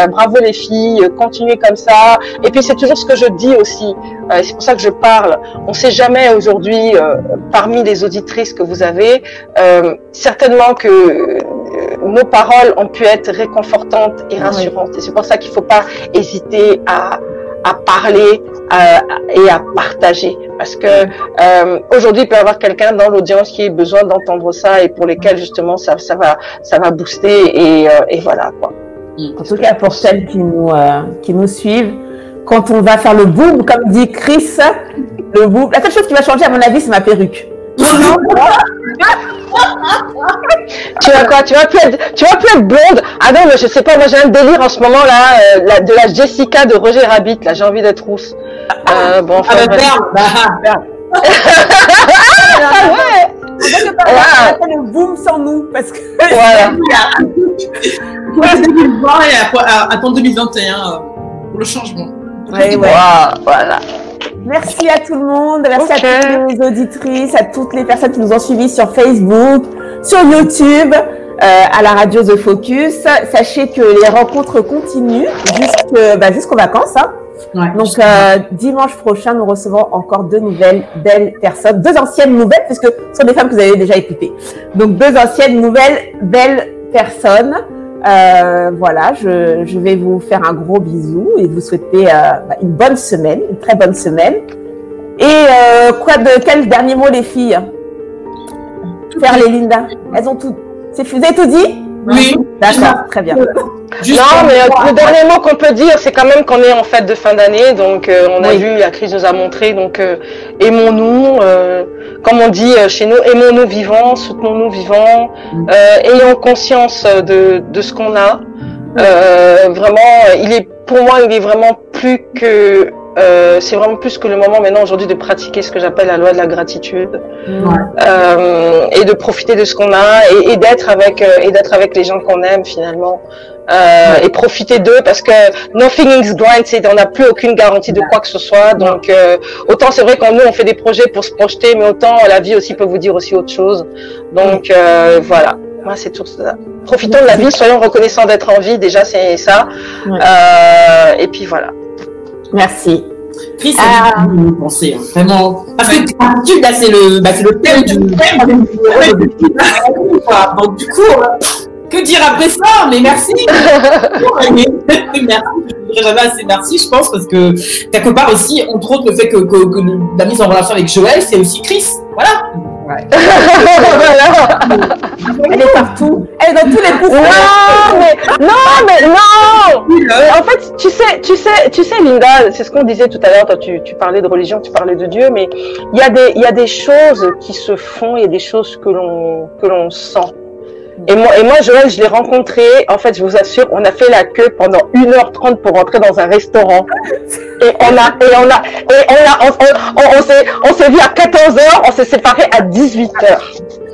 bravo les filles, continuez comme ça. Et puis, c'est toujours ce que je dis aussi, c'est pour ça que je parle. On ne sait jamais aujourd'hui, parmi les auditrices que vous avez, certainement que nos paroles ont pu être réconfortantes et rassurantes. Et c'est pour ça qu'il ne faut pas hésiter à parler et à partager. Parce que aujourd'hui, il peut y avoir quelqu'un dans l'audience qui a besoin d'entendre ça et pour lesquels justement ça va booster et voilà quoi. En tout cas, pour celles qui nous suivent, quand on va faire le boom, comme dit Chris, Le boom. La seule chose qui va changer, à mon avis, c'est ma perruque. Tu vas quoi? Tu vas plus être blonde? Ah non, mais je sais pas, moi j'ai un délire en ce moment là, de la Jessica de Roger Rabbit, là, j'ai envie d'être rousse. Bon, enfin, Ouais. On va faire le boom sans nous, parce que... Voilà. Il faut 2020 et attendre 2021 pour le changement. Ouais. Voilà. Merci à tout le monde, merci à toutes les auditrices, à toutes les personnes qui nous ont suivis sur Facebook, sur YouTube, à la radio The Focus. Sachez que les rencontres continuent jusqu'aux vacances. Hein. Ouais. Donc dimanche prochain, nous recevons encore 2 nouvelles belles personnes, 2 anciennes nouvelles, puisque ce sont des femmes que vous avez déjà écoutées. Donc 2 anciennes nouvelles belles personnes. Voilà, je vais vous faire un gros bisou et vous souhaiter une bonne semaine, une très bonne semaine. Et quel dernier mot les filles? Faire les Linda. Elles ont tout. Vous avez tout dit? Oui. D'accord, très bien. Non, mais le dernier mot qu'on peut dire, c'est quand même qu'on est en fête de fin d'année, donc on a vu, la crise nous a montré, donc aimons-nous, comme on dit chez nous, aimons-nous vivants, soutenons-nous vivants, ayons conscience de ce qu'on a. Vraiment, pour moi, il est vraiment plus que... c'est vraiment plus que le moment maintenant aujourd'hui de pratiquer ce que j'appelle la loi de la gratitude et de profiter de ce qu'on a et d'être avec les gens qu'on aime finalement et profiter d'eux parce que nothing is guaranteed, on n'a plus aucune garantie de quoi que ce soit, donc autant c'est vrai qu'on nous on fait des projets pour se projeter, mais autant la vie aussi peut vous dire aussi autre chose, donc voilà. Moi, c'est tout ça. Profitons de la vie, soyons reconnaissants d'être en vie, déjà c'est ça, et puis voilà. Merci. Chris, c'est penser, hein, vraiment. Parce que d'habitude, là, c'est le thème du donc, du coup, que dire après ça? Mais merci. Merci. Je ne dirai jamais assez merci, je pense, parce que quelque part aussi, entre autres, le fait que la mise en relation avec Joël, c'est aussi Chris. Voilà. Ouais. Elle est partout. Elle est dans tous les bouffons. Non. En fait, tu sais, Linda, c'est ce qu'on disait tout à l'heure. Toi, tu parlais de religion, tu parlais de Dieu, mais il y a des choses qui se font, il y a des choses que l'on sent. Et moi, Joël, je l'ai rencontré. En fait, je vous assure, on a fait la queue pendant 1h30 pour rentrer dans un restaurant. Et on s'est vu à 14h, on s'est séparés à 18h.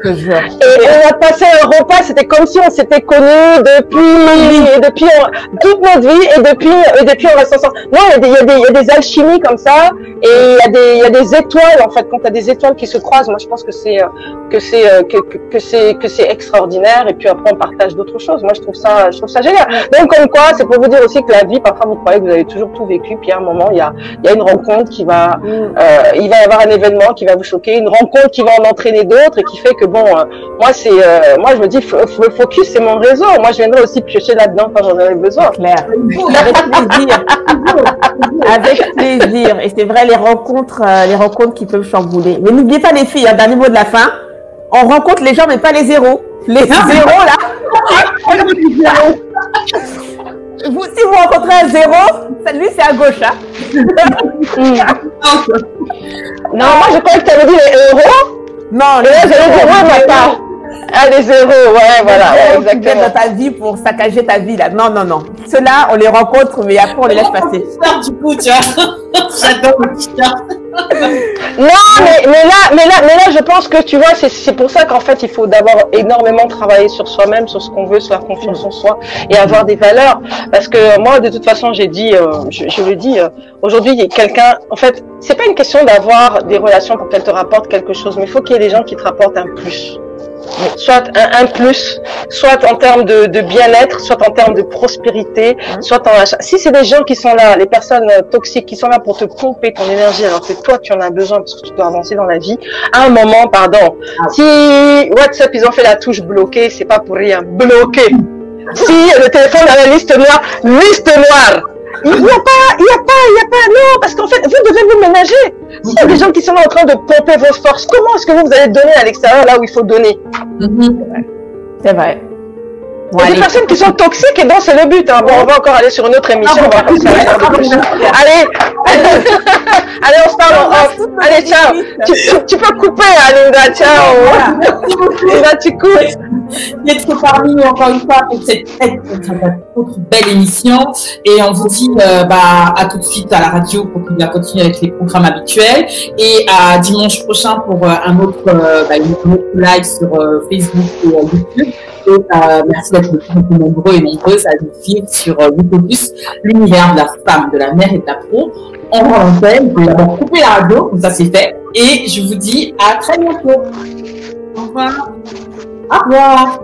Et on a passé un repas, c'était comme si on s'était connus depuis toute notre vie et depuis on reste ensemble. Non, il y a des alchimies comme ça et il y a des étoiles en fait. Quand tu as des étoiles qui se croisent, moi je pense que c'est extraordinaire et puis après on partage d'autres choses. Moi je trouve ça génial. Donc comme quoi, c'est pour vous dire aussi que la vie, parfois vous croyez que vous avez toujours tout vécu, puis à un moment il y a une rencontre qui va, il va y avoir un événement qui va vous choquer, une rencontre qui va en entraîner d'autres et qui fait que bon, moi je me dis, le focus c'est mon réseau. Moi je viendrai aussi piocher là-dedans quand j'en aurai besoin. Claire. Avec plaisir. Avec plaisir. Et c'est vrai, les rencontres qui peuvent chambouler. Mais n'oubliez pas les filles, dernier mot de la fin. On rencontre les gens, mais pas les zéros. Les zéros là. Si vous rencontrez un zéro, lui c'est à gauche. Hein. Non, moi je croyais que tu avais dit les euros. Non, les zéros maintenant. Ah, les zéros, ouais, voilà, ouais, exactement. Dans ta vie pour saccager ta vie là. Non. Ceux-là, on les rencontre, mais après on les laisse passer. Du coup, tu vois. J'adore le t-shirt. Non, mais là, je pense que tu vois, c'est pour ça qu'en fait, il faut d'abord énormément travailler sur soi-même, sur ce qu'on veut, sur la confiance en soi et avoir des valeurs. Parce que moi, de toute façon, j'ai dit, je le dis, aujourd'hui, il y a quelqu'un, en fait, c'est pas une question d'avoir des relations pour qu'elles te rapportent quelque chose, mais il faut qu'il y ait des gens qui te rapportent un plus. Soit un plus, soit en termes de bien-être, soit en termes de prospérité, soit en achat. Si c'est des gens qui sont là, les personnes toxiques qui sont là pour te pomper ton énergie alors que toi tu en as besoin parce que tu dois avancer dans la vie, à un moment, si WhatsApp ils ont fait la touche bloquée, c'est pas pour rien, bloqué. Si le téléphone a la liste noire, il n'y a pas, non, parce qu'en fait, vous devez vous ménager. S'il y a des gens qui sont là en train de pomper vos forces, comment est-ce que vous allez donner à l'extérieur là où il faut donner? C'est vrai. Bon, il y a des personnes qui sont toxiques et donc c'est le but. Hein. Bon, on va encore aller sur une autre émission. On va pas se faire de plus. Allez, allez, on se parle en off. Allez, ciao. Tu peux couper, Linda. Ciao. Linda, tu coupes. D'être parmi nous encore une fois pour cette autre belle émission. Et on vous dit à tout de suite à la radio pour qu'il va continuer avec les programmes habituels. Et à dimanche prochain pour un autre live sur Facebook et YouTube. Et merci d'être plus nombreux et nombreuses à nous suivre sur YouTube, l'univers de la femme, de la mère et de la pro. On va l'antenne, je vais d'abord couper la radio, comme ça c'est fait. Et je vous dis à très bientôt. Au revoir. Au revoir.